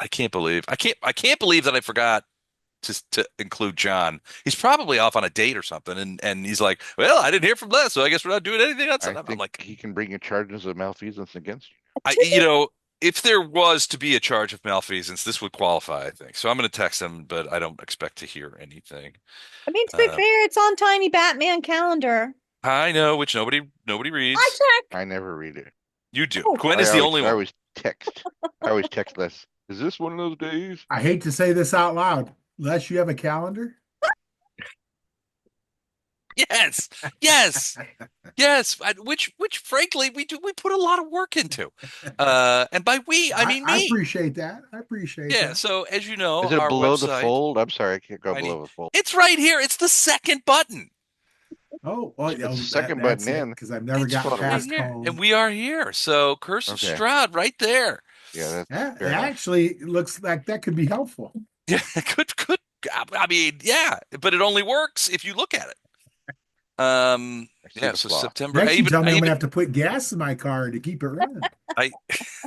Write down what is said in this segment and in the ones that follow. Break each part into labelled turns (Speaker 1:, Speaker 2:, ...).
Speaker 1: I can't believe that I forgot to include John. He's probably off on a date or something, and he's like, "Well, I didn't hear from Les, so I guess we're not doing anything on
Speaker 2: I
Speaker 1: Sunday." I'm
Speaker 2: think
Speaker 1: like,
Speaker 2: he can bring you charges of malfeasance against you.
Speaker 1: I, you know, if there was to be a charge of malfeasance, this would qualify, I think. So I'm going to text him, but I don't expect to hear anything.
Speaker 3: I mean, to be
Speaker 1: Uh,
Speaker 3: fair, it's on Tiny Batman calendar.
Speaker 1: I know, which nobody
Speaker 3: I
Speaker 1: reads.
Speaker 3: check.
Speaker 2: I never read it.
Speaker 1: You do.
Speaker 3: Oh,
Speaker 1: Gwen is the only
Speaker 2: I
Speaker 1: one.
Speaker 2: always text. I always text less. Is this one of those days?
Speaker 4: I hate to say this out loud. Les, you have a calendar?
Speaker 1: Yes, yes, yes. Which, frankly, we put a lot of work into. And by we, I mean
Speaker 4: I
Speaker 1: me.
Speaker 4: appreciate that. I appreciate
Speaker 1: Yeah.
Speaker 4: that.
Speaker 1: So as you know,
Speaker 2: Is it
Speaker 1: our
Speaker 2: below the
Speaker 1: website,
Speaker 2: fold? I'm sorry, I can't go
Speaker 1: Tiny,
Speaker 2: below the fold.
Speaker 1: it's right here. It's the second button.
Speaker 4: Oh, well,
Speaker 2: It's the
Speaker 4: that
Speaker 2: second button
Speaker 4: that's it
Speaker 2: in.
Speaker 4: because I've never
Speaker 1: It's
Speaker 4: got
Speaker 2: Thought it was
Speaker 1: right
Speaker 4: past
Speaker 1: here, and
Speaker 4: home.
Speaker 1: we are here. So Curse of
Speaker 2: okay.
Speaker 1: Strahd, right there.
Speaker 2: Yeah, that's
Speaker 4: Yeah, it
Speaker 2: fair enough.
Speaker 4: actually looks like that could be helpful.
Speaker 1: Yeah, good. I mean, yeah, but it only works if you look at it.
Speaker 2: I see
Speaker 1: Yeah.
Speaker 2: the
Speaker 1: So
Speaker 2: flaw.
Speaker 1: September.
Speaker 4: Next, you tell me I'm gonna have to put gas in my car to keep it running.
Speaker 1: I,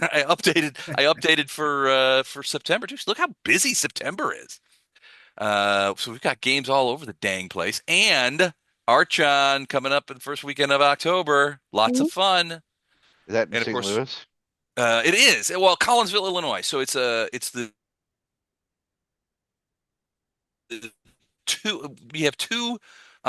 Speaker 1: I updated for September too. Look how busy September is. So we've got games all over the dang place, and Archon coming up in the first weekend of October. Lots of fun,
Speaker 2: Is that in
Speaker 1: and of
Speaker 2: St.
Speaker 1: course,
Speaker 2: Louis?
Speaker 1: it is. Well, Collinsville, Illinois. So it's the two. We have two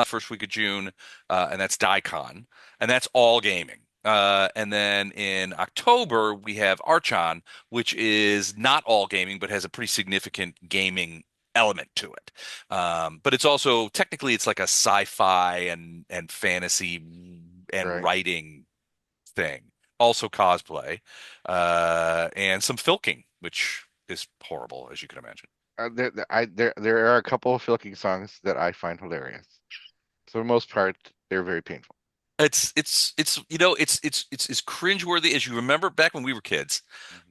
Speaker 1: first week of June, and that's DICON, and that's all gaming. And then in October we have Archon, which is not all gaming, but has a pretty significant gaming element to it. But it's also technically it's like a sci-fi and fantasy and
Speaker 2: Right.
Speaker 1: writing thing. Also cosplay, and some filking, which is horrible, as you can imagine.
Speaker 2: There are a couple of filking songs that I find hilarious. For the most part, they're very painful.
Speaker 1: It's as cringeworthy as you remember back when we were kids.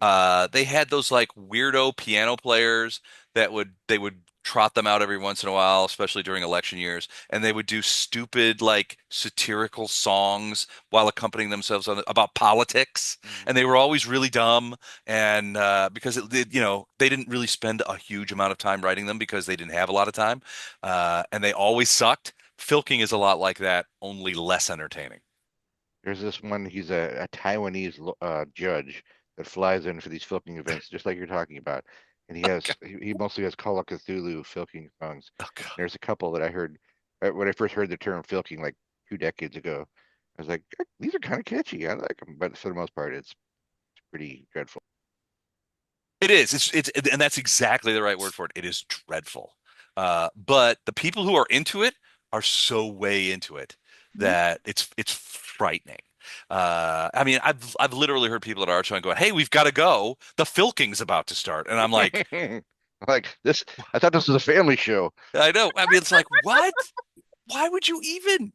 Speaker 2: Mhm.
Speaker 1: They had those like weirdo piano players that they would trot them out every once in a while, especially during election years, and they would do stupid like satirical songs while accompanying themselves about politics, and
Speaker 2: Mhm.
Speaker 1: they were always really dumb, and because they didn't really spend a huge amount of time writing them because they didn't have a lot of time, and they always sucked. Filking is a lot like that, only less entertaining.
Speaker 2: There's this one, he's a Taiwanese judge that flies in for these filking events, just like you're talking about. And he mostly has Call of Cthulhu filking songs.
Speaker 1: Oh God.
Speaker 2: There's a couple that I heard when I first heard the term filking like 2 decades ago. I was like, these are kind of catchy. I like them, but for the most part, it's pretty dreadful.
Speaker 1: It is. And that's exactly the right word for it. It is dreadful. But the people who are into it are so way into it that it's frightening. I mean, I've literally heard people at our show going, "Hey, we've got to go. The filking's about to start," and I'm like,
Speaker 2: Like this, I thought this was a family show.
Speaker 1: "I know." I mean, it's like, what? Why would you even?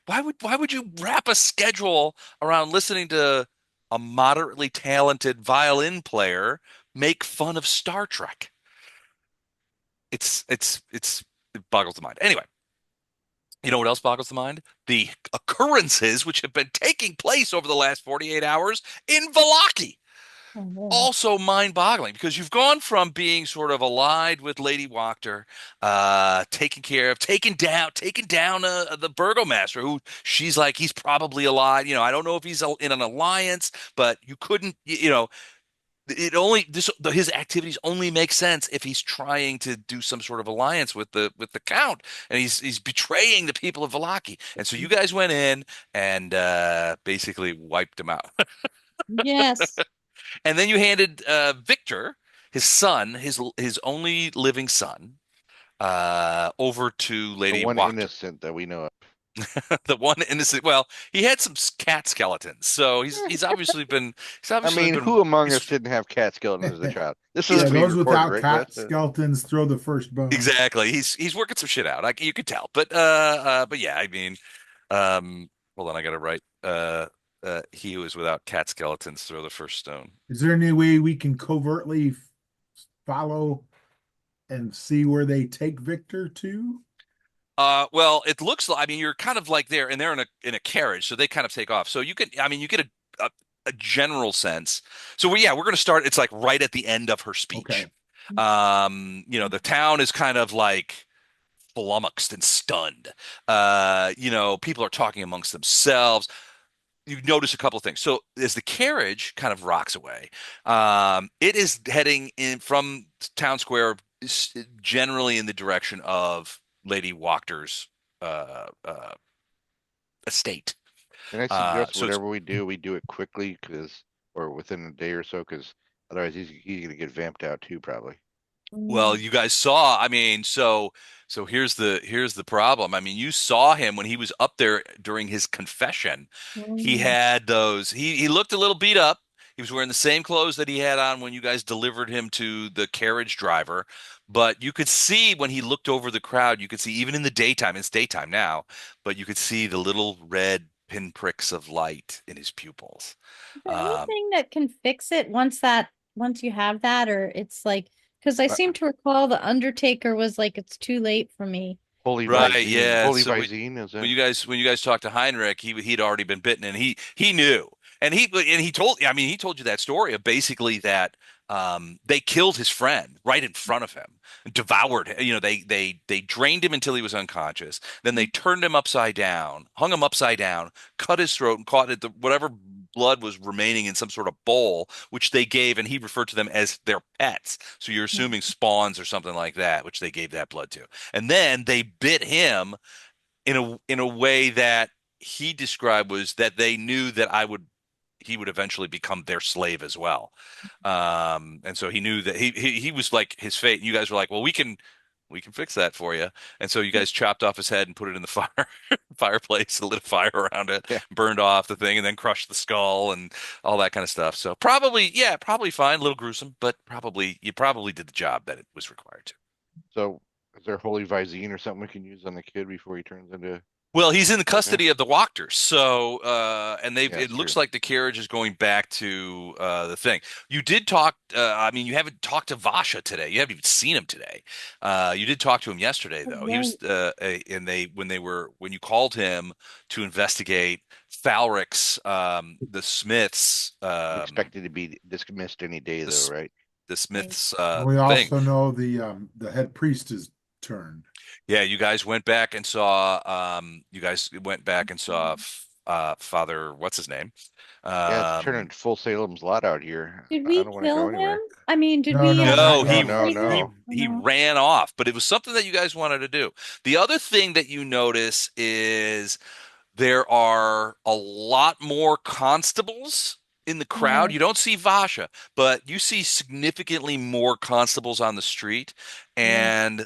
Speaker 1: Why would you wrap a schedule around listening to a moderately talented violin player make fun of Star Trek? It boggles the mind. Anyway, you know what else boggles the mind? The occurrences which have been taking place over the last 48 hours in Vallaki.
Speaker 3: oh,
Speaker 1: Also mind-boggling because you've gone from being sort of allied with Lady Wachter, taking care of, taking down the Burgomaster, who she's like he's probably allied. I don't know if he's in an alliance, but you couldn't, his activities only make sense if he's trying to do some sort of alliance with the Count, and he's betraying the people of Vallaki. And so you guys went in and basically wiped him out.
Speaker 3: yes.
Speaker 1: And then you handed Victor, his son, his only living son, over to
Speaker 2: The
Speaker 1: Lady
Speaker 2: one
Speaker 1: Wachter.
Speaker 2: innocent that we know of.
Speaker 1: The one innocent. Well, he had some cat skeletons, so he's
Speaker 2: I
Speaker 1: obviously
Speaker 2: mean,
Speaker 1: been
Speaker 2: who among us
Speaker 1: he's
Speaker 2: didn't have cat skeletons as a child? This
Speaker 1: he's
Speaker 2: isn't
Speaker 4: Yeah,
Speaker 2: being
Speaker 4: those
Speaker 2: recorded,
Speaker 4: without
Speaker 2: right, Les?
Speaker 4: cat skeletons throw the first bone.
Speaker 1: exactly he's working some shit out. Like you could tell, but yeah, I mean, hold on, I got to write. He who is without cat skeletons throw the first stone.
Speaker 4: Is there any way we can covertly follow and see where they take Victor to?
Speaker 1: Well, it looks like, I mean, you're kind of like there, and they're in a carriage, so they kind of take off. So you can, I mean, you get a a general sense. So we're going to start. It's like right at the end of her speech.
Speaker 4: Okay.
Speaker 1: The town is kind of like flummoxed and stunned. People are talking amongst themselves. You notice a couple of things. So as the carriage kind of rocks away, it is heading in from town square, generally in the direction of Lady Wachter's estate.
Speaker 2: Can I suggest
Speaker 1: So it's
Speaker 2: whatever we do it quickly, or within a day or so, because otherwise he's gonna get vamped out too, probably.
Speaker 1: Well,
Speaker 3: Mm,
Speaker 1: you guys saw, I mean, so here's the problem. I mean, you saw him when he was up there during his confession. He
Speaker 3: mm,
Speaker 1: had those he looked a little beat up. He was wearing the same clothes that he had on when you guys delivered him to the carriage driver. But you could see when he looked over the crowd, you could see even in the daytime, it's daytime now, but you could see the little red pinpricks of light in his pupils.
Speaker 3: Is there
Speaker 1: Um,
Speaker 3: anything that can fix it once you have that, or it's like, because I
Speaker 2: Uh,
Speaker 3: seem to recall the Undertaker was like, it's too late for me.
Speaker 1: right, yeah.
Speaker 2: Holy
Speaker 1: So
Speaker 2: Visine, is
Speaker 1: when
Speaker 2: that?
Speaker 1: you guys talked to Heinrich, he'd already been bitten, and he knew, and he told, I mean, he told you that story of basically that they killed his friend right in front of him, devoured him. They drained him until he was unconscious. Then they turned him upside down, hung him upside down, cut his throat, and caught it whatever blood was remaining in some sort of bowl, which they gave, and he referred to them as their pets. So you're assuming spawns or something like that, which they gave that blood to, and then they bit him in a way that he described was that they knew that he would eventually become their slave as well. And so he knew that he was like his fate. And you guys were like, well, we can fix that for you. And so you guys chopped off his head and put it in the fireplace, lit a fire around it,
Speaker 2: Yeah.
Speaker 1: burned off the thing, and then crushed the skull and all that kind of stuff. So probably, yeah, probably fine, a little gruesome, but you probably did the job that it was required to.
Speaker 2: So is there Holy Visine or something we can use on the kid before he turns into
Speaker 1: Well, he's in the
Speaker 2: okay?
Speaker 1: custody of the Wachters. So, and
Speaker 2: Yeah,
Speaker 1: it
Speaker 2: it's
Speaker 1: looks
Speaker 2: true.
Speaker 1: like the carriage is going back to the thing. You did talk, I mean, you haven't talked to Vasha today. You haven't even seen him today. You did talk to him yesterday, though. He
Speaker 3: Right.
Speaker 1: was, and when you called him to investigate Falrick's, the Smith's,
Speaker 2: Expected to be dismissed any day
Speaker 1: the,
Speaker 2: though,
Speaker 1: S-
Speaker 2: right?
Speaker 1: the
Speaker 3: Right.
Speaker 1: Smith's,
Speaker 4: And we
Speaker 1: thing.
Speaker 4: also know the head priest is turned.
Speaker 1: Yeah, you guys went back and saw Father, what's his name?
Speaker 2: Yeah, it's turning
Speaker 1: Um,
Speaker 2: full Salem's lot out here.
Speaker 3: Did
Speaker 2: I
Speaker 3: we
Speaker 2: don't want to
Speaker 3: kill
Speaker 2: go
Speaker 3: him?
Speaker 2: anywhere.
Speaker 3: I mean, did
Speaker 4: No,
Speaker 3: we
Speaker 4: no, not
Speaker 1: no,
Speaker 2: No,
Speaker 4: yet.
Speaker 2: no,
Speaker 3: assassinate
Speaker 1: he
Speaker 3: him?
Speaker 2: no.
Speaker 3: Or
Speaker 1: he
Speaker 3: no.
Speaker 1: ran off, but it was something that you guys wanted to do. The other thing that you notice is there are a lot more constables in the crowd.
Speaker 3: Right.
Speaker 1: You don't see Vasha, but you see significantly more constables on the street,
Speaker 3: Right.
Speaker 1: and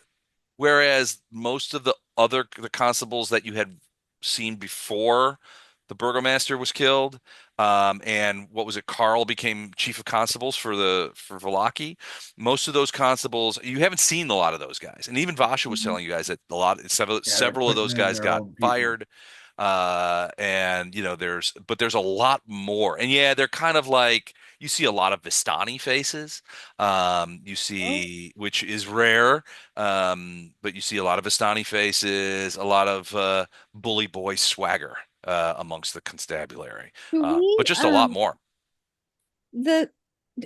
Speaker 1: whereas most of the constables that you had seen before the burgomaster was killed, and what was it, Carl became chief of constables for Vallaki. Most of those constables, you haven't seen a lot of those guys. And even Vasha was
Speaker 3: Mhm.
Speaker 1: telling you guys that
Speaker 4: Yeah, they're
Speaker 1: several of
Speaker 4: putting
Speaker 1: those
Speaker 4: in
Speaker 1: guys
Speaker 4: their
Speaker 1: got
Speaker 4: own people.
Speaker 1: fired. And there's a lot more. And yeah, they're kind of like you see a lot of Vistani faces. You
Speaker 3: Oh,
Speaker 1: see, which is rare, but you see a lot of Vistani faces, a lot of bully boy swagger amongst the constabulary,
Speaker 3: do
Speaker 1: but
Speaker 3: we
Speaker 1: just a lot more.
Speaker 3: the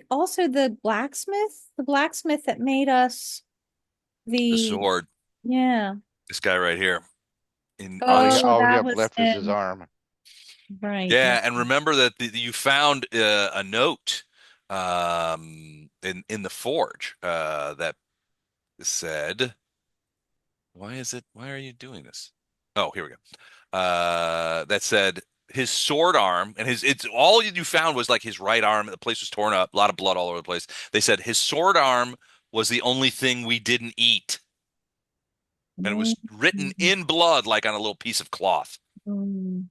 Speaker 3: also the blacksmith that made us
Speaker 1: The
Speaker 3: the
Speaker 1: sword,
Speaker 3: yeah.
Speaker 1: this guy right here. In
Speaker 3: Oh,
Speaker 2: All he
Speaker 3: that
Speaker 2: have
Speaker 3: was
Speaker 2: left is his
Speaker 3: him.
Speaker 2: arm.
Speaker 3: Right.
Speaker 1: Yeah, and remember that you found a note in the forge that said, Why are you doing this? Oh, here we go. That said his sword arm and it's all you found was like his right arm. The place was torn up, a lot of blood all over the place. They said his sword arm was the only thing we didn't eat, and it was written
Speaker 3: Mhm.
Speaker 1: in blood, like on a little piece of cloth.
Speaker 3: Mhm.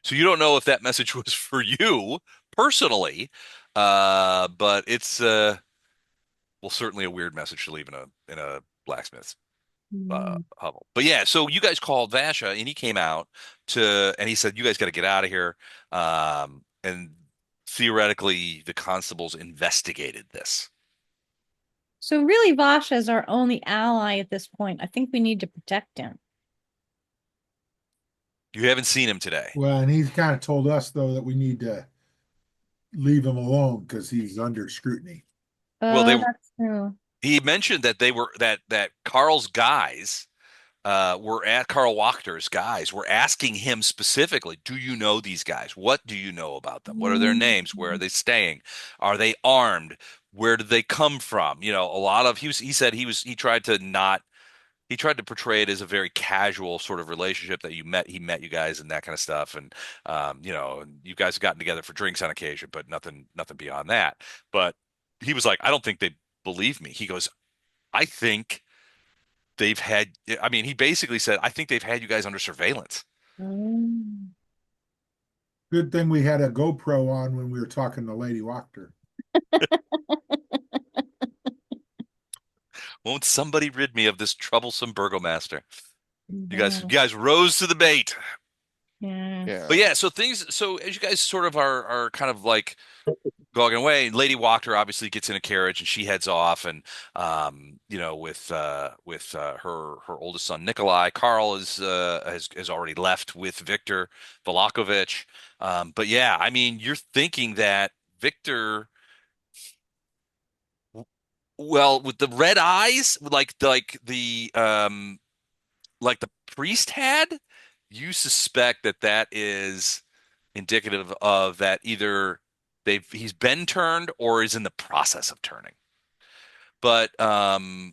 Speaker 1: So you don't know if that message was for you personally, but it's well certainly a weird message to leave in a blacksmith's
Speaker 3: Mhm.
Speaker 1: hovel. But yeah, so you guys called Vasha and he came out and he said, you guys got to get out of here. And theoretically, the constables investigated this.
Speaker 3: So really, Vasha is our only ally at this point. I think we need to protect him.
Speaker 1: You haven't seen him today.
Speaker 4: Well, and he's kind of told us though that we need to leave him alone because he's under scrutiny.
Speaker 1: Well,
Speaker 3: Oh, that's true.
Speaker 1: he mentioned that they were that Carl's guys were at Carl Wachter's guys were asking him specifically, do you know these guys? What do you know about them? What are their
Speaker 3: Mm.
Speaker 1: names? Where are they staying? Are they armed? Where did they come from? You know, a lot of he said he tried to not he tried to portray it as a very casual sort of relationship that he met you guys and that kind of stuff. And you know, you guys have gotten together for drinks on occasion, but nothing beyond that. But he was like, I don't think they believe me. He goes, I think they've had, I mean, he basically said, I think they've had you guys under surveillance.
Speaker 3: Mm.
Speaker 4: Good thing we had a GoPro on when we were talking to Lady Wachter.
Speaker 1: Won't somebody rid me of this troublesome burgomaster? You
Speaker 3: No.
Speaker 1: guys rose to the bait. But
Speaker 3: Yes.
Speaker 2: Yeah.
Speaker 1: yeah, so as you guys sort of are kind of like going away, Lady Wachter obviously gets in a carriage and she heads off, and you know, with her oldest son Nikolai. Carl has already left with Victor Volakovich. But yeah, I mean, you're thinking that Victor, well, with the red eyes, like the priest had, you suspect that that is indicative of that either he's been turned or is in the process of turning. But where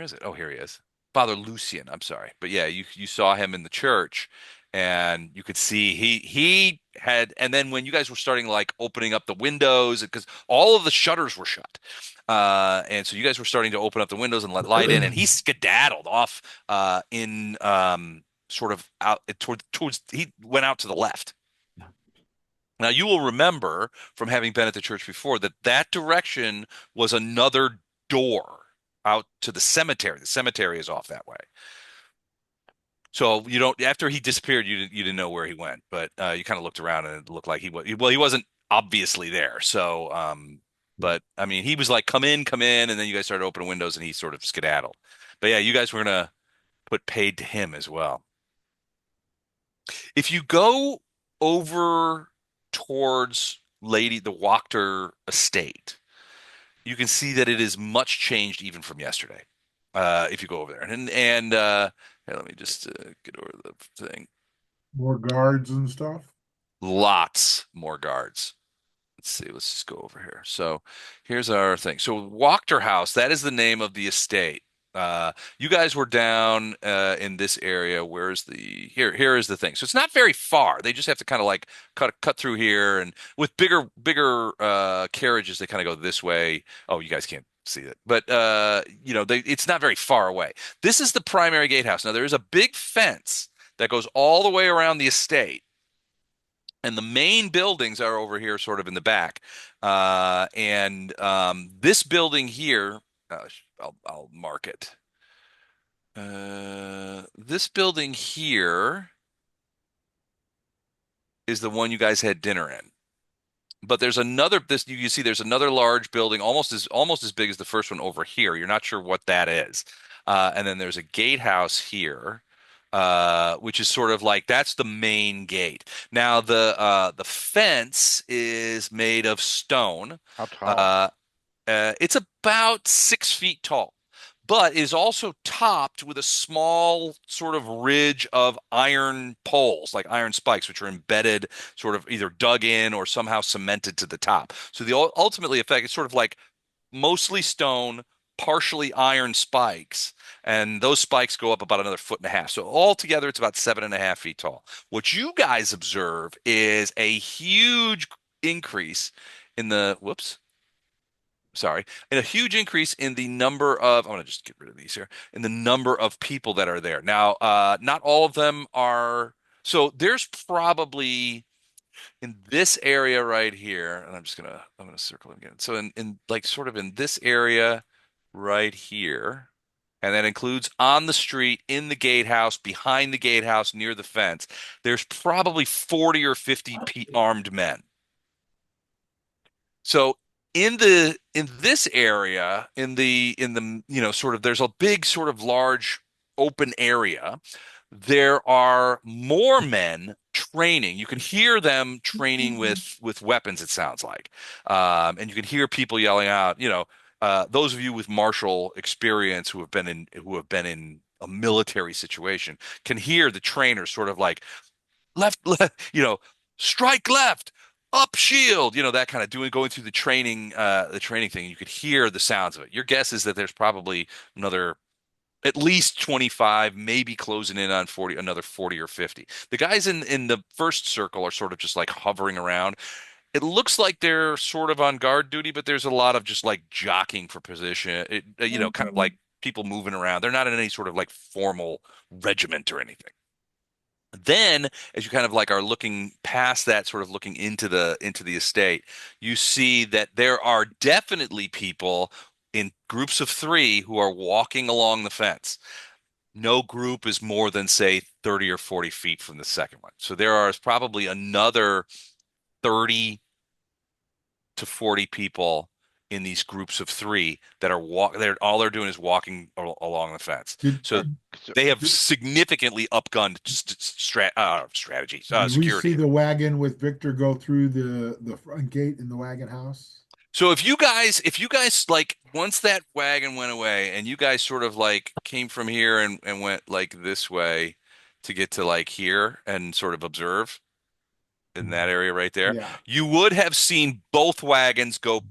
Speaker 1: is it? Oh, here he is. Father Lucian, I'm sorry. But yeah, you saw him in the church and you could see he had, and then when you guys were starting like opening up the windows because all of the shutters were shut. And so you guys were starting to open up the windows and let light in, and he skedaddled off in sort of out towards he went out to the left. Now you will remember from having been at the church before that that direction was another door out to the cemetery. The cemetery is off that way. So you don't after he disappeared, you didn't know where he went, but you kind of looked around and it looked like he wasn't obviously there. So but I mean he was like come in, and then you guys started opening windows and he sort of skedaddled. But yeah, you guys were gonna put paid to him as well. If you go over towards Lady the Wachter estate, you can see that it is much changed even from yesterday. If you go over there, and here, let me just get over the thing.
Speaker 4: More guards and stuff.
Speaker 1: Lots more guards. Let's see. Let's just go over here. So here's our thing. So Wachter House, that is the name of the estate. You guys were down in this area. Where's the here is the thing. So it's not very far. They just have to kind of like cut through here, and with bigger carriages, they kind of go this way. Oh, you guys can't see it, but you know, it's not very far away. This is the primary gatehouse. Now there is a big fence that goes all the way around the estate, and the main buildings are over here, sort of in the back. And this building here, I'll mark it. This building here is the one you guys had dinner in. But there's another this you see there's another large building almost as big as the first one over here. You're not sure what that is. And then there's a gatehouse here, which is sort of like that's the main gate. Now the fence is made of stone.
Speaker 2: How tall?
Speaker 1: Uh, it's about 6 feet tall, but is also topped with a small sort of ridge of iron poles, like iron spikes, which are embedded, sort of either dug in or somehow cemented to the top. So the ultimately effect is sort of like mostly stone, partially iron spikes, and those spikes go up about another foot and a half. So altogether, it's about 7.5 feet tall. What you guys observe is a huge increase in the whoops sorry, and a huge increase in the number of, I'm going to just get rid of these here, in the number of people that are there. Now, not all of them are, so there's probably in this area right here, and I'm gonna circle it again. So in like sort of in this area right here, and that includes on the street, in the gatehouse, behind the gatehouse, near the fence, there's probably 40 or 50 armed men. So in this area, in the you know sort of there's a big sort of large open area. there are more men training. You can hear them training with weapons, it sounds like. And you can hear people yelling out, those of you with martial experience who have been in a military situation can hear the trainers sort of like left, strike left, up shield, that kind of going through the training thing. You could hear the sounds of it. Your guess is that there's probably another at least 25, maybe closing in on 40, another 40 or 50. The guys in the first circle are sort of just like hovering around. It looks like they're sort of on guard duty, but there's a lot of just like jockeying for position. Kind of like people moving around. They're not in any sort of like formal regiment or anything. Then, as you kind of like are looking past that, sort of looking into the estate, you see that there are definitely people in groups of three who are walking along the fence. No group is more than, say, 30 or 40 feet from the second one. So there are probably another 30 to 40 people in these groups of three that are all they're doing is walking along the fence.
Speaker 4: Did
Speaker 1: So they have
Speaker 4: did,
Speaker 1: significantly upgunned strategy,
Speaker 4: did we
Speaker 1: security
Speaker 4: see
Speaker 1: here.
Speaker 4: the wagon with Victor go through the front gate in the wagon house?
Speaker 1: So if you guys like once that wagon went away and you guys sort of like came from here and went like this way to get to like here and sort of observe in that area right there,
Speaker 4: Yeah.
Speaker 1: you would have seen both wagons go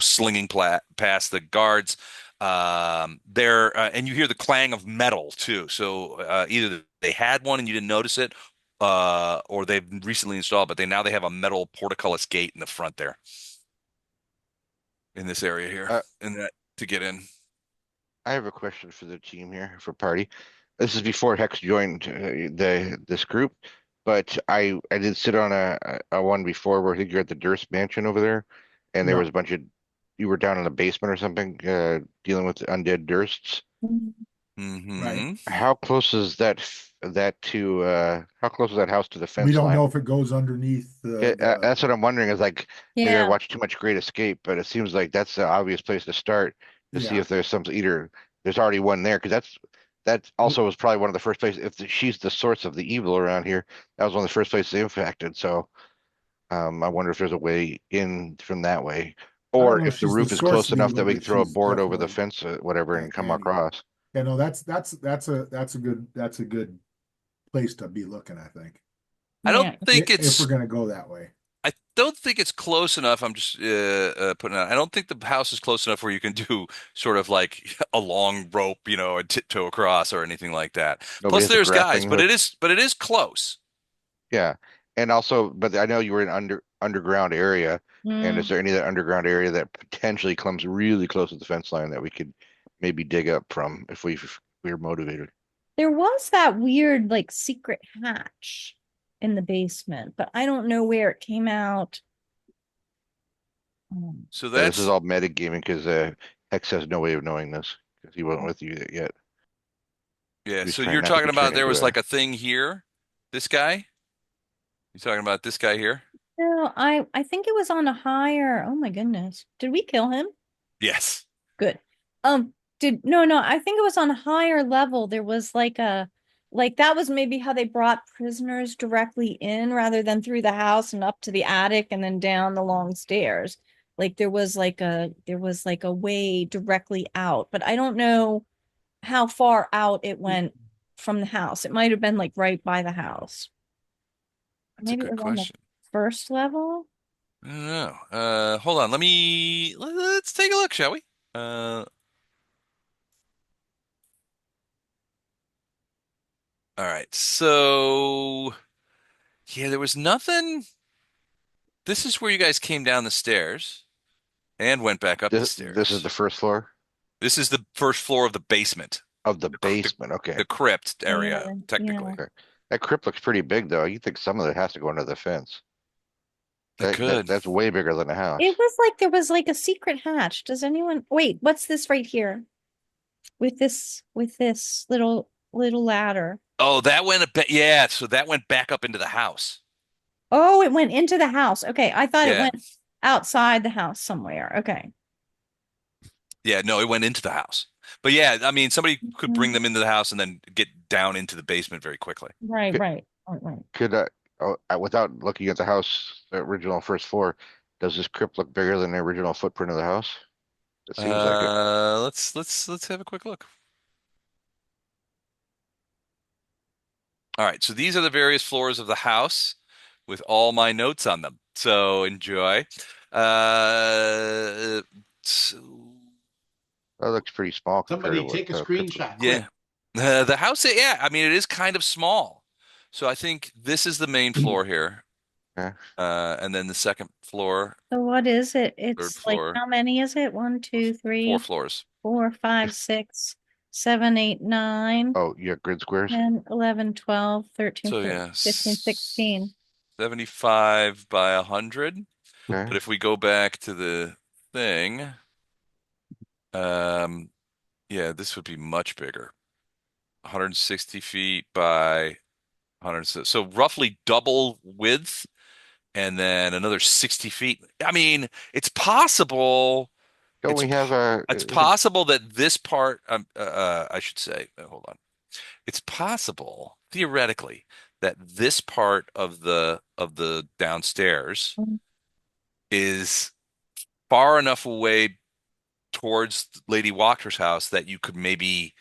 Speaker 1: slinging past the guards. There and you hear the clang of metal too. So either they had one and you didn't notice it, or they've recently installed, but they have a metal portcullis gate in the front there in this area here,
Speaker 2: Uh,
Speaker 1: and that to get in.
Speaker 2: I have a question for the team here for party. This is before Hex joined the this group, but I did sit on a one before where I think you're at the Durst Mansion over there, and there
Speaker 4: Yeah.
Speaker 2: was a bunch of you were down in the basement or something dealing with undead Dursts.
Speaker 4: Right.
Speaker 1: Hmm.
Speaker 2: How close is that to how close is that house to the
Speaker 4: We
Speaker 2: fence
Speaker 4: don't know
Speaker 2: line?
Speaker 4: if it goes underneath
Speaker 2: Okay,
Speaker 4: the
Speaker 2: that's what I'm wondering is like maybe I
Speaker 3: Yeah.
Speaker 2: watched too much Great Escape, but it seems like that's the obvious place to start to see
Speaker 4: yeah.
Speaker 2: if there's some either there's already one there because that also was probably one of the first places if she's the source of the evil around here. That was one of the first places infected. So I wonder if there's a way in from that way,
Speaker 4: I don't
Speaker 2: or
Speaker 4: know if
Speaker 2: if the
Speaker 4: she's the
Speaker 2: roof is
Speaker 4: source
Speaker 2: close
Speaker 4: of
Speaker 2: enough that
Speaker 4: evil,
Speaker 2: we can
Speaker 4: but
Speaker 2: throw a
Speaker 4: she's
Speaker 2: board over the
Speaker 4: definitely
Speaker 2: fence, whatever, and
Speaker 4: that
Speaker 2: come
Speaker 4: candy.
Speaker 2: across.
Speaker 4: Yeah, no, that's a good place to be looking, I think.
Speaker 1: I don't
Speaker 3: Yeah.
Speaker 1: think
Speaker 4: If we're
Speaker 1: it's.
Speaker 4: gonna go that way.
Speaker 1: I don't think it's close enough. I'm just putting it out. I don't think the house is close enough where you can do sort of like a long rope, and tiptoe across or anything like that.
Speaker 2: Nobody
Speaker 1: Plus,
Speaker 2: has a
Speaker 1: there's guys,
Speaker 2: grappling
Speaker 1: but it
Speaker 2: hook.
Speaker 1: is, but it is close.
Speaker 2: Yeah. And also, but I know you were in underground area. And is
Speaker 3: Mm.
Speaker 2: there any other underground area that potentially comes really close to the fence line that we could maybe dig up from if we were motivated?
Speaker 3: There was that weird like secret hatch in the basement, but I don't know where it came out.
Speaker 1: So
Speaker 2: Yeah, this is
Speaker 1: that's
Speaker 2: all metagaming because Hex has no way of knowing this because he wasn't with you yet.
Speaker 1: yeah.
Speaker 2: He was
Speaker 1: So
Speaker 2: trying
Speaker 1: you're
Speaker 2: not to
Speaker 1: talking
Speaker 2: be turned
Speaker 1: about there
Speaker 2: into
Speaker 1: was
Speaker 2: a
Speaker 1: like a thing here. This guy? You talking about this guy here?
Speaker 3: No, I think it was on a higher. Oh my goodness. Did we kill him?
Speaker 1: Yes.
Speaker 3: Good. Did no, no, I think it was on a higher level. There was like that was maybe how they brought prisoners directly in rather than through the house and up to the attic and then down the long stairs. Like there was like a way directly out, but I don't know how far out it went from the house. It might have been like right by the house.
Speaker 1: That's a
Speaker 3: Maybe it
Speaker 1: good
Speaker 3: was on the
Speaker 1: question.
Speaker 3: first level.
Speaker 1: I don't know. Hold on. Let's take a look, shall we? Uh, all right. So yeah, there was nothing. This is where you guys came down the stairs and went back up the
Speaker 2: this is the
Speaker 1: stairs.
Speaker 2: first floor
Speaker 1: This is the first floor of the basement,
Speaker 2: of the
Speaker 1: the, cr- the,
Speaker 2: basement. Okay.
Speaker 1: the crypt area,
Speaker 3: Yeah, yeah.
Speaker 1: technically.
Speaker 2: Okay. That crypt looks pretty big though. You think some of it has to go under the fence.
Speaker 1: It could.
Speaker 2: That's way bigger than a
Speaker 3: It
Speaker 2: house.
Speaker 3: was like there was like a secret hatch. Does anyone wait, what's this right here? With this little ladder.
Speaker 1: Oh, that went a bit. Yeah, so that went back up into the house.
Speaker 3: Oh, it went into the house. Okay, I thought it
Speaker 1: Yeah.
Speaker 3: went outside the house somewhere. Okay.
Speaker 1: Yeah, no, it went into the house. But yeah, I mean, somebody could bring
Speaker 3: Mhm.
Speaker 1: them into the house and then get down into the basement very quickly.
Speaker 3: Right,
Speaker 2: Could,
Speaker 3: right, right, right.
Speaker 2: could without looking at the house, the original first floor, does this crypt look bigger than the original footprint of the house? It seems like it.
Speaker 1: Let's have a quick look. All right, so these are the various floors of the house with all my notes on them. So enjoy. So
Speaker 2: That looks pretty small compared to
Speaker 4: Somebody
Speaker 2: what
Speaker 4: take a
Speaker 2: the crypt looks.
Speaker 4: screenshot
Speaker 1: yeah,
Speaker 4: quick.
Speaker 1: the house. Yeah, I mean it is kind of small. So I think this is the main floor here,
Speaker 2: Yeah.
Speaker 1: and then the second floor,
Speaker 3: So what is it?
Speaker 1: third
Speaker 3: It's like,
Speaker 1: floor,
Speaker 3: how many is it? One, two,
Speaker 1: four
Speaker 3: three,
Speaker 1: floors.
Speaker 3: 4, 5,
Speaker 2: Just
Speaker 3: 6, 7, 8, 9,
Speaker 2: oh, yeah, grid squares.
Speaker 3: 10, 11, 12, 13,
Speaker 1: So
Speaker 3: 14,
Speaker 1: yeah,
Speaker 3: 15, 16.
Speaker 1: 75 by 100.
Speaker 2: Okay.
Speaker 1: But if we go back to the thing, um, yeah, this would be much bigger. 160 feet by 100. So roughly double width and then another 60 feet. I mean, it's possible.
Speaker 2: Don't we have
Speaker 1: It's
Speaker 2: isn't
Speaker 1: possible that this part, I should say, hold on. It's possible, theoretically, that this part of the downstairs
Speaker 3: Mm.
Speaker 1: is far enough away towards Lady Walker's house that you could maybe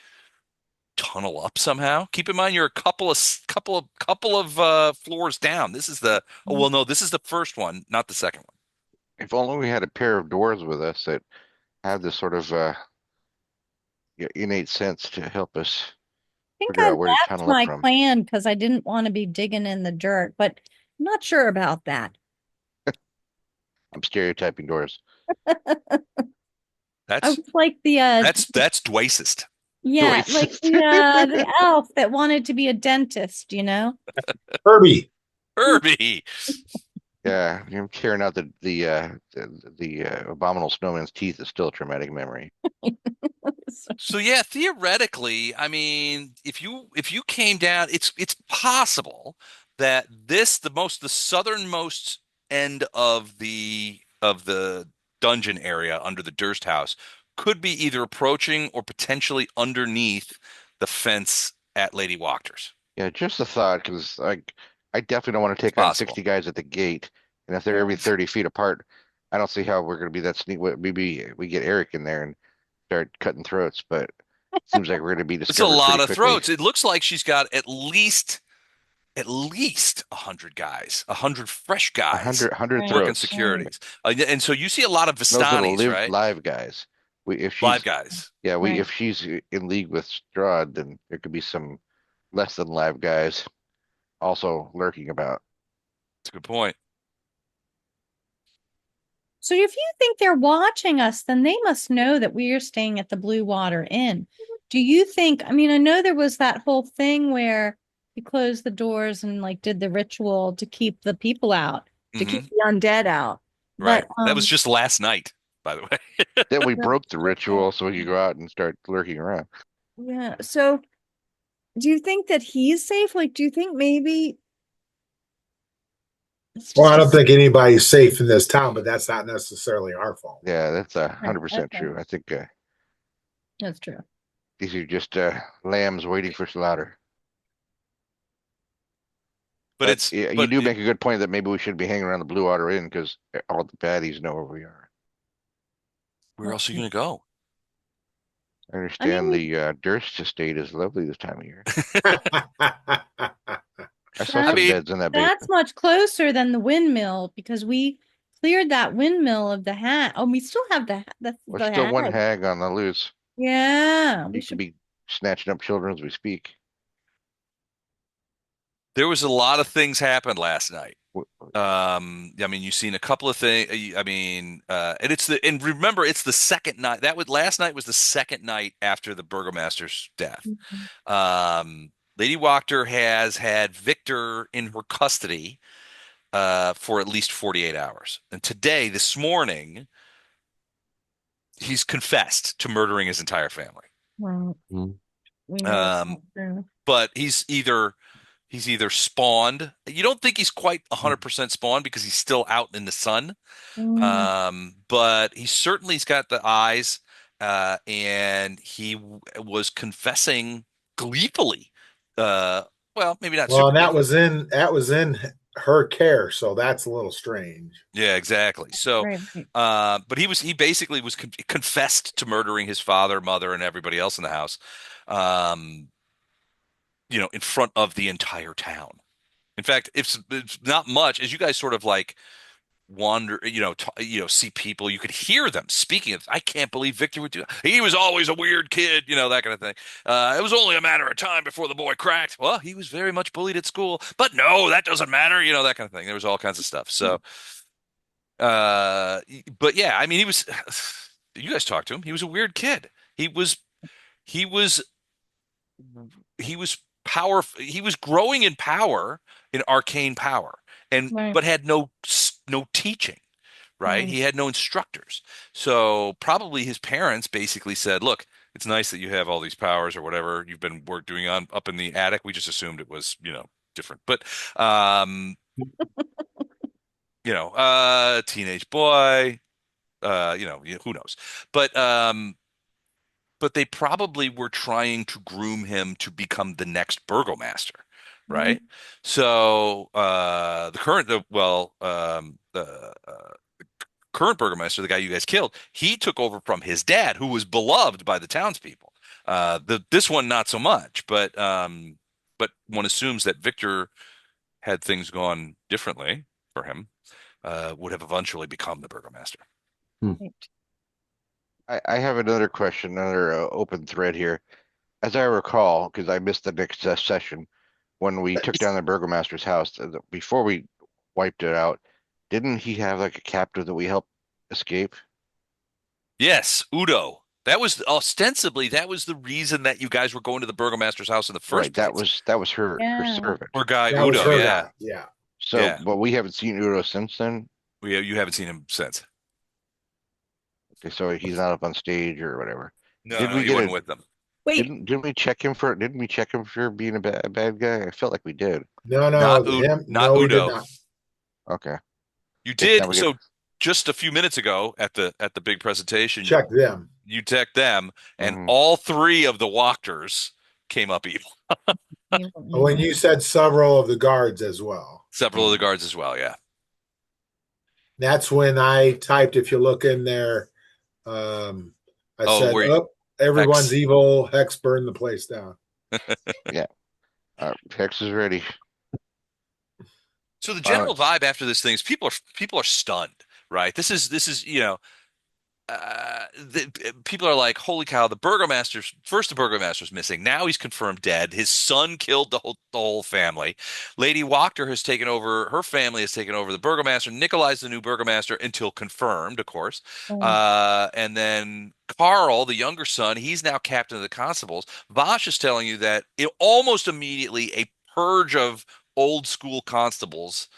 Speaker 1: tunnel up somehow. Keep in mind you're a couple of floors down. This is the oh well no, this is the first one, not the second one.
Speaker 2: if only we had a pair of doors with us that have this sort of innate sense to help us
Speaker 3: Think
Speaker 2: figure
Speaker 3: I
Speaker 2: out where to
Speaker 3: left
Speaker 2: tunnel up
Speaker 3: my
Speaker 2: from.
Speaker 3: plan because I didn't want to be digging in the dirt, but I'm not sure about that.
Speaker 2: I'm stereotyping doors.
Speaker 3: I
Speaker 1: That's
Speaker 3: was like
Speaker 1: that's Dwacist.
Speaker 3: yeah,
Speaker 2: Joyce.
Speaker 3: like the elf that wanted to be a dentist, you know?
Speaker 4: Herbie.
Speaker 1: Herbie.
Speaker 2: Yeah, him tearing out the abominable snowman's teeth is still a traumatic memory.
Speaker 1: So yeah, theoretically, I mean, if you came down, it's possible that the southernmost end of the dungeon area under the Durst house could be either approaching or potentially underneath the fence at Lady Wachters.
Speaker 2: Yeah, just a thought, because I definitely don't want to
Speaker 1: It's
Speaker 2: take on
Speaker 1: possible.
Speaker 2: 60 guys at the gate, and if they're every
Speaker 3: Yeah.
Speaker 2: 30 feet apart, I don't see how we're going to be that sneak. Maybe we get Eric in there and start cutting throats, but it seems like we're going to be
Speaker 1: It's a
Speaker 2: discovered
Speaker 1: lot
Speaker 2: pretty
Speaker 1: of
Speaker 2: quickly.
Speaker 1: throats. It looks like she's got at least 100 guys, 100 fresh
Speaker 2: A
Speaker 1: guys
Speaker 2: hundred
Speaker 3: Right,
Speaker 1: working
Speaker 2: throats.
Speaker 3: right.
Speaker 1: securities. And so you see a lot of
Speaker 2: Those little
Speaker 1: Vistanis,
Speaker 2: live
Speaker 1: right?
Speaker 2: live guys. If
Speaker 1: Live
Speaker 2: she's
Speaker 1: guys.
Speaker 2: yeah, we
Speaker 3: Right.
Speaker 2: if she's in league with Strahd, then there could be some less than live guys also lurking about.
Speaker 1: That's a good point.
Speaker 3: So if you think they're watching us, then they must know that we are staying at the Blue Water Inn. Do you think, I mean, I know there was that whole thing where you closed the doors and like did the ritual to keep the people out, to keep
Speaker 1: Hmm.
Speaker 3: the undead out.
Speaker 1: Right.
Speaker 3: But
Speaker 1: That was just last night, by the way.
Speaker 2: Then we
Speaker 3: yeah,
Speaker 2: broke the ritual so we could go out and start lurking around.
Speaker 3: yeah. So do you think that he's safe? Like, do you think maybe it's
Speaker 4: Well,
Speaker 3: just
Speaker 4: I
Speaker 3: a
Speaker 4: don't think anybody's safe in this town, but that's not necessarily our fault.
Speaker 2: Yeah, that's a
Speaker 3: right?
Speaker 2: 100%
Speaker 3: Okay,
Speaker 2: true. I think
Speaker 3: that's true.
Speaker 2: these are just lambs waiting for slaughter.
Speaker 1: But
Speaker 2: But
Speaker 1: it's
Speaker 2: yeah, you
Speaker 1: but
Speaker 2: do
Speaker 1: it,
Speaker 2: make a good point that maybe we should be hanging around the Blue Water Inn because all the baddies know where we are.
Speaker 1: where else are you gonna go?
Speaker 2: I
Speaker 3: I mean,
Speaker 2: understand the Durst estate is lovely this time of year. I saw
Speaker 1: I
Speaker 3: that's
Speaker 2: some
Speaker 1: mean,
Speaker 2: beds in that
Speaker 3: that's
Speaker 2: basement.
Speaker 3: much closer than the windmill because we cleared that windmill of the hat. Oh, we still have
Speaker 2: There's
Speaker 3: the
Speaker 2: still one
Speaker 3: hag.
Speaker 2: hag on the loose.
Speaker 3: Yeah, we
Speaker 2: He could
Speaker 3: should.
Speaker 2: be snatching up children as we speak.
Speaker 1: there was a lot of things happened last night.
Speaker 2: W-
Speaker 1: I mean, you've seen a couple of things. I mean, and remember, it's the second night. Last night was the second night after the burgomaster's death.
Speaker 3: Mhm.
Speaker 1: Lady Wachter has had Victor in her custody for at least 48 hours. And today, this morning, he's confessed to murdering his entire family.
Speaker 3: Well,
Speaker 2: Mm.
Speaker 3: we know it's
Speaker 1: Um,
Speaker 3: not true.
Speaker 1: but he's either spawned. You don't think he's quite 100% spawned because he's still out in the sun.
Speaker 3: Mm,
Speaker 1: But he certainly's got the eyes and he was confessing gleefully. Uh, well, maybe not
Speaker 5: Well,
Speaker 1: super
Speaker 5: and
Speaker 1: gleefully.
Speaker 5: that was in her care, so that's a little strange.
Speaker 1: Yeah, exactly. So,
Speaker 3: Right, right.
Speaker 1: but he basically was confessed to murdering his father, mother, and everybody else in the house, um, in front of the entire town. In fact, it's not much, as you guys sort of like wander, see people, you could hear them speaking of, I can't believe Victor would do that. He was always a weird kid, that kind of thing. It was only a matter of time before the boy cracked. Well, he was very much bullied at school, but no, that doesn't matter, that kind of thing. There was all kinds of stuff. So, but yeah, I mean, he was, you guys talked to him. He was a weird kid. He was he was powerful. He was growing in power, in arcane power, and
Speaker 3: Right,
Speaker 1: but had no teaching, right?
Speaker 3: right.
Speaker 1: He had no instructors. So probably his parents basically said, "Look, it's nice that you have all these powers or whatever you've been work doing on up in the attic. We just assumed it was, different." But um, teenage boy, who knows? But um, but they probably were trying to groom him to become the next burgomaster,
Speaker 3: Mm,
Speaker 1: right? So the current burgomaster, the guy you guys killed, he took over from his dad, who was beloved by the townspeople. This one not so much, but one assumes that Victor had things gone differently for him, would have eventually become the burgomaster.
Speaker 3: right.
Speaker 2: I have another question, another open thread here. As I recall, because I missed the next session, when we took down the burgomaster's house, before we wiped it out, didn't he have like a captive that we helped escape?
Speaker 1: Yes, Udo. That was the reason that you guys were going to the burgomaster's house in the first
Speaker 2: Right,
Speaker 1: place.
Speaker 2: that was her
Speaker 3: Yeah.
Speaker 2: servant.
Speaker 1: Poor guy
Speaker 5: That was
Speaker 1: Udo,
Speaker 5: her
Speaker 1: yeah.
Speaker 5: guy. Yeah.
Speaker 2: So,
Speaker 1: Yeah.
Speaker 2: but we haven't seen Udo since then.
Speaker 1: You haven't seen him since.
Speaker 2: Okay, so he's not up on stage or whatever.
Speaker 1: No,
Speaker 2: Did
Speaker 1: no,
Speaker 2: we
Speaker 1: he
Speaker 2: get
Speaker 1: wasn't
Speaker 2: a
Speaker 1: with them.
Speaker 3: Wait,
Speaker 2: didn't we check him for being a bad guy? I felt like we did.
Speaker 5: No,
Speaker 1: Not
Speaker 5: no,
Speaker 1: U
Speaker 5: him.
Speaker 1: not
Speaker 5: No, we did
Speaker 1: Udo.
Speaker 5: not.
Speaker 2: Okay.
Speaker 1: You
Speaker 2: Guess now
Speaker 1: did
Speaker 2: we get
Speaker 1: so just a few minutes ago at the big presentation,
Speaker 5: Check them.
Speaker 1: you decked them, and
Speaker 2: mhm.
Speaker 1: all three of the walkers came up evil.
Speaker 5: When you said several of the guards as well.
Speaker 1: Several of the guards as well, yeah.
Speaker 5: That's when I typed, if you look in there, I
Speaker 1: Oh,
Speaker 5: said,
Speaker 1: where
Speaker 5: oh, everyone's
Speaker 1: Hex.
Speaker 5: evil. Hex burned the place down.
Speaker 2: Yeah. Hex is ready.
Speaker 1: So the
Speaker 2: Uh,
Speaker 1: general vibe after this thing is people are stunned, right? This is people are like, holy cow, the burgomaster's missing. Now he's confirmed dead. His son killed the whole family. Lady Wachter has taken over, her family has taken over the burgomaster. Nikolai's the new burgomaster until confirmed, of course. And then Carl, the younger son, he's now captain of the constables. Vosh is telling you that almost immediately a purge of old school constables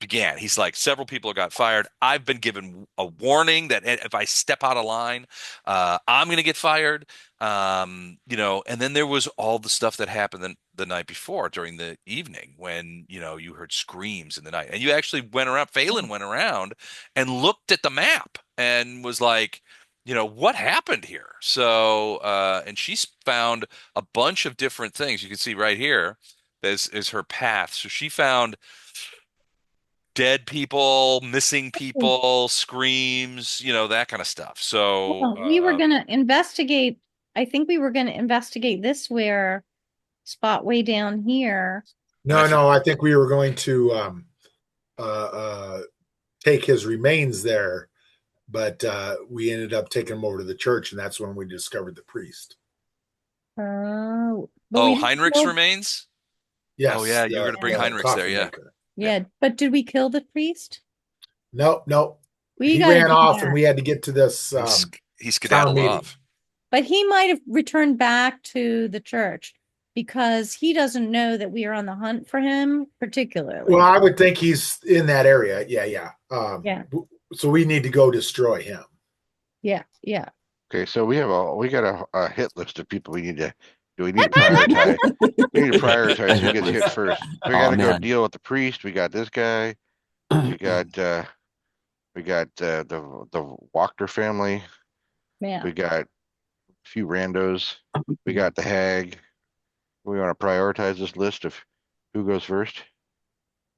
Speaker 1: began. He's like, several people got fired. I've been given a warning that if I step out of line, I'm going to get fired. And then there was all the stuff that happened the night before during the evening when, you heard screams in the night. And you actually Phelan went around and looked at the map and was like, what happened here? So, and she's found a bunch of different things. You can see right here is her path. So she found dead people, missing people, screams, that kind of stuff. So,
Speaker 3: well, we were gonna investigate. I think we were gonna investigate this where spot way down here.
Speaker 1: and I
Speaker 5: No,
Speaker 1: for,
Speaker 5: no, I think we were going to uh, uh, take his remains there, but we ended up taking him over to the church, and that's when we discovered the priest.
Speaker 3: But we
Speaker 1: oh,
Speaker 3: didn't
Speaker 1: Heinrich's
Speaker 3: kill,
Speaker 1: remains. Oh
Speaker 5: Yes,
Speaker 1: yeah, you're gonna bring
Speaker 5: the
Speaker 1: Heinrichs there,
Speaker 5: coffin
Speaker 1: yeah.
Speaker 5: maker.
Speaker 1: Yeah.
Speaker 3: yeah, but did we kill the priest?
Speaker 5: No, no,
Speaker 3: We
Speaker 5: he
Speaker 3: got to
Speaker 5: ran
Speaker 3: do
Speaker 5: off, and
Speaker 3: that.
Speaker 5: we had to get to this
Speaker 1: He
Speaker 5: town
Speaker 1: skedaddled
Speaker 5: meeting.
Speaker 1: off.
Speaker 3: But he might have returned back to the church because he doesn't know that we are on the hunt for him particularly.
Speaker 5: Well, I would think he's in that area. Yeah, yeah.
Speaker 3: Yeah.
Speaker 5: So we need to go destroy him.
Speaker 3: Yeah, yeah.
Speaker 2: okay, so we got a hit list of people we need to do. We need to prioritize. We need to prioritize who gets hit first. We
Speaker 6: Oh
Speaker 2: got to go
Speaker 6: man.
Speaker 2: deal with the priest. We got this guy. We got the Wachter family.
Speaker 3: Yeah.
Speaker 2: We got a few randos. We got the hag. We want to prioritize this list of who goes first.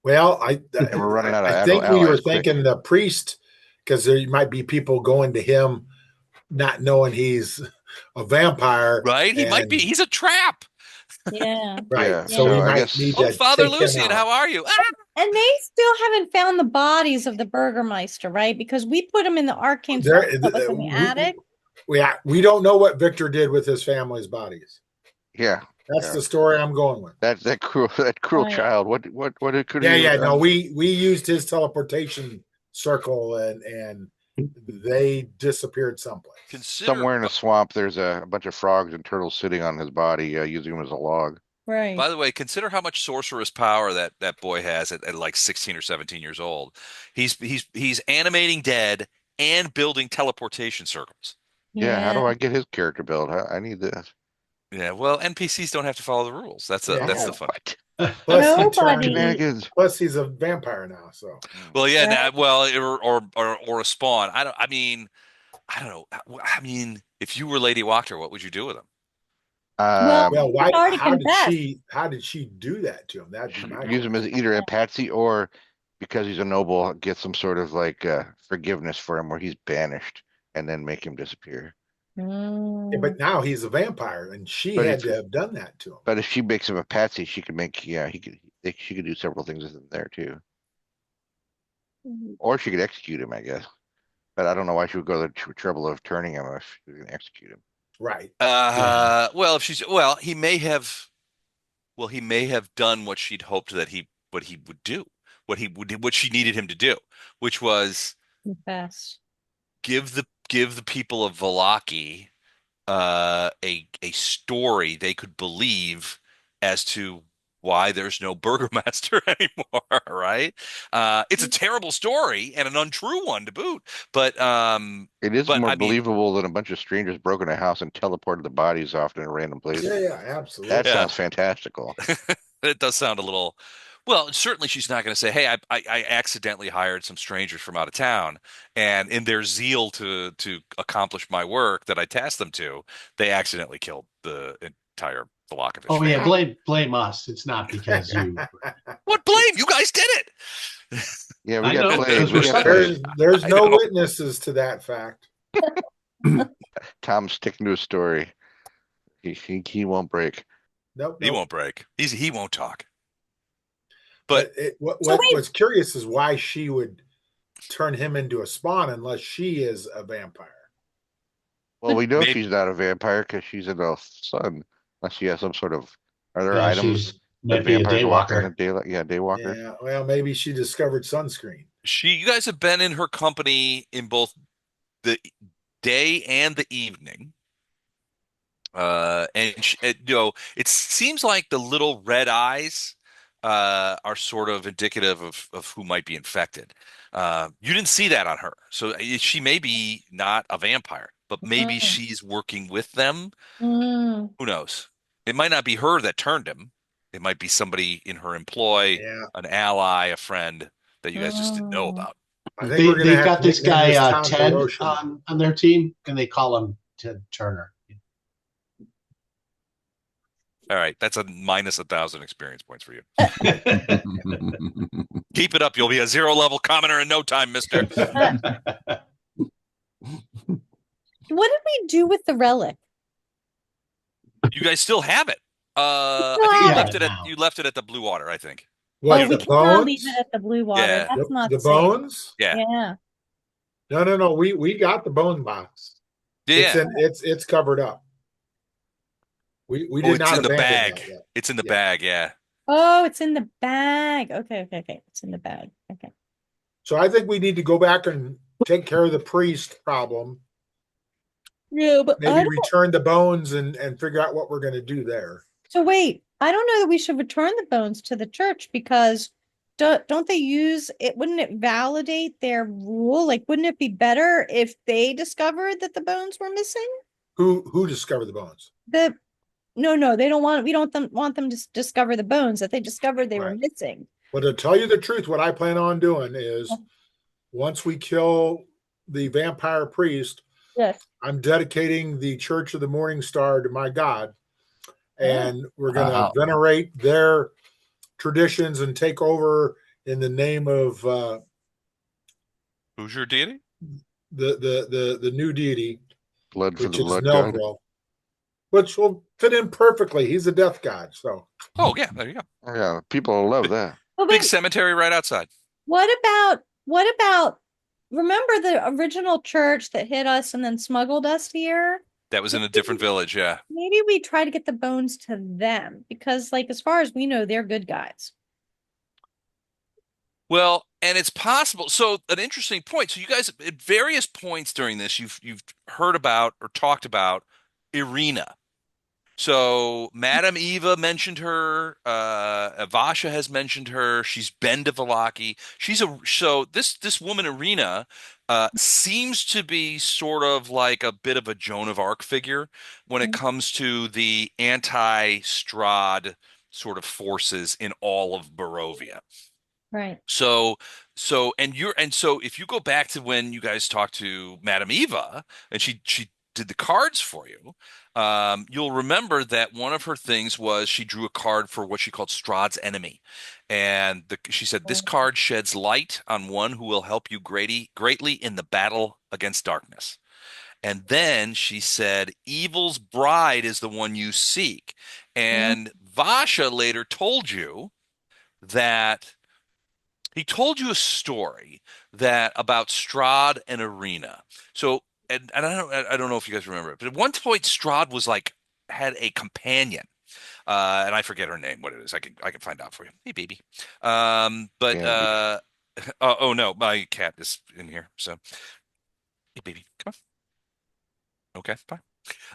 Speaker 5: Well,
Speaker 2: And we're running out of
Speaker 5: I think we were
Speaker 2: allies quick.
Speaker 5: thinking the priest, because there might be people going to him not knowing he's a vampire.
Speaker 1: Right? He might be.
Speaker 5: And
Speaker 1: He's a trap.
Speaker 3: Yeah.
Speaker 5: right.
Speaker 2: Yeah,
Speaker 5: So we
Speaker 2: so I
Speaker 5: might need
Speaker 2: guess
Speaker 1: Oh,
Speaker 5: to
Speaker 1: Father
Speaker 5: take him
Speaker 1: Lucian,
Speaker 5: out.
Speaker 1: how are you? Ah!
Speaker 3: And they still haven't found the bodies of the Burgermeister, right? Because we put them in the arcane
Speaker 5: There,
Speaker 3: circle that was in the attic.
Speaker 5: we don't know what Victor did with his family's bodies.
Speaker 2: yeah,
Speaker 5: That's
Speaker 2: yeah.
Speaker 5: the story I'm going with.
Speaker 2: That cruel
Speaker 3: Right.
Speaker 2: child. What could
Speaker 5: Yeah,
Speaker 2: he have
Speaker 5: yeah. No,
Speaker 2: done?
Speaker 5: we used his teleportation circle and they disappeared someplace.
Speaker 1: Consider,
Speaker 2: Somewhere in a swamp, there's a bunch of frogs and turtles sitting on his body, using him as a log.
Speaker 3: Right.
Speaker 1: by the way, consider how much sorcerous power that boy has at like 16 or 17 years old. He's animating dead and building teleportation circles.
Speaker 2: Yeah, how
Speaker 3: Yeah.
Speaker 2: do I get his character built? I need this.
Speaker 1: Yeah, well, NPCs don't have to follow the rules. That's
Speaker 5: Yeah.
Speaker 1: the fun.
Speaker 2: What?
Speaker 5: Plus,
Speaker 3: Nobody.
Speaker 2: Shenanigans.
Speaker 5: plus he's a vampire now. So
Speaker 1: Well, yeah,
Speaker 3: Right.
Speaker 1: now, well, or a spawn. I don't know. I mean, if you were Lady Wachter, what would you do with him?
Speaker 3: Well,
Speaker 2: Um,
Speaker 5: well,
Speaker 3: he's
Speaker 5: why?
Speaker 3: already confessed.
Speaker 5: How did she do that to him? That'd be my
Speaker 2: use him as
Speaker 5: question.
Speaker 2: either a patsy or because he's a noble, get some sort of like forgiveness for him where he's banished and then make him disappear.
Speaker 5: Yeah,
Speaker 3: Mm.
Speaker 5: but now he's a vampire, and she
Speaker 2: But
Speaker 5: had
Speaker 2: if
Speaker 5: to have done that to him.
Speaker 2: but if she makes him a patsy, she could make she could do several things with him there too. Or she could execute him, I guess. But I don't know why she would go to the trouble of turning him if she was going to execute him.
Speaker 5: Right.
Speaker 1: Well, if she's he may have done what she'd hoped that what he would do, what she needed him to do, which was
Speaker 3: Confess.
Speaker 1: give the people of Vallaki a story they could believe as to why there's no burgomaster anymore, right? It's a terrible story and an untrue one to boot, but
Speaker 2: It is
Speaker 1: but
Speaker 2: more
Speaker 1: I mean,
Speaker 2: believable than a bunch of strangers broke in a house and teleported the bodies off in a random place.
Speaker 5: Yeah, yeah,
Speaker 2: That
Speaker 5: absolutely.
Speaker 1: yeah,
Speaker 2: sounds fantastical.
Speaker 1: it does sound a little. Well, certainly she's not going to say, "Hey, I accidentally hired some strangers from out of town, and in their zeal to accomplish my work that I tasked them to, they accidentally killed the entire Volakovich
Speaker 6: Oh yeah,
Speaker 1: family."
Speaker 6: blame us. It's not because you.
Speaker 1: What blame? You guys did it.
Speaker 2: Yeah, we
Speaker 6: I
Speaker 2: got
Speaker 6: know,
Speaker 2: played.
Speaker 6: because
Speaker 2: We
Speaker 6: we're
Speaker 2: got
Speaker 6: suckers.
Speaker 2: played.
Speaker 5: There's
Speaker 1: I
Speaker 5: no
Speaker 1: know.
Speaker 5: witnesses to that fact.
Speaker 2: Tom's sticking to his story. He won't break.
Speaker 5: Nope,
Speaker 1: He
Speaker 5: nope.
Speaker 1: won't break. He won't talk.
Speaker 5: But
Speaker 1: But
Speaker 3: So wait.
Speaker 5: what's curious is why she would turn him into a spawn unless she is a vampire.
Speaker 2: Well, we know
Speaker 1: maybe
Speaker 2: she's not a vampire because she's in the sun. Unless she has some sort of. Are there
Speaker 6: Yeah,
Speaker 2: items
Speaker 6: she's
Speaker 2: that
Speaker 6: might be a
Speaker 2: vampires walk in the
Speaker 6: daywalker.
Speaker 2: daylight? Yeah, daywalker.
Speaker 5: Yeah, well, maybe she discovered sunscreen.
Speaker 1: you guys have been in her company in both the day and the evening. And it seems like the little red eyes are sort of indicative of who might be infected. You didn't see that on her, so she may be not a vampire, but maybe
Speaker 3: Mm.
Speaker 1: she's working with them.
Speaker 3: Mm.
Speaker 1: Who knows? It might not be her that turned him. It might be somebody in her employ,
Speaker 5: Yeah,
Speaker 1: an ally, a friend that you guys just didn't know
Speaker 3: Mm.
Speaker 1: about.
Speaker 5: I think we're gonna
Speaker 6: They've
Speaker 5: have
Speaker 6: got
Speaker 5: to
Speaker 6: this
Speaker 5: nickname this
Speaker 6: guy
Speaker 5: town
Speaker 6: Ted
Speaker 5: Hiroshima.
Speaker 6: on their team, and they call him Ted Turner.
Speaker 1: All right, that's a minus 1,000 experience points for you. Keep it up. You'll be a 0 level commoner in no time, mister.
Speaker 3: What did we do with the relic?
Speaker 1: You guys still have it. I
Speaker 3: Still
Speaker 1: think you
Speaker 3: have
Speaker 1: left
Speaker 6: it.
Speaker 1: it at the Blue Water, I think.
Speaker 5: What,
Speaker 3: Oh, we
Speaker 5: the
Speaker 3: cannot leave
Speaker 5: bones?
Speaker 3: it at the blue water.
Speaker 1: Yeah.
Speaker 3: That's not
Speaker 5: The
Speaker 3: safe.
Speaker 5: bones?
Speaker 1: Yeah.
Speaker 3: Yeah.
Speaker 5: No. We got the bone box. It's
Speaker 1: Yeah.
Speaker 5: it's covered up. We
Speaker 1: Oh,
Speaker 5: did
Speaker 1: it's
Speaker 5: not
Speaker 1: in the
Speaker 5: abandon
Speaker 1: bag.
Speaker 5: that yet.
Speaker 1: It's in the
Speaker 5: Yeah.
Speaker 1: bag, yeah.
Speaker 3: Oh, it's in the bag. Okay. It's in the bag. Okay.
Speaker 5: So I think we need to go back and take care of the priest problem.
Speaker 3: Yeah, but
Speaker 5: Maybe return the bones and figure out what we're going to do there.
Speaker 3: so wait, I don't know that we should return the bones to the church because don't they use it? Wouldn't it validate their rule? Like, wouldn't it be better if they discovered that the bones were missing?
Speaker 5: Who discovered the bones?
Speaker 3: No, they don't want. We don't want them to discover the bones that they discovered they were
Speaker 5: Right.
Speaker 3: missing.
Speaker 5: Well, to tell you the truth, what I plan on doing is once we kill the vampire priest,
Speaker 3: Yes.
Speaker 5: I'm dedicating the Church of the Morning Star to my God,
Speaker 3: Oh.
Speaker 5: and we're going to
Speaker 6: Oh,
Speaker 5: venerate their traditions and take over in the name of
Speaker 1: Who's your deity?
Speaker 5: the new deity,
Speaker 2: Blood for
Speaker 5: which
Speaker 2: the
Speaker 5: is
Speaker 2: blood god.
Speaker 5: Neldril, which will fit in perfectly. He's a death god, so
Speaker 1: Oh yeah, there you go.
Speaker 2: Oh, yeah, people love
Speaker 1: Big,
Speaker 2: that.
Speaker 3: But
Speaker 1: big
Speaker 3: wait,
Speaker 1: cemetery right outside.
Speaker 3: what about remember the original church that hit us and then smuggled us here?
Speaker 1: That was in a different
Speaker 3: Maybe,
Speaker 1: village. Yeah.
Speaker 3: maybe we try to get the bones to them because, like, as far as we know, they're good guys.
Speaker 1: Well, and it's possible. So an interesting point. So you guys, at various points during this, you've heard about or talked about Irina. So Madame Eva mentioned her. Vasha has mentioned her. She's been to Vallaki. So this woman Irina seems to be sort of like a bit of a Joan of Arc figure when it comes to the anti-Strahd sort of forces in all of Barovia.
Speaker 3: Right.
Speaker 1: So, so if you go back to when you guys talked to Madame Eva and she did the cards for you, you'll remember that one of her things was she drew a card for what she called Strahd's enemy, and she said this card sheds light on one who will help you greatly in the battle against darkness. And then she said, Evil's bride is the one you seek.
Speaker 3: Mhm.
Speaker 1: And Vasha later told you that he told you a story that about Strahd and Irina. So, and I don't know if you guys remember it, but at one point Strahd was like had a companion, and I forget her name, what it is. I can find out for you. Hey, baby. But
Speaker 2: Yeah,
Speaker 1: oh no, my cat is in here. So, hey, baby, come on. Okay, fine.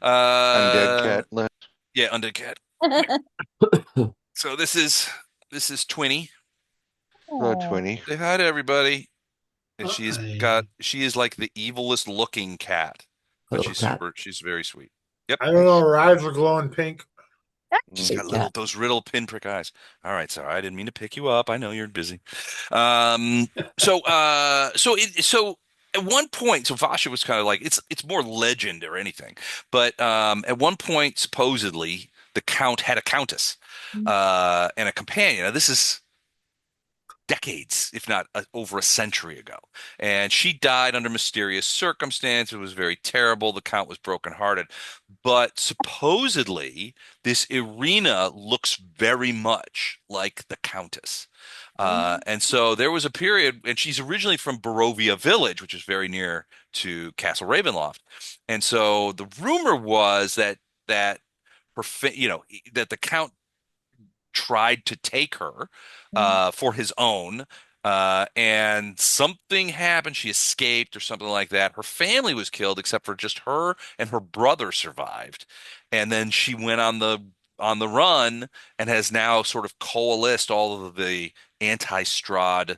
Speaker 2: undead cat left.
Speaker 1: Yeah, undead cat. Come here. So this is Twinny.
Speaker 2: Oh,
Speaker 3: Oh.
Speaker 2: 20.
Speaker 1: Say hi to everybody. And
Speaker 6: hi.
Speaker 1: she is like the evilest looking cat, but
Speaker 7: Hello, cat.
Speaker 1: she's very sweet. Yep.
Speaker 5: I don't know. Her eyes are glowing pink.
Speaker 1: She's
Speaker 2: Mm.
Speaker 1: got
Speaker 7: Hey, cat.
Speaker 1: those little pinprick eyes. All right, sorry, I didn't mean to pick you up. I know you're busy. So at one point, so Vasha was kind of like it's more legend or anything, but at one point, supposedly the count had a countess, and a companion. Now, this is decades, if not over a century ago. And she died under mysterious circumstances. It was very terrible. The count was brokenhearted. But supposedly, this Irina looks very much like the countess. And so there was a period, and she's originally from Barovia Village, which is very near to Castle Ravenloft. And so the rumor was that that the count tried to take her for his own. And something happened. She escaped or something like that. Her family was killed, except for just her and her brother survived. And then she went on the run and has now sort of coalesced all of the anti-Strahd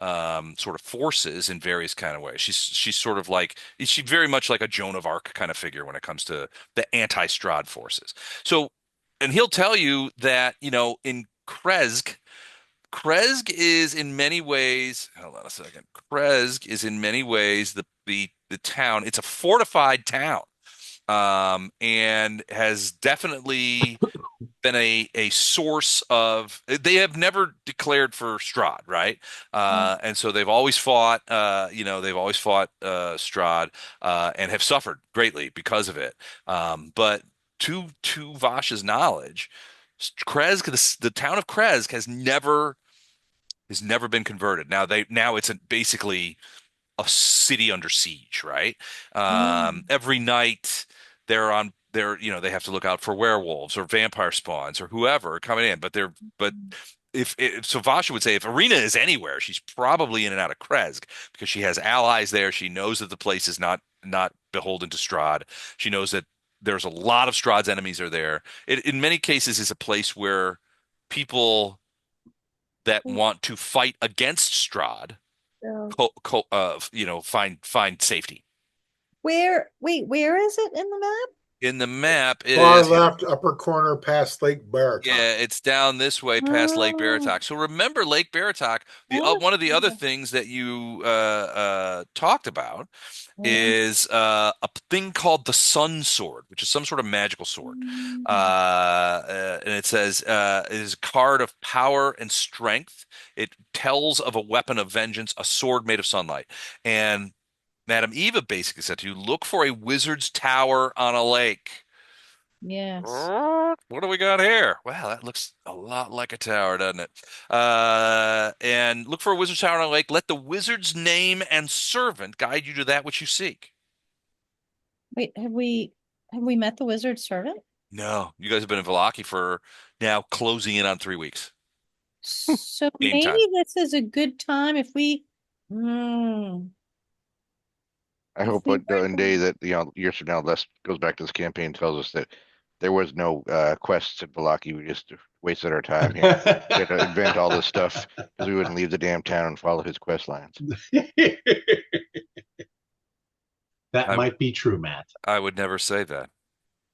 Speaker 1: sort of forces in various kind of ways. She's sort of like she's very much like a Joan of Arc kind of figure when it comes to the anti-Strahd forces. So, and he'll tell you that, in Krezk is in many ways, hold on a second. Krezk is in many ways the town. It's a fortified town, and has definitely been a source of. They have never declared for Strahd, right? And so they've always fought Strahd, and have suffered greatly because of it. But to Vash's knowledge, Krezk, the town of Krezk has never been converted. Now it's basically a city under siege, right? Every night they have to look out for werewolves or vampire spawns or whoever coming in. But if so, Vasha would say if Arena is anywhere, she's probably in and out of Krezk because she has allies there. She knows that the place is not beholden to Strahd. She knows that there's a lot of Strahd's enemies are there. It in many cases is a place where people that want to fight against Strahd
Speaker 3: So
Speaker 1: find safety.
Speaker 3: where, wait, where is it in the map?
Speaker 1: In the map, it
Speaker 5: Far
Speaker 1: is.
Speaker 5: left upper corner past Lake Baratok.
Speaker 1: Yeah, it's down this way past Lake
Speaker 3: Oh,
Speaker 1: Baratok. So remember Lake Baratok.
Speaker 3: oh,
Speaker 1: One of the other things that you talked about
Speaker 3: yeah.
Speaker 1: is a thing called the Sun Sword, which is some sort of magical sword.
Speaker 3: Mm,
Speaker 1: And it says it is a card of power and strength. It tells of a weapon of vengeance, a sword made of sunlight. And Madam Eva basically said to you, look for a wizard's tower on a lake.
Speaker 3: yes.
Speaker 1: What do we got here? Wow, that looks a lot like a tower, doesn't it? And look for a wizard's tower on a lake. Let the wizard's name and servant guide you to that which you seek.
Speaker 3: Wait, have we met the wizard servant?
Speaker 1: No, you guys have been in Vallaki for now closing in on 3 weeks.
Speaker 3: So
Speaker 1: Game
Speaker 3: maybe
Speaker 1: time.
Speaker 3: this is a good time if we, mm,
Speaker 2: I
Speaker 3: if
Speaker 2: hope
Speaker 3: we
Speaker 2: one
Speaker 3: were
Speaker 2: day
Speaker 3: to,
Speaker 2: that, years from now, Les goes back to this campaign, tells us that there was no quests at Vallaki. We just wasted our time here. We had to invent all this stuff because we wouldn't leave the damn town and follow his quest lines.
Speaker 6: That
Speaker 1: I
Speaker 6: might be true, Matt.
Speaker 1: I would never say that.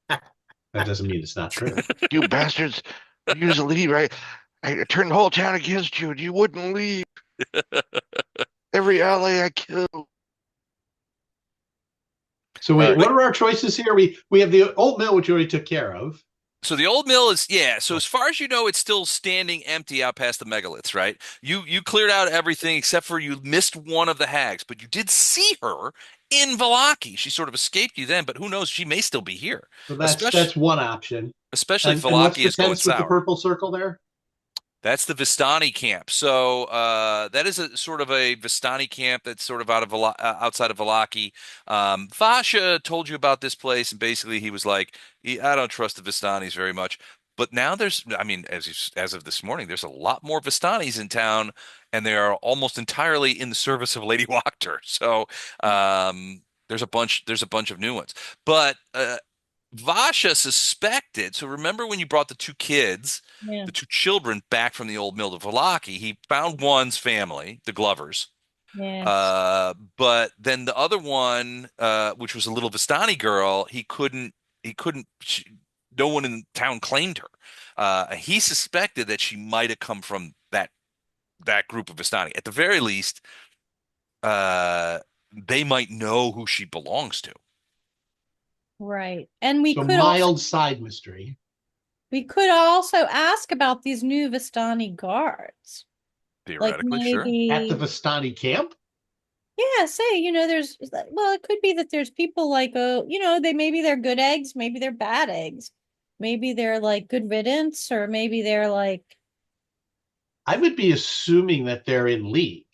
Speaker 6: That doesn't mean it's not true.
Speaker 2: You bastards, you just leave. I turned the whole town against you and you wouldn't leave. Every ally I killed.
Speaker 6: So
Speaker 2: All
Speaker 6: wait,
Speaker 2: right.
Speaker 6: what are our choices here? We have the old mill, which we already took care of.
Speaker 1: So the old mill is, yeah. So as far as you know, it's still standing empty out past the megaliths, right? You cleared out everything except for you missed one of the hags, but you did see her in Vallaki. She sort of escaped you then, but who knows? She may still be here.
Speaker 6: So
Speaker 1: Especially
Speaker 6: that's one option.
Speaker 1: especially if
Speaker 6: And what's
Speaker 1: Vallaki
Speaker 6: the
Speaker 1: is going
Speaker 6: tents with the
Speaker 1: sour.
Speaker 6: purple circle there?
Speaker 1: That's the Vistani camp. So that is a sort of a Vistani camp that's sort of outside of Vallaki. Vasha told you about this place, and basically he was like, I don't trust the Vistanis very much. But now I mean, as of this morning, there's a lot more Vistanis in town, and they are almost entirely in the service of Lady Wachter. So there's a bunch of new ones. But Vasha suspected. So remember when you brought
Speaker 3: yeah,
Speaker 1: the two children back from the old mill to Vallaki, he found one's family, the Glovers.
Speaker 3: yes,
Speaker 1: But then the other one, which was a little Vistani girl, he couldn't, no one in town claimed her. He suspected that she might have come from that group of Vistani. At the very least, uh, they might know who she belongs to.
Speaker 3: right. And we
Speaker 6: So
Speaker 3: could also
Speaker 6: mild side mystery.
Speaker 3: we could also ask about these new Vistani guards. Like
Speaker 1: Theoretically, sure.
Speaker 6: At the
Speaker 3: maybe,
Speaker 6: Vistani camp?
Speaker 3: yeah, say, there's, well, it could be that there's people like, maybe they're good eggs, maybe they're bad eggs. Maybe they're like good riddance, or maybe they're like,
Speaker 6: I would be assuming that they're in league.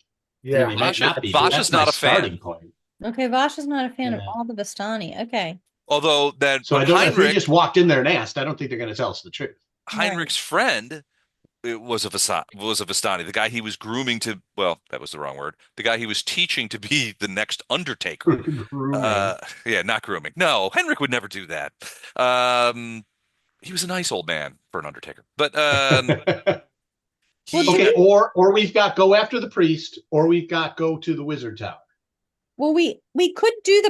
Speaker 6: I mean,
Speaker 5: Yeah.
Speaker 6: they might not be, but
Speaker 1: Vasha's
Speaker 6: that's my
Speaker 1: not a fan.
Speaker 6: starting point.
Speaker 3: okay, Vosh is not a fan of
Speaker 6: Yeah.
Speaker 3: all the Vistani. Okay.
Speaker 1: Although that,
Speaker 6: So
Speaker 1: but
Speaker 6: I don't know if we just walked in there and asked. I don't think they're going to tell us the truth.
Speaker 3: Right.
Speaker 1: Heinrich's friend was a Vistani, the guy he was grooming to. Well, that was the wrong word. The guy he was teaching to be the next Undertaker.
Speaker 6: Grooming.
Speaker 1: Yeah, not grooming. No, Henrik would never do that. Um, he was a nice old man for an Undertaker, but
Speaker 3: Well,
Speaker 1: he
Speaker 3: do
Speaker 6: Okay,
Speaker 3: we,
Speaker 6: or we've got go after the priest, or we've got go to the wizard tower.
Speaker 3: well, we could do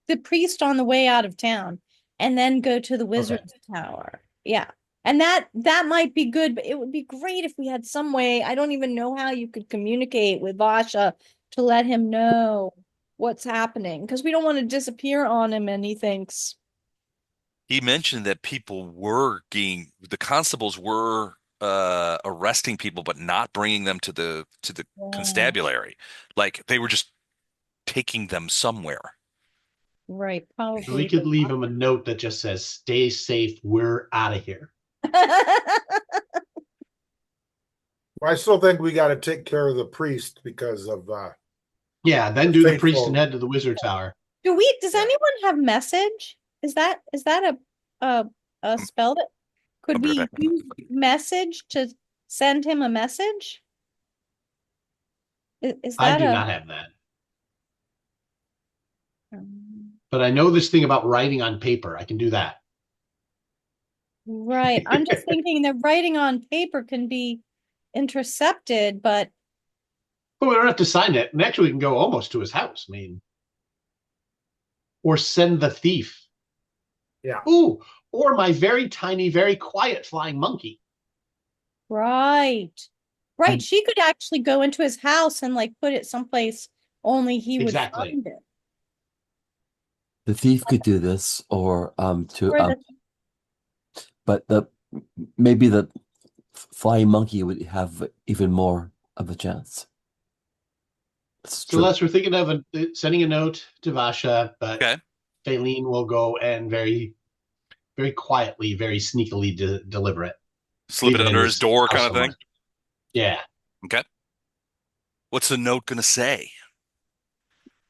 Speaker 3: the priest on the way out of town and then go to the
Speaker 6: Okay.
Speaker 3: wizard's tower. Yeah. And that might be good, but it would be great if we had some way. I don't even know how you could communicate with Vasha to let him know what's happening, because we don't want to disappear on him and he thinks,
Speaker 1: he mentioned that the constables were arresting people, but not bringing them to the
Speaker 3: yeah,
Speaker 1: constabulary. Like they were just taking them somewhere.
Speaker 3: right,
Speaker 6: So we
Speaker 3: probably.
Speaker 6: could leave him a note that just says, "Stay safe. We're out of here."
Speaker 5: I still think we got to take care of the priest because of
Speaker 6: Yeah, then do the priest and
Speaker 5: faithful.
Speaker 6: head to the wizard tower.
Speaker 3: Does
Speaker 5: Yeah.
Speaker 3: anyone have message? Is that a
Speaker 1: I'm,
Speaker 3: spell that
Speaker 1: I'll
Speaker 3: could
Speaker 1: be right
Speaker 3: we
Speaker 1: back.
Speaker 3: use message to send him a message? Is
Speaker 6: I
Speaker 3: that
Speaker 6: do
Speaker 3: a
Speaker 6: not have that,
Speaker 3: um,
Speaker 6: but I know this thing about writing on paper. I can do that.
Speaker 3: right? I'm just thinking that writing on paper can be intercepted, but
Speaker 6: But we don't have to sign it. And actually, we can go almost to his house. I mean, or send the thief.
Speaker 5: Yeah.
Speaker 6: Ooh, or my very tiny, very quiet flying monkey.
Speaker 3: Right. Right. She could actually go into his house and like put it someplace only he would
Speaker 6: Exactly.
Speaker 3: find it.
Speaker 7: The thief could do this, or to
Speaker 3: Or the
Speaker 7: but the maybe the flying monkey would have even more of a chance. It's
Speaker 6: So
Speaker 7: true.
Speaker 6: Les, we're thinking of sending a note to Vasha, but
Speaker 1: Okay.
Speaker 6: Faylene will go and very, very quietly, very sneakily deliver it.
Speaker 1: Slip
Speaker 6: Leave
Speaker 1: it
Speaker 6: it in
Speaker 1: under his
Speaker 6: his
Speaker 1: door
Speaker 6: house
Speaker 1: kind of
Speaker 6: somewhere.
Speaker 1: thing.
Speaker 6: Yeah.
Speaker 1: Okay. What's the note going to say?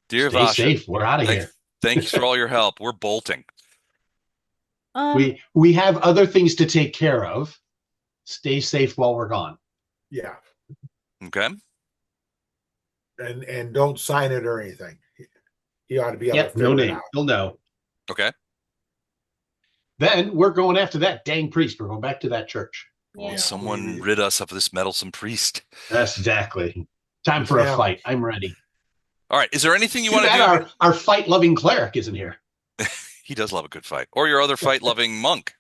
Speaker 1: Dear
Speaker 6: Stay
Speaker 1: Vasha,
Speaker 6: safe. We're out of
Speaker 1: thank,
Speaker 6: here.
Speaker 1: thanks for all your help. We're bolting.
Speaker 3: um
Speaker 6: We have other things to take care of. Stay safe while we're gone.
Speaker 5: Yeah.
Speaker 1: Okay.
Speaker 5: And don't sign it or anything. He ought to be able to
Speaker 6: Yep, no
Speaker 5: figure it
Speaker 6: name.
Speaker 5: out.
Speaker 6: He'll know.
Speaker 1: Okay.
Speaker 6: Then we're going after that dang priest. We're going back to that church.
Speaker 1: Will
Speaker 3: yeah.
Speaker 1: someone rid us of this meddlesome priest?
Speaker 6: That's exactly. Time for a
Speaker 5: Now,
Speaker 6: fight. I'm ready.
Speaker 1: All right. Is there anything you
Speaker 6: Too
Speaker 1: want to
Speaker 6: bad
Speaker 1: do?
Speaker 6: our fight loving cleric isn't here.
Speaker 1: He does love a good fight. Or your other fight loving monk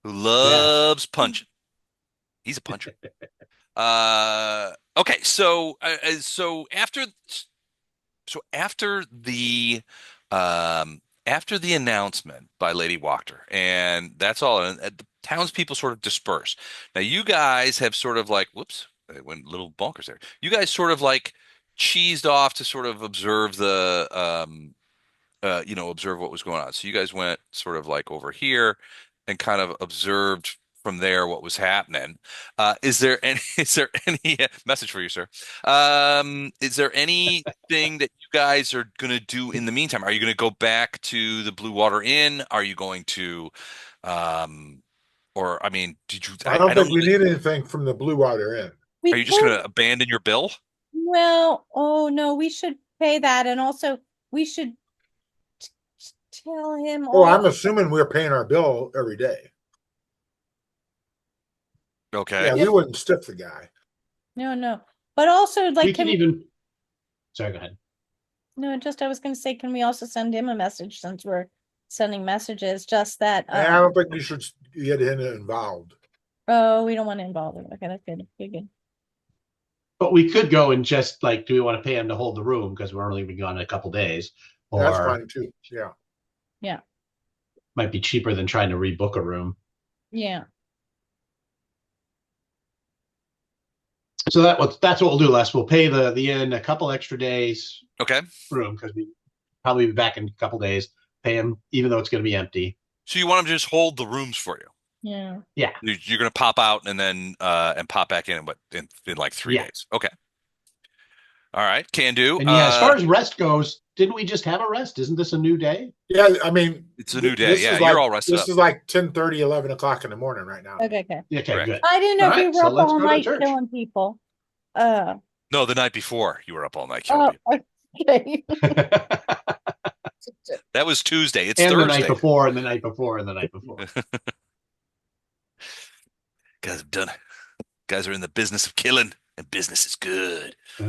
Speaker 1: who
Speaker 6: Yes.
Speaker 1: loves punching. He's a puncher. Okay. So after the announcement by Lady Wachter, and that's all, and the townspeople sort of disperse. Now you guys have sort of like, whoops, it went a little bonkers there. You guys sort of like cheesed off to sort of observe observe what was going on. So you guys went sort of like over here and kind of observed from there what was happening. Is there any is there any message for you, sir? Is there anything that you guys are going to do in the meantime? Are you going to go back to the Blue Water Inn? Are you going to or I mean, did you
Speaker 5: I
Speaker 1: I
Speaker 5: don't
Speaker 1: don't
Speaker 5: think
Speaker 1: know
Speaker 5: we
Speaker 1: that,
Speaker 5: need anything from the Blue Water Inn.
Speaker 1: are
Speaker 3: We
Speaker 1: you just going
Speaker 3: could
Speaker 1: to abandon your bill?
Speaker 3: well, oh no, we should pay that and also we should t- tell him
Speaker 5: Oh, I'm
Speaker 3: all
Speaker 5: assuming we're paying our bill every day.
Speaker 1: Okay.
Speaker 5: Yeah,
Speaker 3: yeah,
Speaker 5: we wouldn't stiff the guy.
Speaker 3: no, no. But also like
Speaker 6: We
Speaker 3: can
Speaker 6: can
Speaker 3: we
Speaker 6: even. Sorry, go ahead.
Speaker 3: no, just I was gonna say, can we also send him a message since we're sending messages, just that
Speaker 5: And I don't think we should get him involved.
Speaker 3: oh, we don't want to involve him. Okay, that's good. Good.
Speaker 6: But we could go and just like, do we want to pay him to hold the room because we're only been gone a couple days,
Speaker 5: That's
Speaker 6: or
Speaker 5: fine too. Yeah.
Speaker 3: Yeah.
Speaker 6: might be cheaper than trying to rebook a room.
Speaker 3: Yeah.
Speaker 6: So that's what we'll do, Les. We'll pay the inn a couple extra days
Speaker 1: Okay.
Speaker 6: room because we probably be back in a couple days. Pay him even though it's going to be empty.
Speaker 1: So you want him to just hold the rooms for you?
Speaker 3: Yeah.
Speaker 6: Yeah,
Speaker 1: You're going to pop out and then and pop back in like 3 days. Okay. All right. Can do.
Speaker 6: and yeah. As far as rest goes, didn't we just have a rest? Isn't this a new day?
Speaker 5: Yeah, I mean,
Speaker 1: It's a new day. Yeah, you're all rested up.
Speaker 5: This is like 10:30, 11 o'clock in the morning right now.
Speaker 3: Okay, okay.
Speaker 6: Okay,
Speaker 1: Correct.
Speaker 6: good.
Speaker 3: I didn't know
Speaker 6: All
Speaker 3: if we
Speaker 6: right,
Speaker 3: were
Speaker 6: so
Speaker 3: up
Speaker 6: let's
Speaker 3: all
Speaker 6: go to
Speaker 3: night
Speaker 6: church.
Speaker 3: killing people. Uh
Speaker 1: No, the night before you were up all night killing
Speaker 3: oh,
Speaker 1: people.
Speaker 3: okay.
Speaker 1: That was Tuesday. It's
Speaker 6: And the night
Speaker 1: Thursday.
Speaker 6: before, and the night before, and the night before.
Speaker 1: Guys have done it. Guys are in the business of killing, and business is good. All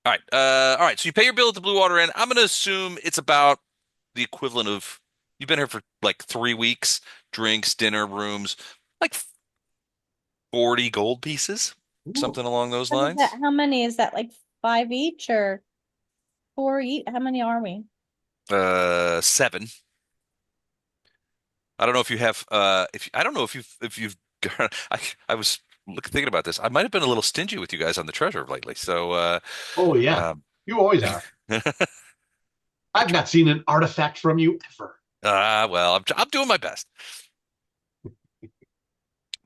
Speaker 1: right. All right. So you pay your bill at the Blue Water Inn. I'm going to assume it's about the equivalent of you've been here for like 3 weeks, drinks, dinner, rooms, like 40 gold pieces, something along those
Speaker 3: What is
Speaker 1: lines.
Speaker 3: that? How many is that? Like five each or four each? How many are we?
Speaker 1: 7. I don't know if you have if I don't know if you've I was thinking about this. I might have been a little stingy with you guys on the treasure lately. So
Speaker 6: Oh yeah,
Speaker 1: um
Speaker 6: you always are. I've not seen an artifact from you ever.
Speaker 1: well, I'm doing my best.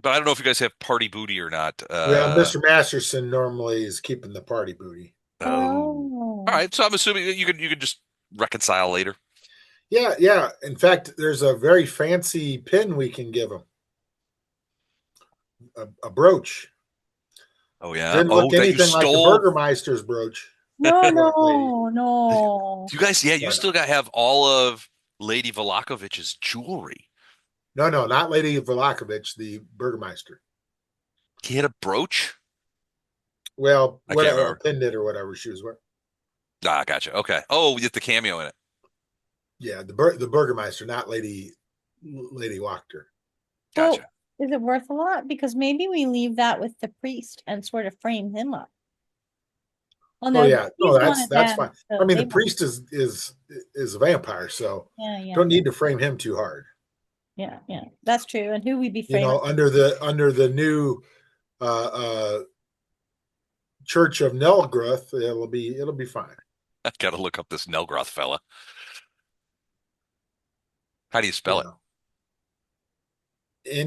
Speaker 1: But I don't know if you guys have party booty or not.
Speaker 5: Well, Mr. Masterson normally is keeping the party booty.
Speaker 1: Oh.
Speaker 3: Oh.
Speaker 1: All right. So I'm assuming that you could just reconcile later.
Speaker 5: Yeah, yeah. In fact, there's a very fancy pin we can give him. A brooch.
Speaker 1: Oh yeah.
Speaker 5: Didn't
Speaker 1: Oh,
Speaker 5: look
Speaker 1: that you
Speaker 5: anything like the
Speaker 1: stole.
Speaker 5: Burgermeister's brooch.
Speaker 3: No,
Speaker 5: Lady.
Speaker 3: no.
Speaker 1: You guys, yeah, you
Speaker 5: But,
Speaker 1: still got to have all of Lady Valakovich's jewelry.
Speaker 5: no, not Lady Vallaki, the Burgermeister.
Speaker 1: He had a brooch.
Speaker 5: Well,
Speaker 1: I can't
Speaker 5: whatever, a
Speaker 1: remember.
Speaker 5: pendant or whatever she was wearing.
Speaker 1: Ah, gotcha. Okay. Oh, with the cameo in it.
Speaker 5: Yeah, the Burgermeister, not Lady Wachter.
Speaker 3: Well,
Speaker 1: Gotcha.
Speaker 3: is it worth a lot? Because maybe we leave that with the priest and sort of frame him up. Oh
Speaker 5: Oh
Speaker 3: no,
Speaker 5: yeah, no,
Speaker 3: he's one of
Speaker 5: that's
Speaker 3: them,
Speaker 5: fine. I
Speaker 3: so
Speaker 5: mean,
Speaker 3: they
Speaker 5: the
Speaker 3: won't.
Speaker 5: priest is a vampire, so
Speaker 3: Yeah, yeah,
Speaker 5: don't need to frame him too hard.
Speaker 3: yeah, yeah. That's true. And who we be
Speaker 5: You
Speaker 3: framing?
Speaker 5: know, under the new uh, uh, Church of Nelgroth, it'll be fine.
Speaker 1: I gotta look up this Nelgroth fella. How do you spell it?
Speaker 5: Yeah,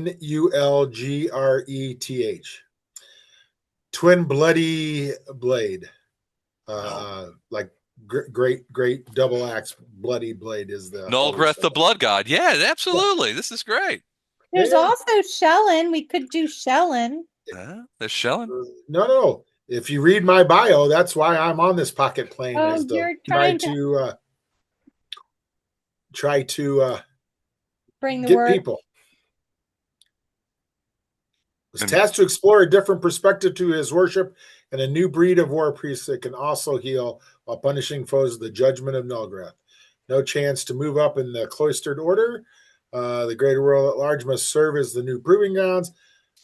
Speaker 5: Nulgreth, twin bloody blade.
Speaker 1: No.
Speaker 5: Like great double axe bloody blade is the holy
Speaker 1: Nulgreth the
Speaker 5: symbol.
Speaker 1: Blood God. Yeah,
Speaker 5: Yeah,
Speaker 1: absolutely. This is great.
Speaker 3: There's
Speaker 5: yeah.
Speaker 3: also Shellen. We could do Shellen.
Speaker 1: They're shelling.
Speaker 5: No. If you read my bio, that's why I'm on this pocket plane,
Speaker 3: Oh,
Speaker 5: is to
Speaker 3: you're trying to
Speaker 5: try to
Speaker 3: bring the
Speaker 5: get
Speaker 3: word.
Speaker 5: people. Was
Speaker 1: And
Speaker 5: tasked to explore a different perspective to his worship and a new breed of war priests that can also heal while punishing foes of the judgment of Nulgrath. No chance to move up in the cloistered order. The greater world at large must serve as the new proving grounds.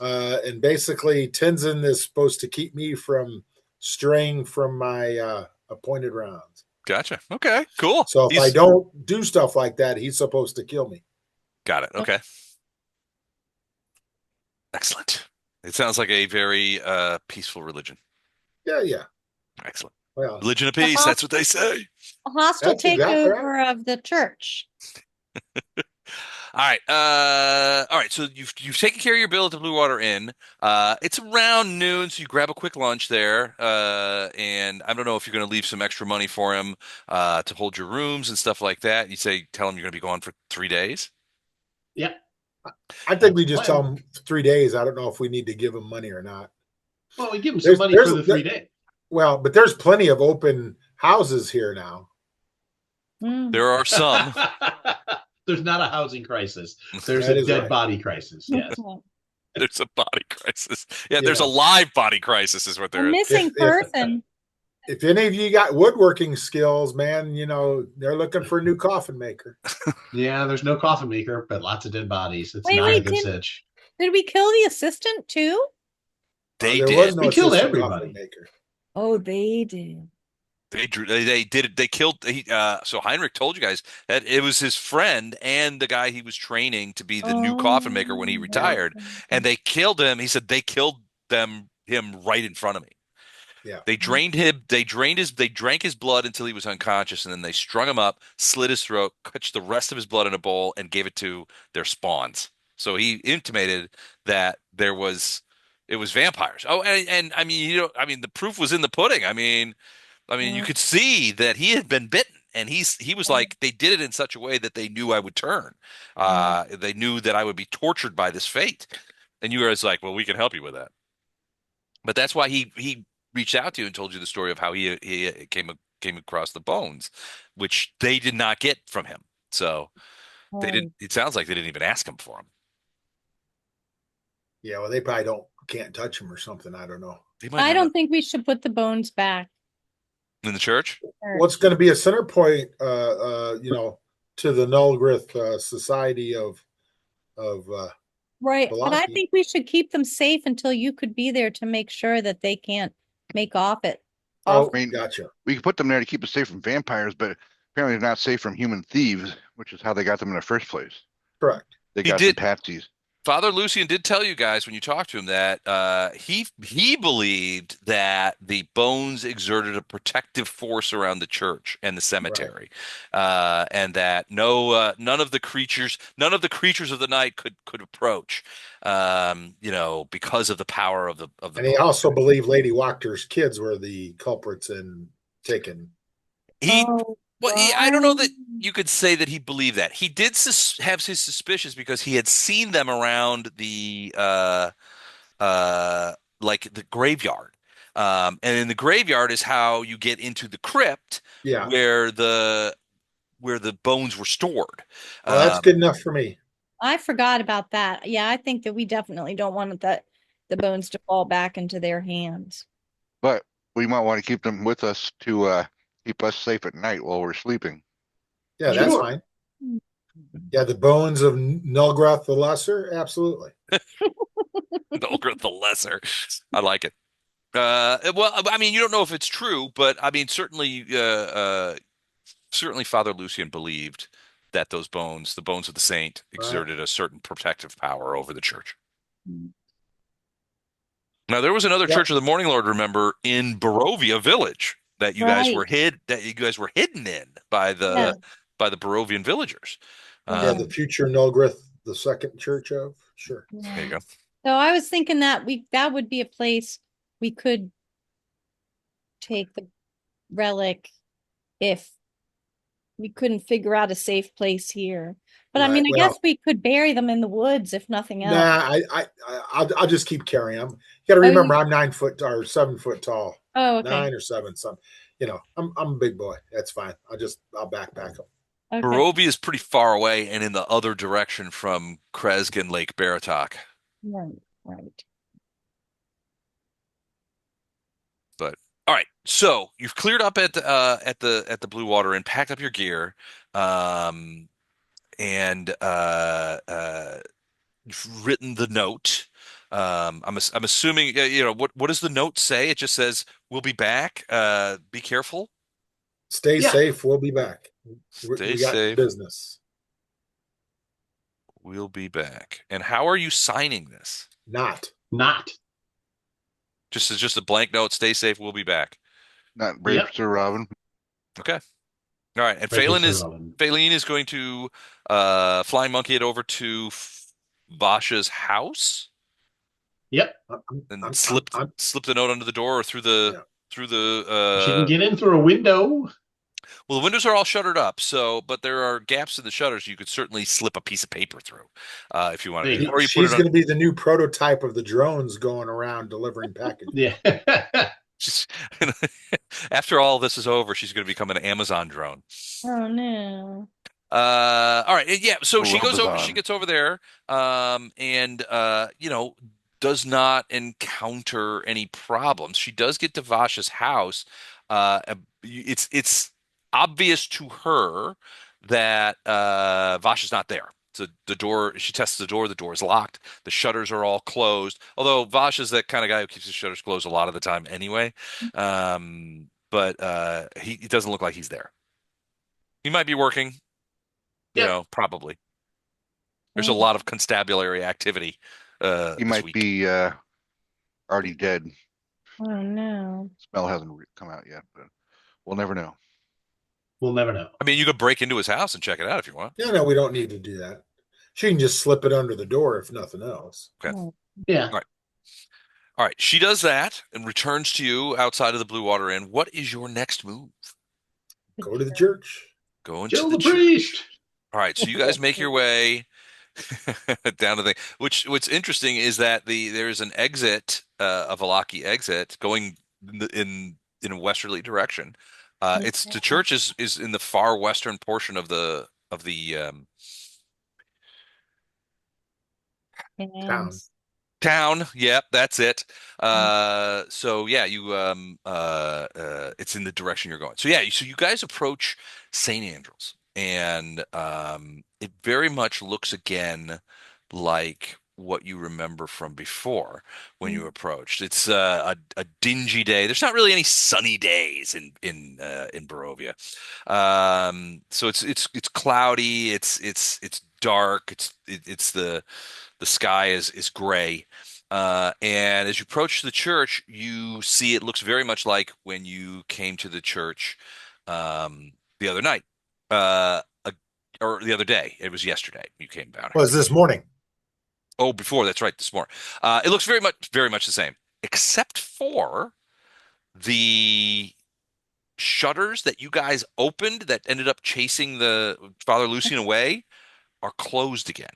Speaker 5: And basically, Tenzin is supposed to keep me from straying from my appointed rounds.
Speaker 1: gotcha. Okay, cool.
Speaker 5: So if I
Speaker 1: He's
Speaker 5: don't do stuff like that, he's supposed to kill me.
Speaker 1: got it. Okay. Excellent. It sounds like a very peaceful religion.
Speaker 5: Yeah.
Speaker 1: Excellent.
Speaker 5: Well,
Speaker 1: Religion of
Speaker 3: A
Speaker 1: peace. That's what they say.
Speaker 3: hostile
Speaker 5: that's exactly right.
Speaker 3: takeover of the church.
Speaker 1: All right. All right. So you've taken care of your bill at the Blue Water Inn. It's around noon, so you grab a quick lunch there. And I don't know if you're going to leave some extra money for him to hold your rooms and stuff like that. You say tell him you're going to be gone for 3 days.
Speaker 6: Yeah.
Speaker 5: I think we just
Speaker 6: Well,
Speaker 5: tell him 3 days. I don't know if we need to give him money or not.
Speaker 6: well, we give him some money for the 3 days.
Speaker 5: Well, but there's plenty of open houses here now.
Speaker 3: Mm.
Speaker 1: There are some.
Speaker 6: There's not a housing crisis. There's
Speaker 5: That
Speaker 6: a
Speaker 5: is
Speaker 6: dead
Speaker 5: right.
Speaker 6: body crisis. Yes.
Speaker 1: There's a body crisis. Yeah, there's a
Speaker 5: Yeah.
Speaker 1: live body crisis, is what
Speaker 3: A
Speaker 1: there is.
Speaker 3: missing person.
Speaker 5: If any of you got woodworking skills, man, they're looking for a new coffin maker.
Speaker 6: Yeah, there's no coffin maker, but lots of dead bodies. It's
Speaker 3: Wait,
Speaker 6: not a
Speaker 3: wait,
Speaker 6: good sitch.
Speaker 3: did we kill the assistant too?
Speaker 1: They
Speaker 5: There
Speaker 1: did.
Speaker 5: was no
Speaker 6: We killed
Speaker 5: assistant
Speaker 6: everybody.
Speaker 5: coffin maker.
Speaker 3: Oh, they did.
Speaker 1: They did it. They killed. So Heinrich told you guys that it was his friend and the guy he was training to be the new coffin maker when he retired, and they killed him. He said they killed him right in front of me.
Speaker 5: Yeah.
Speaker 1: They drained him. They drank his blood until he was unconscious, and then they strung him up, slit his throat, catch the rest of his blood in a bowl, and gave it to their spawns. So he intimated that it was vampires. Oh, and I mean, the proof was in the pudding. I mean, you could see that he had been bitten, and he was like, they did it in such a way that they knew I would turn. They knew that I would be tortured by this fate, and you guys like, well, we can help you with that. But that's why he reached out to you and told you the story of how he came across the bones, which they did not get from him. So they didn't. It sounds like they didn't even ask him for them.
Speaker 5: Yeah, well, they probably can't touch him or something. I don't know.
Speaker 1: They might
Speaker 3: I
Speaker 1: not
Speaker 3: don't think we should put the bones back.
Speaker 1: in the church.
Speaker 5: What's going to be a center point, to the Nulgrith Society of
Speaker 3: Right, but I
Speaker 5: Vallaki.
Speaker 3: think we should keep them safe until you could be there to make sure that they can't make off it.
Speaker 5: Oh,
Speaker 2: I mean,
Speaker 5: gotcha.
Speaker 2: We can put them there to keep us safe from vampires, but apparently they're not safe from human thieves, which is how they got them in the first place.
Speaker 5: Correct.
Speaker 2: They
Speaker 1: He
Speaker 2: got
Speaker 1: did.
Speaker 2: some patsies.
Speaker 1: Father Lucian did tell you guys when you talked to him that he believed that the bones exerted a protective force around the church and the cemetery, and that none of the creatures of the night could approach, because of the power of the
Speaker 5: And he
Speaker 1: bones.
Speaker 5: also believed Lady Wachter's kids were the culprits in taking.
Speaker 1: He
Speaker 3: Oh,
Speaker 1: Well, I don't know that you could say that he believed that. He did have his suspicions because he had seen them around the like the graveyard. And in the graveyard is how you get into the crypt
Speaker 5: Yeah.
Speaker 1: where the bones were stored.
Speaker 5: Well, that's good enough for me.
Speaker 3: I forgot about that. Yeah, I think that we definitely don't want the bones to fall back into their hands.
Speaker 2: But we might want to keep them with us to keep us safe at night while we're sleeping.
Speaker 5: Yeah, that's
Speaker 6: Sure.
Speaker 5: fine. Yeah, the bones of Nulgrath the Lesser, absolutely.
Speaker 1: Nulgrath the Lesser. I like it. Well, I mean, you don't know if it's true, but I mean, certainly Father Lucian believed that those bones, the bones of the saint,
Speaker 5: Right.
Speaker 1: exerted a certain protective power over the church. Now, there was another
Speaker 5: Yep.
Speaker 1: Church of the Morning Lord, remember, in Barovia village that
Speaker 3: Right.
Speaker 1: you guys were hidden in by
Speaker 3: Yeah.
Speaker 1: the Barovian villagers.
Speaker 5: Yeah,
Speaker 3: Yeah.
Speaker 5: the future Nulgrath the Second Church of. Sure.
Speaker 1: There you
Speaker 3: Yeah.
Speaker 1: go.
Speaker 3: So I was thinking that that would be a place we could take the relic if we couldn't figure out a safe place here. But I
Speaker 5: Right.
Speaker 3: mean, I guess
Speaker 5: Well,
Speaker 3: we could bury them in the woods if nothing else.
Speaker 5: nah, I'll just keep carrying them. You got to
Speaker 3: Oh,
Speaker 5: remember, I'm 9 foot or 7 foot tall,
Speaker 3: okay.
Speaker 5: 9 or 7. Some, I'm a big boy. That's fine. I'll backpack them.
Speaker 3: Okay.
Speaker 1: Barovia is pretty far away and in the other direction from Kresge and Lake Baratok.
Speaker 3: Right. Right.
Speaker 1: But all right, so you've cleared up at the Blue Water and packed up your gear, um, and you've written the note. I'm assuming what does the note say? It just says we'll be back. Be careful.
Speaker 5: Stay
Speaker 6: Yeah.
Speaker 5: safe. We'll be back.
Speaker 1: Stay
Speaker 5: We got
Speaker 1: safe.
Speaker 5: business.
Speaker 1: We'll be back. And how are you signing this?
Speaker 5: Not.
Speaker 6: Not.
Speaker 1: Just a blank note. Stay safe. We'll be back.
Speaker 2: Not brave,
Speaker 6: Yep.
Speaker 2: Sir Robin.
Speaker 1: Okay. All right. And
Speaker 6: Thank you, Sir Robin.
Speaker 1: Phelan is going to flying monkey it over to Vasha's house
Speaker 6: Yep.
Speaker 1: and
Speaker 5: I'm
Speaker 1: slip the note under the door or
Speaker 5: yeah.
Speaker 1: through the
Speaker 6: She can get in through a window.
Speaker 1: well, the windows are all shuttered up, but there are gaps in the shutters. You could certainly slip a piece of paper through if you want
Speaker 6: There
Speaker 1: to
Speaker 6: you
Speaker 1: do that,
Speaker 6: go.
Speaker 1: or you put it
Speaker 5: She's
Speaker 1: on.
Speaker 5: going to be the new prototype of the drones going around delivering packages.
Speaker 6: Yeah.
Speaker 1: Just, after all this is over, she's going to become an Amazon drone.
Speaker 3: Oh no.
Speaker 1: All right, yeah. So she goes over. She
Speaker 2: Robazon.
Speaker 1: gets over there, and does not encounter any problems. She does get to Vasha's house. It's obvious to her that Vasha's not there. So the door. She tests the door. The door is locked. The shutters are all closed. Although Vasha's that kind of guy who keeps his shutters closed a lot of the time anyway. But he doesn't look like he's there. He might be working.
Speaker 6: Yep.
Speaker 1: Probably. There's a
Speaker 3: Oh,
Speaker 1: lot of constabulary activity
Speaker 2: He
Speaker 1: this
Speaker 2: might
Speaker 1: week.
Speaker 2: be already dead.
Speaker 3: oh no.
Speaker 2: Smell hasn't come out yet, but we'll never know.
Speaker 6: We'll never know.
Speaker 1: I mean, you could break into his house and check it out if you want.
Speaker 5: No, we don't need to do that. She can just slip it under the door if nothing else.
Speaker 1: Okay.
Speaker 3: Oh,
Speaker 6: Yeah.
Speaker 1: All right. All right. She does that and returns to you outside of the Blue Water Inn. What is your next move?
Speaker 5: Go to the church.
Speaker 1: Going to
Speaker 6: Kill
Speaker 1: the
Speaker 6: the priest.
Speaker 1: church. All right. So you guys make your way down to the what's interesting is that there's an exit, a Vallaki exit going in a westerly direction. It's the church is in the far western portion of the
Speaker 5: Town.
Speaker 1: town. Yep, that's it. So yeah, it's in the direction you're going. So yeah, so you guys approach St. Andrew's, and it very much looks again like what you remember from before when you approached. It's a dingy day. There's not really any sunny days in Barovia. So it's cloudy. It's dark. It's the sky is gray. And as you approach the church, you see it looks very much like when you came to the church the other night, or the other day. It was yesterday you came down here.
Speaker 5: Was this morning?
Speaker 1: Oh, before, that's right, this morning. It looks very much the same, except for the shutters that you guys opened that ended up chasing the Father Lucian away are closed again.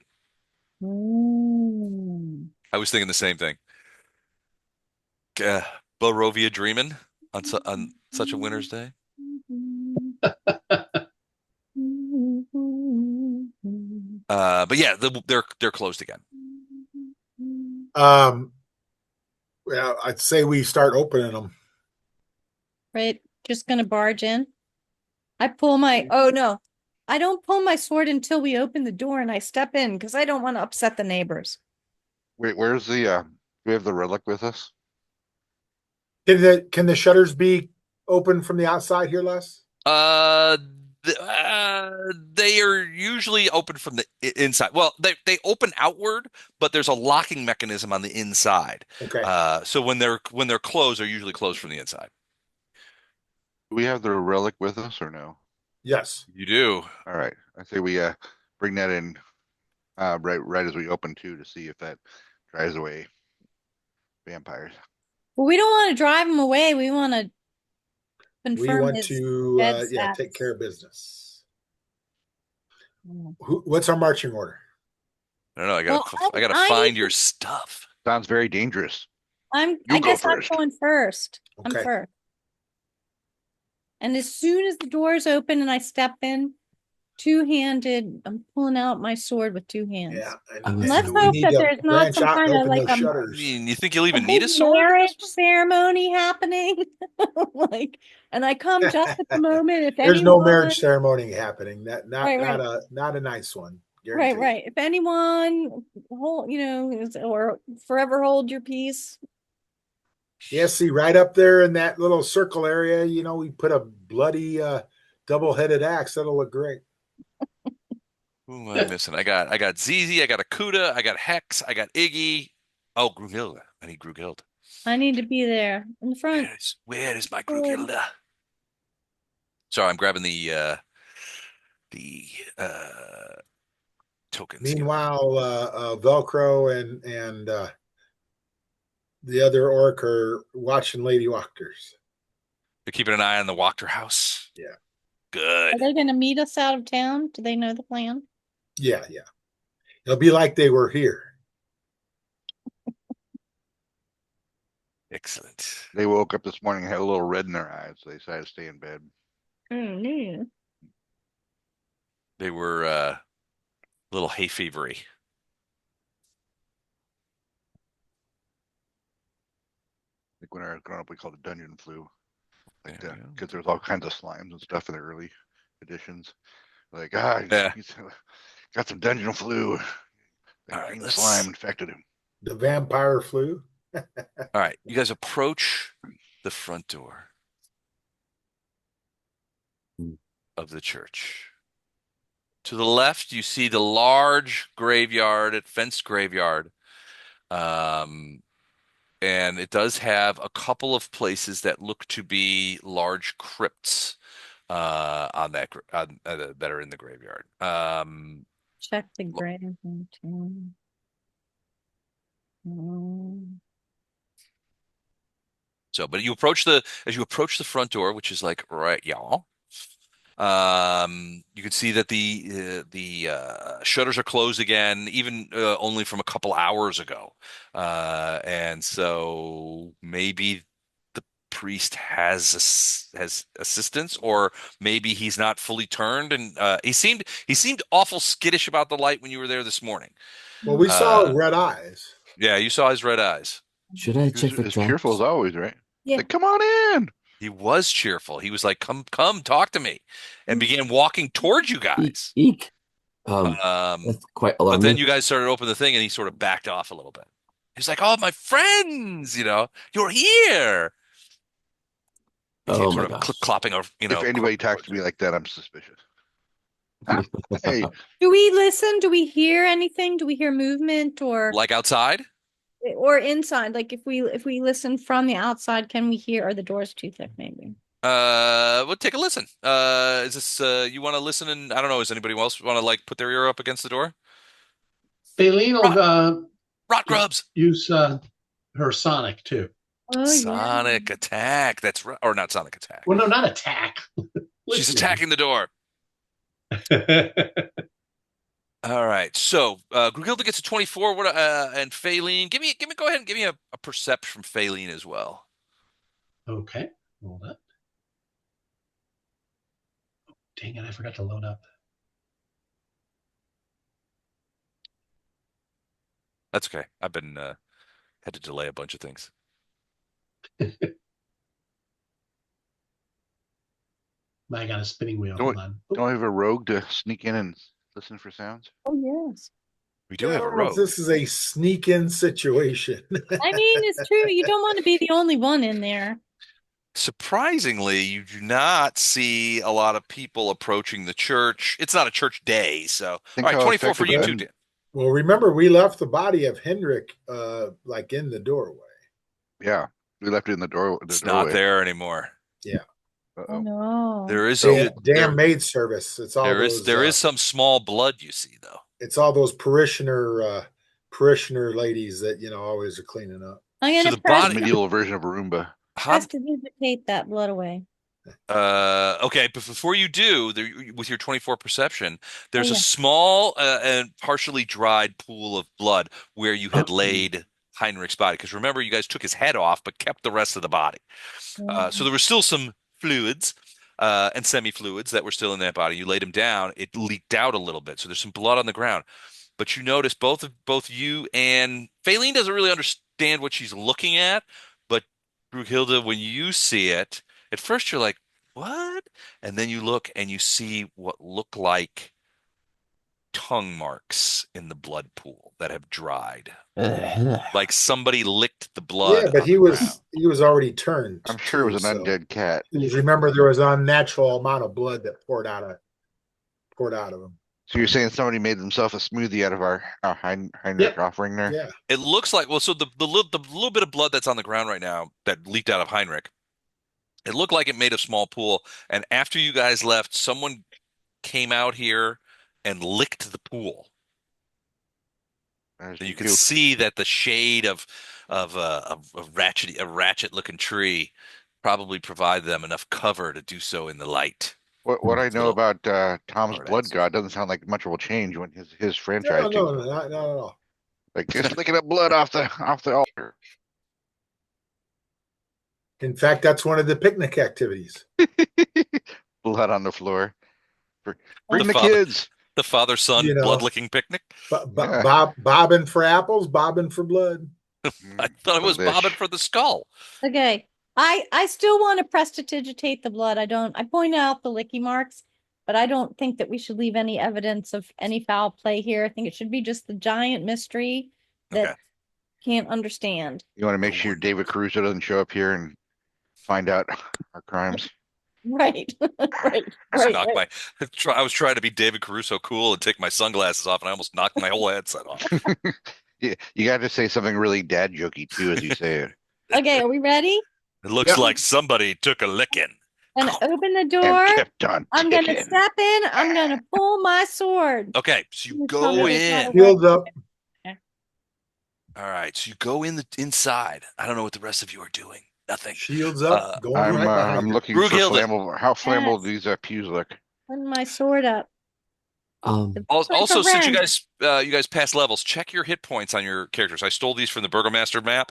Speaker 3: Mm.
Speaker 1: I was thinking the same thing. Uh, Barovia dreaming on such a winter's day. But yeah, they're closed again.
Speaker 5: Yeah, I'd say we start opening them.
Speaker 3: Right. Just gonna barge in. I pull my, oh no. I don't pull my sword until we open the door and I step in because I don't want to upset the neighbors.
Speaker 2: Wait, where's the do we have the relic with us?
Speaker 5: Can the shutters be open from the outside here, Les?
Speaker 1: Uh, they are usually open from the inside. Well, they open outward, but there's a locking mechanism on the inside.
Speaker 5: Okay.
Speaker 1: So when they're closed, they're usually closed from the inside.
Speaker 2: Do we have the relic with us or no?
Speaker 5: Yes.
Speaker 1: You do.
Speaker 2: All right. I say we bring that in right as we open too to see if that drives away vampires.
Speaker 3: Well, we don't want to drive them away. We want to
Speaker 5: We
Speaker 3: confirm
Speaker 5: want
Speaker 3: his
Speaker 5: to
Speaker 3: dead
Speaker 5: yeah, take
Speaker 3: status.
Speaker 5: care of business.
Speaker 3: Mm.
Speaker 5: What's our marching order?
Speaker 1: I don't know.
Speaker 3: Well,
Speaker 1: I gotta
Speaker 3: I need
Speaker 1: find your
Speaker 3: to,
Speaker 1: stuff.
Speaker 2: Sounds very dangerous.
Speaker 3: I
Speaker 2: You go
Speaker 3: guess I'm
Speaker 2: first.
Speaker 3: going first. I'm
Speaker 5: Okay.
Speaker 3: first. And as soon as the doors open and I step in, two-handed, I'm pulling out my sword with two hands.
Speaker 5: Yeah.
Speaker 7: I
Speaker 5: And,
Speaker 7: was
Speaker 3: Let's
Speaker 5: and we
Speaker 7: thinking,
Speaker 3: hope
Speaker 5: need
Speaker 3: that
Speaker 5: to
Speaker 3: there's not
Speaker 5: branch
Speaker 3: some
Speaker 5: out and
Speaker 3: kind of
Speaker 5: open
Speaker 3: like
Speaker 5: those
Speaker 1: I
Speaker 5: shutters.
Speaker 1: mean, you think you'll
Speaker 3: a
Speaker 1: even need
Speaker 3: big
Speaker 1: a sword?
Speaker 3: marriage ceremony happening. Like, and I come just at the moment. If
Speaker 5: There's no
Speaker 3: anyone,
Speaker 5: marriage ceremony happening. That
Speaker 3: right, right,
Speaker 5: not a nice one.
Speaker 3: right,
Speaker 5: Guaranteed.
Speaker 3: right. If anyone hold, or forever hold your peace.
Speaker 5: Yeah, see, right up there in that little circle area, we put a bloody double-headed axe. That'll look great.
Speaker 1: Who am I missing? I got ZZ, I got Akuda, I got Hex, I got Iggy. Oh, Grugilda. I need Grugilda.
Speaker 3: I need to be there in the front.
Speaker 1: Where is my
Speaker 3: Sword.
Speaker 1: Grugilda? Sorry, I'm grabbing the tokens here.
Speaker 5: Meanwhile, Velcro and the other orc are watching Lady Walkers.
Speaker 1: You're keeping an eye on the Wachter house.
Speaker 5: Yeah,
Speaker 3: Are
Speaker 1: Good.
Speaker 3: they going to meet us out of town? Do they know the plan?
Speaker 5: yeah, yeah. It'll be like they were here.
Speaker 1: Excellent.
Speaker 2: They woke up this morning and had a little red in their eyes, so they decided to stay in bed.
Speaker 3: Oh, no.
Speaker 1: They were a little hay fevery.
Speaker 2: Like when I was growing up, we called it dungeon flu. Like
Speaker 1: There
Speaker 2: that,
Speaker 1: we go.
Speaker 2: because there was all kinds of slimes and stuff in the early editions. Like,
Speaker 1: Yeah.
Speaker 2: he's got some dungeon flu.
Speaker 1: All
Speaker 2: That
Speaker 1: right,
Speaker 2: green slime
Speaker 1: let's.
Speaker 2: infected him.
Speaker 5: The vampire flu.
Speaker 1: All right, you guys approach the front door of the church. To the left, you see the large graveyard, fenced graveyard. Um, and it does have a couple of places that look to be large crypts on that are in the graveyard.
Speaker 3: Check the grave. Too. Mm.
Speaker 1: But as you approach the front door, which is like right, y'all. You can see that the shutters are closed again, even only from a couple hours ago. And so maybe the priest has assistance, or maybe he's not fully turned. And he seemed awful skittish about the light when you were there this morning.
Speaker 5: Well, we saw
Speaker 1: Uh,
Speaker 5: red eyes.
Speaker 1: yeah, you saw his red eyes.
Speaker 7: should I
Speaker 2: He was
Speaker 7: check the
Speaker 2: as cheerful as
Speaker 7: traps?
Speaker 2: always, right?
Speaker 3: Yeah.
Speaker 2: Like, come on in.
Speaker 1: He was cheerful. He was like, come, talk to me," and began walking towards you
Speaker 7: Eek,
Speaker 1: guys.
Speaker 7: eek.
Speaker 1: Um,
Speaker 7: That's quite
Speaker 1: but then
Speaker 7: alarming.
Speaker 1: you guys started opening the thing, and he sort of backed off a little bit. He's like, "Oh, my friends, you're here." He came
Speaker 7: Oh
Speaker 1: sort
Speaker 7: my
Speaker 1: of
Speaker 7: gosh.
Speaker 1: clopping over,
Speaker 2: If anybody talks
Speaker 1: towards
Speaker 2: to
Speaker 1: you.
Speaker 2: me like that, I'm suspicious. Hey,
Speaker 3: Do we listen? Do we hear anything? Do we hear movement
Speaker 1: Like outside?
Speaker 3: or inside? Like if we listen from the outside, can we hear? Are the doors too thick? Maybe.
Speaker 1: Well, take a listen. Is this you want to listen? And I don't know. Does anybody else want to like put their ear up against the door?
Speaker 6: Baleen
Speaker 1: Rot,
Speaker 6: will
Speaker 1: rot grubs.
Speaker 6: use her sonic too.
Speaker 3: Oh yeah.
Speaker 1: Sonic attack. That's right, or not sonic attack.
Speaker 6: Well, no, not attack.
Speaker 1: She's
Speaker 6: Listening.
Speaker 1: attacking the door. All right. So Grugilda gets a 24. What and Faylene, go ahead and give me a perception from Faylene as well.
Speaker 6: Okay, hold up. Dang it, I forgot to load up.
Speaker 1: That's okay. I've been had to delay a bunch of things.
Speaker 6: I got a spinning wheel.
Speaker 2: Don't
Speaker 6: Hold on.
Speaker 2: don't we have a rogue to sneak in and listen for sounds?
Speaker 3: Oh, yes.
Speaker 1: We do
Speaker 5: Yeah, I
Speaker 1: have a
Speaker 5: don't know if
Speaker 1: rogue.
Speaker 5: this is a sneak in situation.
Speaker 3: I mean, it's true. You don't want to be the only one in there.
Speaker 1: Surprisingly, you do not see a lot of people approaching the church. It's not a church day, so all
Speaker 2: Think
Speaker 1: right,
Speaker 2: how
Speaker 1: 24 for
Speaker 2: effective
Speaker 1: you
Speaker 5: But-
Speaker 1: too,
Speaker 2: Ben.
Speaker 1: Dan.
Speaker 5: Well, remember, we left the body of Hendrik like in the doorway.
Speaker 2: Yeah, we left it in the
Speaker 1: It's not
Speaker 2: doorway.
Speaker 1: there anymore.
Speaker 5: Yeah.
Speaker 3: Oh,
Speaker 2: Uh-oh.
Speaker 3: no.
Speaker 1: There is
Speaker 5: Damn,
Speaker 1: a
Speaker 5: damn maid service. It's all those.
Speaker 1: there is some small blood you see though.
Speaker 5: It's all those parishioner ladies that always are cleaning up.
Speaker 3: I'm
Speaker 1: So
Speaker 3: gonna
Speaker 1: the
Speaker 3: press
Speaker 2: The
Speaker 1: body,
Speaker 2: medieval version of a Roomba.
Speaker 1: how,
Speaker 3: prestidigitate that blood away.
Speaker 1: okay, but before you do, there, with your 24 perception, there's
Speaker 3: Oh,
Speaker 1: a
Speaker 3: yeah.
Speaker 1: small and partially dried pool of blood where you had laid Heinrich's body. Because remember, you guys took his head off, but kept the rest of the body. So there were still some fluids and semi-fluids that were still in that body. You laid him down; it leaked out a little bit, so there's some blood on the ground. But you notice both you and Faylene doesn't really understand what she's looking at, but Brugilda, when you see it, at first you're like, "What?" And then you look and you see what look like tongue marks in the blood pool that have dried, like somebody licked the blood
Speaker 5: Yeah, but
Speaker 1: on the ground.
Speaker 5: he was already turned.
Speaker 2: I'm sure it was an
Speaker 5: too,
Speaker 2: undead cat.
Speaker 5: so remember, there was an unnatural amount of blood that poured out of him.
Speaker 2: So you're saying somebody made themselves a smoothie out of our Heinrich
Speaker 6: Yep.
Speaker 2: offering there?
Speaker 5: Yeah.
Speaker 1: It looks like, well, so the little bit of blood that's on the ground right now that leaked out of Heinrich, it looked like it made a small pool. And after you guys left, someone came out here and licked the pool.
Speaker 2: There's
Speaker 1: And you
Speaker 2: the
Speaker 1: could
Speaker 2: goop.
Speaker 1: see that the shade of a ratchet looking tree probably provided them enough cover to do so in the light.
Speaker 2: What I know
Speaker 1: Little
Speaker 2: about Tom's
Speaker 1: hard
Speaker 2: Blood
Speaker 1: asses.
Speaker 2: God doesn't sound like much will change when his franchise
Speaker 5: No,
Speaker 2: takes
Speaker 5: no,
Speaker 2: over.
Speaker 5: not at all.
Speaker 2: Like just licking up blood off the altar.
Speaker 5: In fact, that's one of the picnic activities.
Speaker 2: Blood on the floor.
Speaker 1: The
Speaker 2: Bring the
Speaker 1: father,
Speaker 2: kids.
Speaker 1: the father-son
Speaker 5: You know.
Speaker 1: blood licking picnic.
Speaker 2: Yeah.
Speaker 5: Bobbing for apples, bobbing for blood.
Speaker 1: I thought it was bobbing for the skull.
Speaker 3: Okay. I still want to prestidigitate the blood. I point out the licky marks, but I don't think that we should leave any evidence of any foul play here. I think it should be just the giant mystery that
Speaker 1: Okay.
Speaker 3: can't understand.
Speaker 2: You want to make sure David Caruso doesn't show up here and find out our crimes.
Speaker 3: Right. Right.
Speaker 1: Just
Speaker 3: Right.
Speaker 1: knocked
Speaker 3: Right.
Speaker 1: I was trying to be David Caruso cool and take my sunglasses off, and I almost knocked my whole headset off.
Speaker 2: Yeah, you got to say something really dad jokey too as you say it.
Speaker 3: Okay, are we ready?
Speaker 1: It looks
Speaker 5: Yep.
Speaker 1: like somebody took a licking.
Speaker 3: Gonna open the
Speaker 2: And
Speaker 3: door.
Speaker 2: kept on
Speaker 3: I'm gonna
Speaker 2: ticking.
Speaker 3: step in. I'm gonna pull my sword.
Speaker 1: Okay, so you
Speaker 3: Please tell
Speaker 1: go
Speaker 3: me there's not
Speaker 1: in.
Speaker 3: a
Speaker 5: Shields up.
Speaker 1: All right, so you go in the inside. I don't know what the rest of you are doing. Nothing.
Speaker 5: Shields up. Going
Speaker 2: I'm
Speaker 5: right behind
Speaker 2: I'm
Speaker 5: you.
Speaker 2: looking for
Speaker 1: Brugilda.
Speaker 2: flammable. How flammable
Speaker 3: Yes.
Speaker 2: do these pews look?
Speaker 3: Putting my sword up. It's like
Speaker 1: Also,
Speaker 3: a
Speaker 1: since
Speaker 3: wrench.
Speaker 1: you guys passed levels, check your hit points on your characters. I stole these from the Burgomaster map,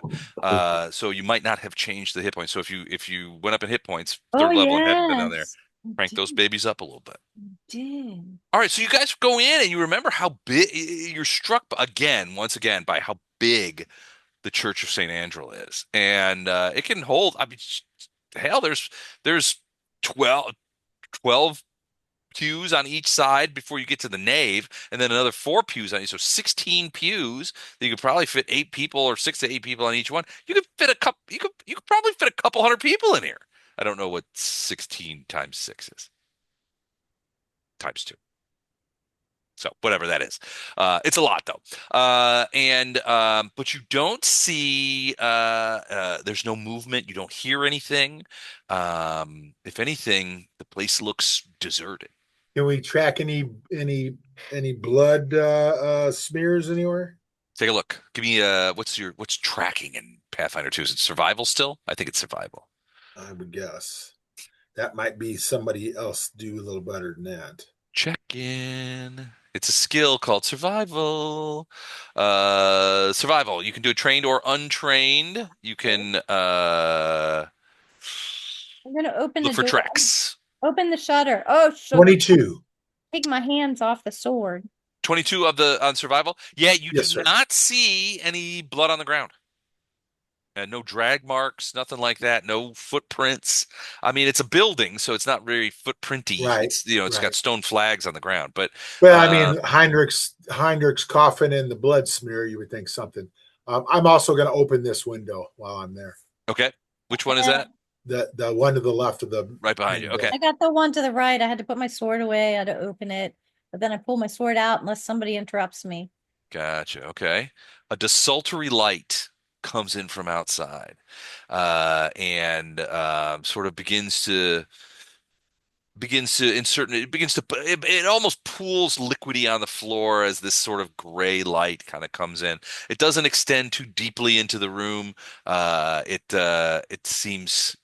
Speaker 1: so you might not have changed the hit points. So if you went up in hit points, third level and haven't been down there,
Speaker 3: yes.
Speaker 1: crank those babies up a little bit.
Speaker 3: Did.
Speaker 1: All right, so you guys go in and you remember how big you're struck once again, by how big the Church of St. Andral is, and it can hold. I mean, hell, there's 12 pews on each side before you get to the nave, and then another 4 pews on each. So 16 pews that you could probably fit 8 people or 6 to 8 people on each one. You could fit a couple. You could probably fit a couple hundred people in here. I don't know what 16 times 6 is. Times 2. So whatever that is, it's a lot though. But you don't see. There's no movement. You don't hear anything. If anything, the place looks deserted.
Speaker 5: Can we track any blood smears anywhere?
Speaker 1: Take a look. Give me what's tracking in Pathfinder 2? Is it survival still? I think it's survival.
Speaker 5: I would guess that might be somebody else do a little better than that.
Speaker 1: Check in. It's a skill called survival. Survival. You can do it trained or untrained. You can
Speaker 3: I'm gonna open
Speaker 1: look
Speaker 3: the
Speaker 1: for
Speaker 3: door.
Speaker 1: tracks.
Speaker 3: Open the shutter. Oh,
Speaker 5: 22.
Speaker 3: take my hands off the sword.
Speaker 1: 22 on survival. Yeah, you
Speaker 5: Yes,
Speaker 1: do
Speaker 5: sir.
Speaker 1: not see any blood on the ground. And no drag marks, nothing like that. No footprints. I mean, it's a building, so it's not very footprinty.
Speaker 5: Right,
Speaker 1: It's it's got
Speaker 5: right.
Speaker 1: stone flags on the ground. But
Speaker 5: Well, I
Speaker 1: uh,
Speaker 5: mean, Heinrich's coffin and the blood smear, you would think something. I'm also going to open this window while I'm there.
Speaker 1: okay, which one is
Speaker 3: Yeah.
Speaker 1: that?
Speaker 5: The one to the left of the
Speaker 1: Right behind you.
Speaker 5: main
Speaker 1: Okay,
Speaker 3: I
Speaker 5: door.
Speaker 3: got the one to the right. I had to put my sword away. I had to open it, but then I pull my sword out unless somebody interrupts me.
Speaker 1: gotcha. Okay, a desultory light comes in from outside, and sort of it almost pools liquidy on the floor as this sort of gray light kind of comes in. It doesn't extend too deeply into the room. It seems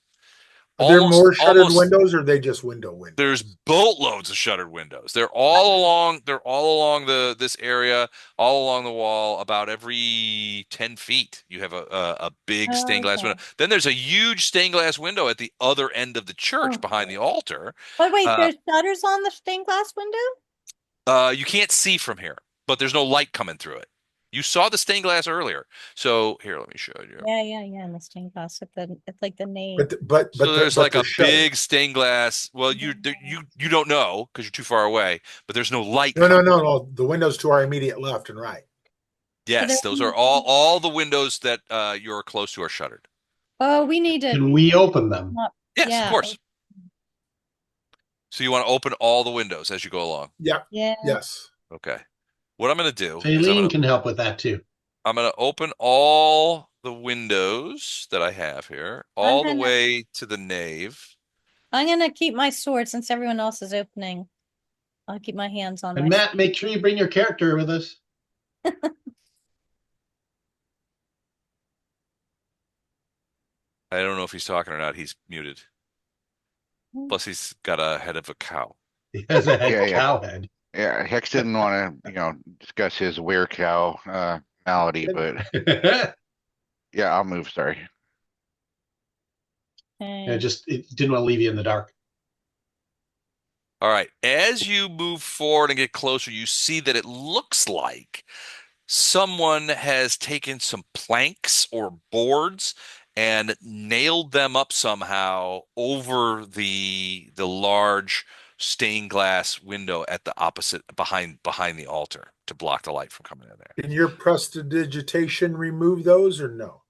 Speaker 5: Are there
Speaker 1: almost
Speaker 5: more shuttered
Speaker 1: almost
Speaker 5: windows, or are they just window
Speaker 1: there's
Speaker 5: windows?
Speaker 1: boatloads of shuttered windows. They're all along this area, all along the wall, about every 10 feet. You have a big stained glass window.
Speaker 3: Okay.
Speaker 1: Then there's a huge stained glass window at the other end of the church
Speaker 3: Oh,
Speaker 1: behind the altar.
Speaker 3: but wait,
Speaker 1: Uh,
Speaker 3: there's shutters on the stained glass window?
Speaker 1: you can't see from here, but there's no light coming through it. You saw the stained glass earlier. So here, let me show you.
Speaker 3: Yeah, in the stained glass it's like the nave.
Speaker 1: So there's
Speaker 5: But
Speaker 1: like
Speaker 5: they're
Speaker 1: a
Speaker 5: shuttered.
Speaker 1: big stained glass. Well, you don't know because you're too far away, but there's no light
Speaker 5: No, no,
Speaker 1: coming.
Speaker 5: no, no. The windows to our immediate left and right.
Speaker 3: So there.
Speaker 1: Yes, those are all the windows that you're close to are shuttered.
Speaker 3: Oh, we need to.
Speaker 6: Can we open them?
Speaker 1: Yes, of
Speaker 3: Yeah,
Speaker 1: course. So you want to open all the windows as you go along.
Speaker 5: Yep.
Speaker 3: yeah.
Speaker 5: Yes.
Speaker 1: Okay. What I'm going to do is
Speaker 6: Faylene can help with that too.
Speaker 1: I'm going to open all the windows that I have here
Speaker 3: I'm
Speaker 1: all the
Speaker 3: gonna
Speaker 1: way to the nave.
Speaker 3: I'm gonna keep my sword since everyone else is opening. I'll keep my hands on
Speaker 6: And
Speaker 3: my.
Speaker 6: Matt, make sure you bring your character with us.
Speaker 1: I don't know if he's talking or not. He's muted. Plus he's got a head of a cow.
Speaker 6: He has a
Speaker 2: Yeah,
Speaker 6: head
Speaker 2: yeah.
Speaker 6: cow head.
Speaker 2: Yeah, Hex didn't want to, discuss his werecow malady, but yeah, I'll move. Sorry.
Speaker 6: Yeah,
Speaker 3: Okay.
Speaker 6: it didn't want to leave you in the dark.
Speaker 1: All right. As you move forward and get closer, you see that it looks like someone has taken some planks or boards and nailed them up somehow over the large stained glass window at the opposite behind the altar to block the light from coming in there.
Speaker 5: Can your prestidigitation remove those or no?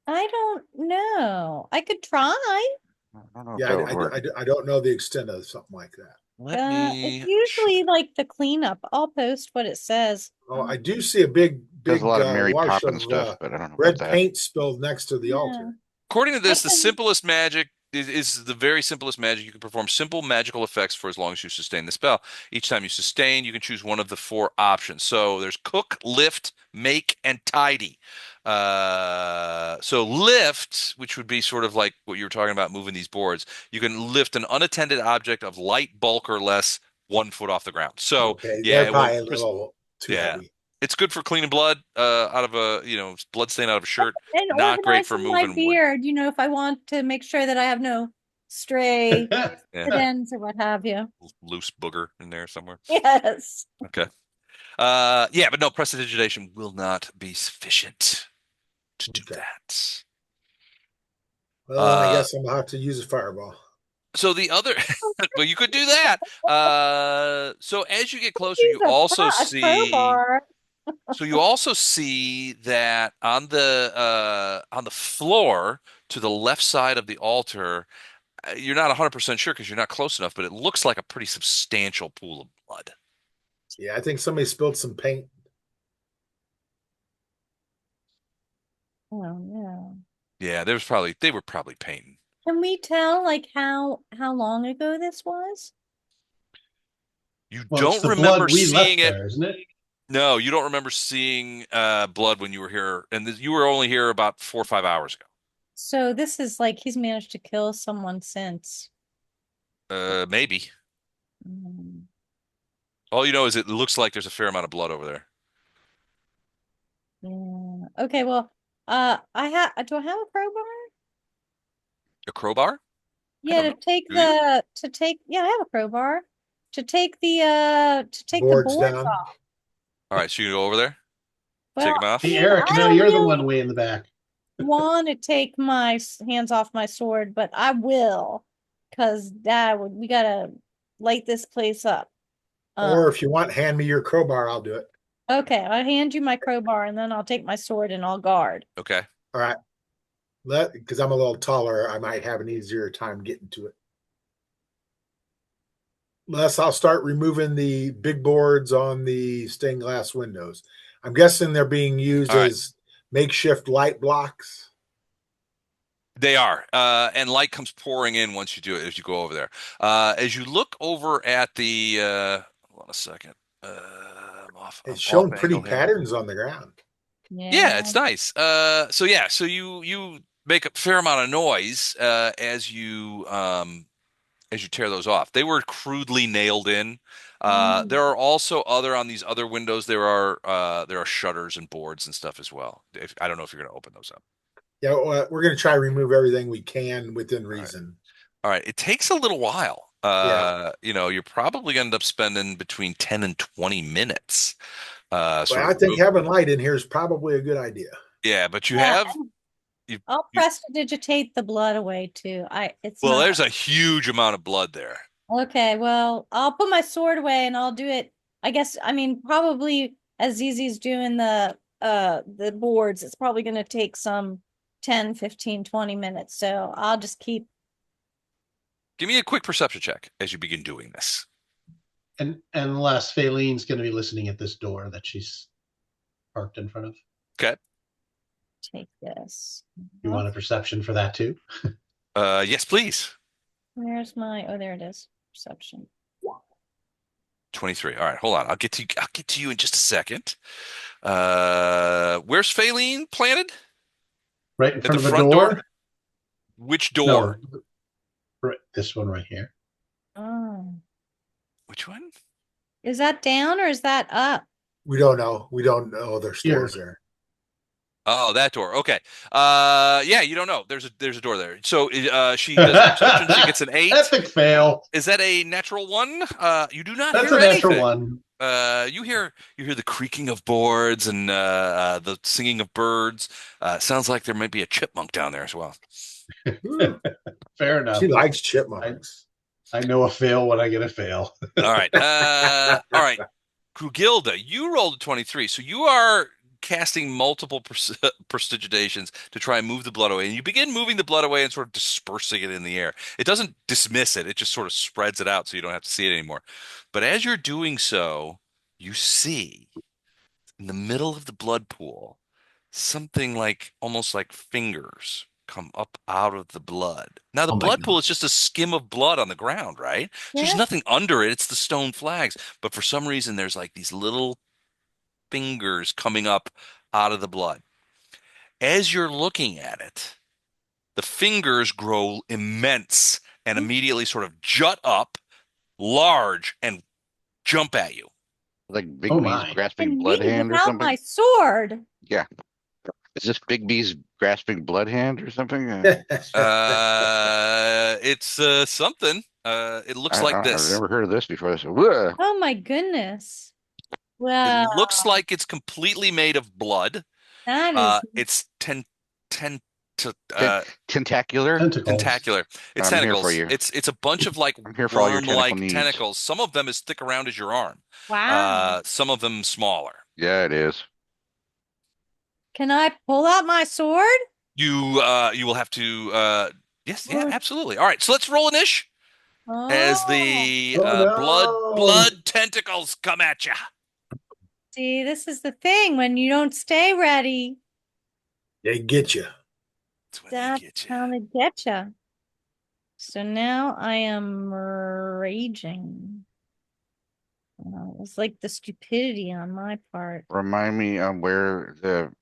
Speaker 3: I don't know. I could try.
Speaker 2: I don't know if
Speaker 5: Yeah,
Speaker 2: that would work.
Speaker 5: I don't know the extent of something like that.
Speaker 1: Let
Speaker 3: It's
Speaker 1: me
Speaker 3: usually like the cleanup. I'll post what it says.
Speaker 5: Oh, I do see a
Speaker 2: Does a lot of Mary
Speaker 5: wash
Speaker 2: Poppins
Speaker 5: of
Speaker 2: stuff, but I don't know about
Speaker 5: red
Speaker 2: that.
Speaker 5: paint spilled next to the
Speaker 3: Yeah.
Speaker 5: altar.
Speaker 1: According to
Speaker 3: I
Speaker 1: this, the
Speaker 3: can.
Speaker 1: simplest magic is the very simplest magic. You can perform simple magical effects for as long as you sustain the spell. Each time you sustain, you can choose one of the four options. So there's cook, lift, make, and tidy. So lift, which would be sort of like what you were talking about, moving these boards. You can lift an unattended object of light bulk or less 1 foot off the ground. So
Speaker 5: Okay,
Speaker 1: yeah,
Speaker 5: they're
Speaker 1: it
Speaker 5: probably
Speaker 1: won't.
Speaker 5: a little too
Speaker 1: Yeah,
Speaker 5: heavy.
Speaker 1: it's good for cleaning blood out of a blood stain out of a shirt.
Speaker 3: And
Speaker 1: Not great for
Speaker 3: organizing my
Speaker 1: moving wood.
Speaker 3: beard, if I want to make sure that I have no stray
Speaker 1: Yeah.
Speaker 3: ends or what have you.
Speaker 1: Loose booger in there somewhere.
Speaker 3: Yes.
Speaker 1: Okay. Yeah, but no, prestidigitation will not be sufficient to do
Speaker 5: Okay.
Speaker 1: that.
Speaker 5: Well, then I
Speaker 1: Uh,
Speaker 5: guess I'm gonna have to use a fireball.
Speaker 1: so the other, well, you could do that. So as you get closer,
Speaker 3: Use a crowbar.
Speaker 1: you also see that on the floor to the left side of the altar, you're not 100% sure because you're not close enough, but it looks like a pretty substantial pool of blood.
Speaker 5: Yeah, I think somebody spilled some paint.
Speaker 3: Oh no.
Speaker 1: Yeah, they were probably painting.
Speaker 3: Can we tell like how long ago this was?
Speaker 1: You
Speaker 6: Well, it's
Speaker 1: don't
Speaker 6: the
Speaker 1: remember
Speaker 6: blood we
Speaker 1: seeing
Speaker 6: left
Speaker 1: it.
Speaker 6: there, isn't it?
Speaker 1: No, you don't remember seeing blood when you were here, and you were only here about 4 or 5 hours ago.
Speaker 3: So this is like he's managed to kill someone since.
Speaker 1: Maybe.
Speaker 3: Mm,
Speaker 1: All you know is it looks like there's a fair amount of blood over there.
Speaker 3: yeah. Okay, well, do I have a crowbar?
Speaker 1: A crowbar? I
Speaker 3: Yeah,
Speaker 1: don't
Speaker 3: to
Speaker 1: know.
Speaker 3: take
Speaker 1: Do you?
Speaker 3: yeah, I have a crowbar. To take the
Speaker 5: Boards
Speaker 3: boards
Speaker 5: down.
Speaker 3: off.
Speaker 1: All right, so you go over there, take
Speaker 3: Well,
Speaker 1: them
Speaker 3: I
Speaker 1: off.
Speaker 6: Hey,
Speaker 3: mean,
Speaker 6: Eric,
Speaker 3: I
Speaker 6: now
Speaker 3: don't
Speaker 6: you're the one
Speaker 3: really
Speaker 6: way in the back.
Speaker 3: want to take my hands off my sword, but I will, because we gotta light this place up.
Speaker 5: Or if you want, hand me your crowbar. I'll do it.
Speaker 3: Okay, I'll hand you my crowbar and then I'll take my sword and I'll guard.
Speaker 1: Okay.
Speaker 5: All right. Because I'm a little taller, I might have an easier time getting to it. I'll start removing the big boards on the stained glass windows. I'm guessing they're being used
Speaker 1: All right.
Speaker 5: as makeshift light blocks.
Speaker 1: They are, and light comes pouring in once you do it, as you go over there. As you look over at the, hold on a second, I'm
Speaker 5: It's
Speaker 1: off
Speaker 5: showing pretty
Speaker 1: angle here.
Speaker 5: patterns on the ground.
Speaker 1: Yeah, it's nice. So you make a fair amount of noise as you tear those off. They were crudely nailed in. There are also on these other windows. There are shutters and boards and stuff as well. I don't know if you're going to open those up.
Speaker 5: Yeah, we're going to try to remove everything we can within
Speaker 1: All right.
Speaker 5: reason.
Speaker 1: All right. It takes a little while.
Speaker 5: Yeah.
Speaker 1: You're probably going to end up spending between 10 and 20 minutes. Sort
Speaker 5: Well,
Speaker 1: of
Speaker 5: I think
Speaker 1: remove.
Speaker 5: having light in here is probably a good idea.
Speaker 1: Yeah, but
Speaker 3: Yeah,
Speaker 1: you,
Speaker 3: I'll
Speaker 1: you
Speaker 3: prestidigitate the blood away too. It's
Speaker 1: well,
Speaker 3: not
Speaker 1: there's a huge amount of blood there.
Speaker 3: okay. Well, I'll put my sword away and I'll do it. I guess, I mean, probably as Zizi's doing the boards, it's probably going to take some 10, 15, 20 minutes. So I'll just keep.
Speaker 1: Give me a quick perception check as you begin doing this.
Speaker 6: And unless Faylene's going to be listening at this door that she's parked in front of.
Speaker 1: Okay.
Speaker 3: Take this.
Speaker 6: You want a perception for that too?
Speaker 1: Yes, please.
Speaker 3: Where's my, oh, there it is. Perception.
Speaker 1: 23. All right, hold on. I'll get to you in just a second. Where's Faylene planted?
Speaker 6: Right in
Speaker 1: At
Speaker 6: front
Speaker 1: the
Speaker 6: of the
Speaker 1: front door?
Speaker 6: door?
Speaker 1: Which door?
Speaker 6: No, right, this one right here.
Speaker 3: Oh,
Speaker 1: Which one?
Speaker 3: is that down or is that up?
Speaker 5: We don't know. We don't know their stores
Speaker 6: Here.
Speaker 5: there.
Speaker 1: Oh, that door. Okay. Yeah, you don't know. There's a door there. So she does a perception. She gets an 8.
Speaker 6: Epic fail.
Speaker 1: Is that a natural 1? You do not
Speaker 6: That's
Speaker 1: hear
Speaker 6: a natural
Speaker 1: anything.
Speaker 6: one.
Speaker 1: You hear the creaking of boards and the singing of birds. Sounds like there might be a chipmunk down there as well.
Speaker 5: Ooh,
Speaker 6: Fair enough.
Speaker 5: she likes chipmunks.
Speaker 6: I know a fail when I get a fail.
Speaker 1: All right. All right. Krugilda, you rolled a 23, so you are casting multiple prestidigitations to try and move the blood away. And you begin moving the blood away and sort of dispersing it in the air. It doesn't dismiss it, it just sort of spreads it out so you don't have to see it anymore. But as you're doing so, you see in the middle of the blood pool something like almost like fingers come up out of the blood. Now, the
Speaker 7: Oh my
Speaker 1: blood pool
Speaker 7: God.
Speaker 1: is just a skim of blood on the ground, right? So there's
Speaker 3: Yeah.
Speaker 1: nothing under it. It's the stone flags. But for some reason, there's like these little fingers coming up out of the blood. As you're looking at it, the fingers grow immense and immediately sort of jut up, large, and jump at you.
Speaker 2: Like Big
Speaker 6: Oh
Speaker 2: B's
Speaker 6: my.
Speaker 2: grasping
Speaker 3: And
Speaker 2: blood
Speaker 3: me
Speaker 2: hand or
Speaker 3: without
Speaker 2: something.
Speaker 3: my sword.
Speaker 2: Yeah. Is this Big B's grasping blood hand or something?
Speaker 1: It's something. It looks like
Speaker 2: I've
Speaker 1: this.
Speaker 2: never heard of this before. So, whoa.
Speaker 3: Oh my goodness.
Speaker 1: It
Speaker 3: Well,
Speaker 1: looks like it's completely made of blood.
Speaker 3: that is
Speaker 1: It's ten to
Speaker 2: Tentacular.
Speaker 6: Tentacles.
Speaker 1: tentacular. It's
Speaker 2: I'm here for
Speaker 1: tentacles.
Speaker 2: you.
Speaker 1: It's a bunch of like
Speaker 2: I'm here for all your tentacle
Speaker 1: worm-like
Speaker 2: needs.
Speaker 1: tentacles. Some of them as thick around as your arm.
Speaker 3: wow.
Speaker 1: Some of them smaller.
Speaker 2: Yeah, it is.
Speaker 3: Can I pull out my sword?
Speaker 1: You will have to yes, yeah, absolutely. All right, so let's roll an ish as
Speaker 3: Oh,
Speaker 1: the
Speaker 6: Oh no.
Speaker 1: blood tentacles come at you.
Speaker 3: see, this is the thing when you don't stay ready,
Speaker 5: They get you.
Speaker 1: That's when
Speaker 3: that's
Speaker 1: they get
Speaker 3: how
Speaker 1: you.
Speaker 3: they get you. So now I am raging. It's like the stupidity on my part.
Speaker 2: Remind me on where the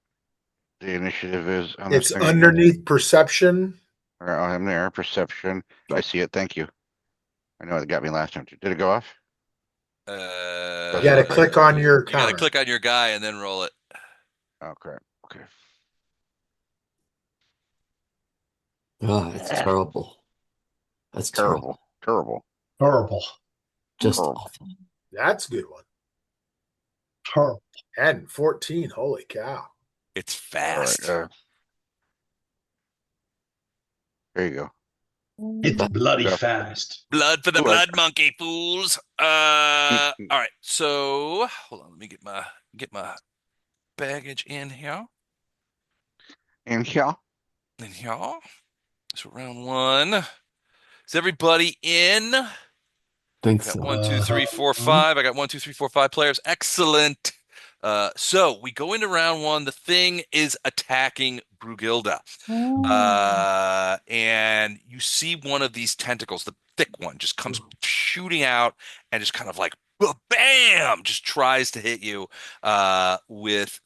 Speaker 2: initiative is on this
Speaker 5: It's
Speaker 2: thing again.
Speaker 5: underneath perception.
Speaker 2: I'm there. Perception. I see it. Thank you. I know it got me last time. Did it go off?
Speaker 5: You got to click on your
Speaker 1: You got to
Speaker 5: counter.
Speaker 1: click on your guy and then roll it.
Speaker 2: Oh crap. Okay.
Speaker 7: Oh, it's terrible. That's
Speaker 2: Terrible.
Speaker 7: terrible.
Speaker 2: Terrible.
Speaker 6: Horrible.
Speaker 7: Just
Speaker 2: Horrible.
Speaker 7: awful.
Speaker 5: That's a good one.
Speaker 6: Horrible.
Speaker 5: And 14. Holy cow.
Speaker 1: It's
Speaker 2: All right.
Speaker 1: fast.
Speaker 2: There you go.
Speaker 6: It's
Speaker 3: Mm.
Speaker 6: bloody
Speaker 2: Good.
Speaker 6: fast.
Speaker 1: Blood for the
Speaker 2: Ooh, I,
Speaker 1: blood monkey, fools.
Speaker 2: mm,
Speaker 1: All right. So hold on. Let me get my baggage in here.
Speaker 2: and yeah,
Speaker 1: In here. So round one. Is everybody in?
Speaker 7: Think
Speaker 1: I got
Speaker 7: so.
Speaker 1: one, two, three, four,
Speaker 6: Uh-huh.
Speaker 1: five. I got one, two, three, four, five players. Excellent. So we go into round one. The thing is attacking Brugilda.
Speaker 3: Oh.
Speaker 1: And you see one of these tentacles, the thick one, just comes shooting out and just kind of like bam, just tries to hit you with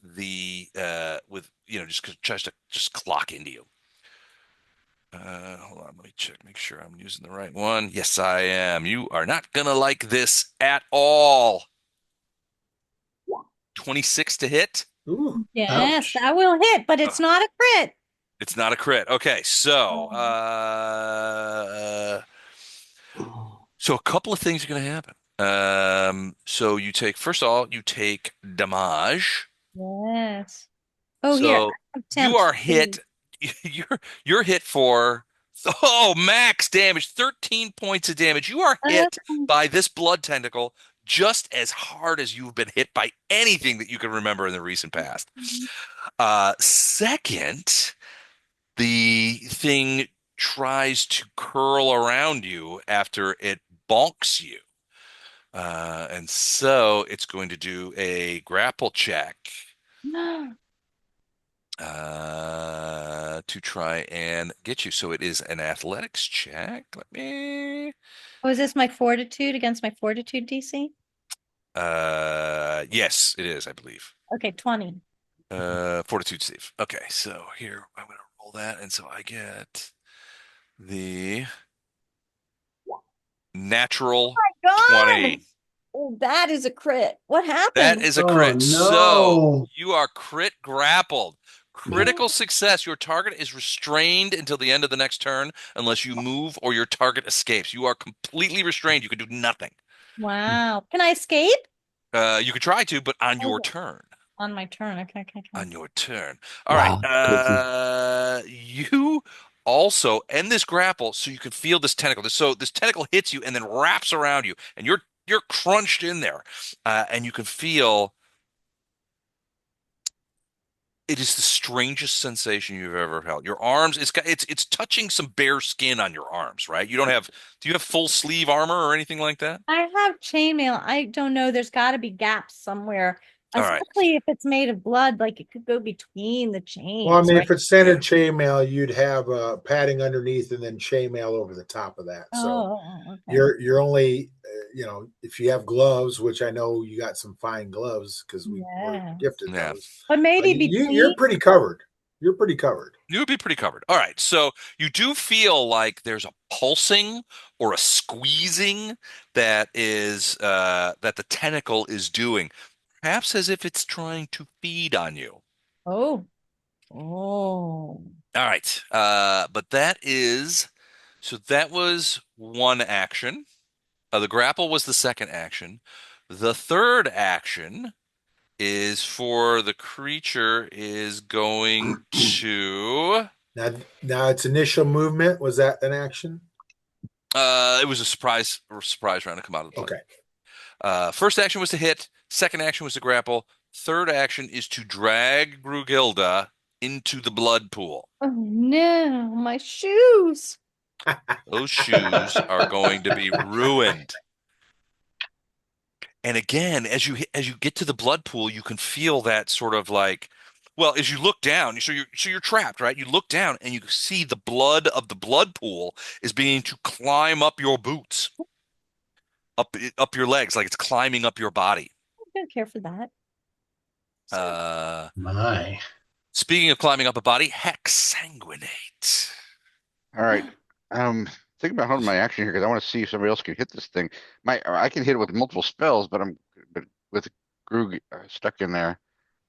Speaker 1: just tries to just clock into you. Hold on, let me check, make sure I'm using the right one. Yes, I am. You are not gonna like this at all. 26 to hit.
Speaker 5: Ooh,
Speaker 3: Yes,
Speaker 6: Ouch.
Speaker 3: that will hit, but it's
Speaker 1: Ugh,
Speaker 3: not a crit.
Speaker 1: it's not a crit. Okay, so
Speaker 3: Oh.
Speaker 1: so a couple of things are gonna happen. So you take first of all, you take damage.
Speaker 3: Yes. Oh, here,
Speaker 1: So
Speaker 3: I have
Speaker 1: you
Speaker 3: tempt
Speaker 1: are
Speaker 3: too.
Speaker 1: hit. You're hit for max damage, 13 points of damage. You are hit
Speaker 3: Oh.
Speaker 1: by this blood tentacle just as hard as you've been hit by anything that you can remember in the recent past. Second, the thing tries to curl around you after it bonks you. And so it's going to do a grapple check to try and get you. So it is an athletics check. Let me.
Speaker 3: Oh, is this my fortitude against my fortitude DC?
Speaker 1: Yes, it is, I believe.
Speaker 3: Okay, 20.
Speaker 1: Fortitude save. Okay, so here I'm gonna roll that, and so I get the natural
Speaker 3: God!
Speaker 1: 20.
Speaker 3: Oh, that is a crit. What
Speaker 1: That
Speaker 3: happened?
Speaker 1: is a
Speaker 6: Oh
Speaker 1: crit. So
Speaker 6: no.
Speaker 1: you are crit grappled. Critical success. Your target is restrained until the end of the next turn unless you move or your target escapes. You are completely restrained. You can do nothing.
Speaker 3: Wow. Can I escape?
Speaker 1: You could try to, but on your
Speaker 3: Oh,
Speaker 1: turn.
Speaker 3: on my turn. Okay, okay, okay.
Speaker 1: On your turn. All right.
Speaker 7: Wow, crazy.
Speaker 1: You also end this grapple so you can feel this tentacle. So this tentacle hits you and then wraps around you, and you're crunched in there, and you can feel it is the strangest sensation you've ever felt. Your arms, it's touching some bare skin on your arms, right? You don't have, do you have full sleeve armor or anything like that?
Speaker 3: I have chainmail. I don't know. There's got to be gaps somewhere,
Speaker 1: All right.
Speaker 3: especially if it's made of blood. Like it could go between the
Speaker 5: well, I
Speaker 3: chains,
Speaker 5: mean,
Speaker 3: right?
Speaker 5: if it's
Speaker 1: Yeah.
Speaker 5: scented chainmail, you'd have padding underneath and then chainmail over the top of that. So
Speaker 3: Oh, okay.
Speaker 5: you're only, if you have gloves, which I know you got some fine gloves because we were
Speaker 3: Yes.
Speaker 5: gifted
Speaker 1: Yeah.
Speaker 5: those.
Speaker 3: But maybe
Speaker 5: You're
Speaker 3: between.
Speaker 5: pretty covered. You're pretty covered.
Speaker 1: You would be pretty covered. All right. So you do feel like there's a pulsing or a squeezing that the tentacle is doing, perhaps as if it's trying to feed on you.
Speaker 3: Oh, oh.
Speaker 1: All right. But that was one action. The grapple was the second action. The third action is for the creature is going to
Speaker 5: Now its initial movement, was that an action?
Speaker 1: it was a surprise round to come out of the play.
Speaker 5: Okay.
Speaker 1: First action was to hit, second action was to grapple, third action is to drag Brugilda into the blood pool.
Speaker 3: Oh no, my shoes.
Speaker 1: Those shoes are going to be ruined. And again, as you get to the blood pool, you can feel that sort of like, well, as you look down, so you're trapped, right? You look down and you see the blood of the blood pool is beginning to climb up your boots, up your legs, like it's climbing up your body.
Speaker 3: I don't care for that. So,
Speaker 1: Uh,
Speaker 6: My.
Speaker 1: Speaking of climbing up a body, hex sanguinate.
Speaker 2: all right. Thinking about holding my action here because I want to see if somebody else can hit this thing. I can hit it with multiple spells, but with Grug stuck in there,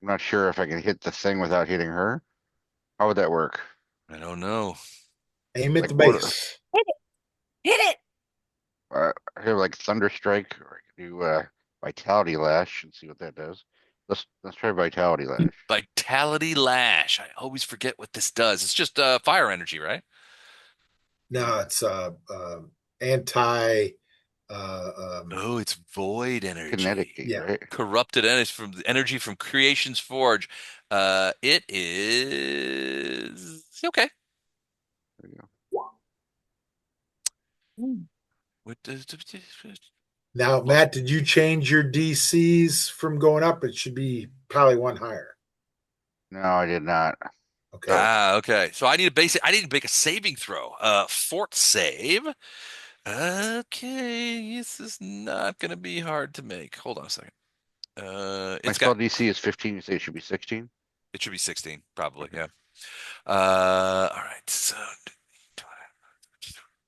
Speaker 2: I'm not sure if I can hit the thing without hitting her. How would that work?
Speaker 1: I don't know.
Speaker 5: Aim at
Speaker 2: Like
Speaker 5: the
Speaker 2: what?
Speaker 5: base.
Speaker 3: hit it. Hit it.
Speaker 2: I have like Thunder Strike, or I can do Vitality Lash and see what that does. Let's try Vitality Lash.
Speaker 1: Vitality Lash. I always forget what this does. It's just fire energy, right?
Speaker 5: No, it's anti.
Speaker 1: Oh, it's void
Speaker 2: Kinetic
Speaker 1: energy.
Speaker 2: gate,
Speaker 5: Yeah.
Speaker 2: right?
Speaker 1: Corrupted energy from Creation's Forge. It is okay.
Speaker 2: There you go.
Speaker 3: Mm.
Speaker 1: What does
Speaker 5: Now, Matt, did you change your DCs from going up? It should be probably one higher.
Speaker 2: No, I did not.
Speaker 5: Okay.
Speaker 1: okay. So I need to make a saving throw. Fort save. Okay, this is not gonna be hard to make. Hold on a second.
Speaker 2: My
Speaker 1: It's
Speaker 2: spell
Speaker 1: got
Speaker 2: DC is 15. You say it should be 16?
Speaker 1: it should be 16, probably.
Speaker 2: Okay.
Speaker 1: Yeah. All right. So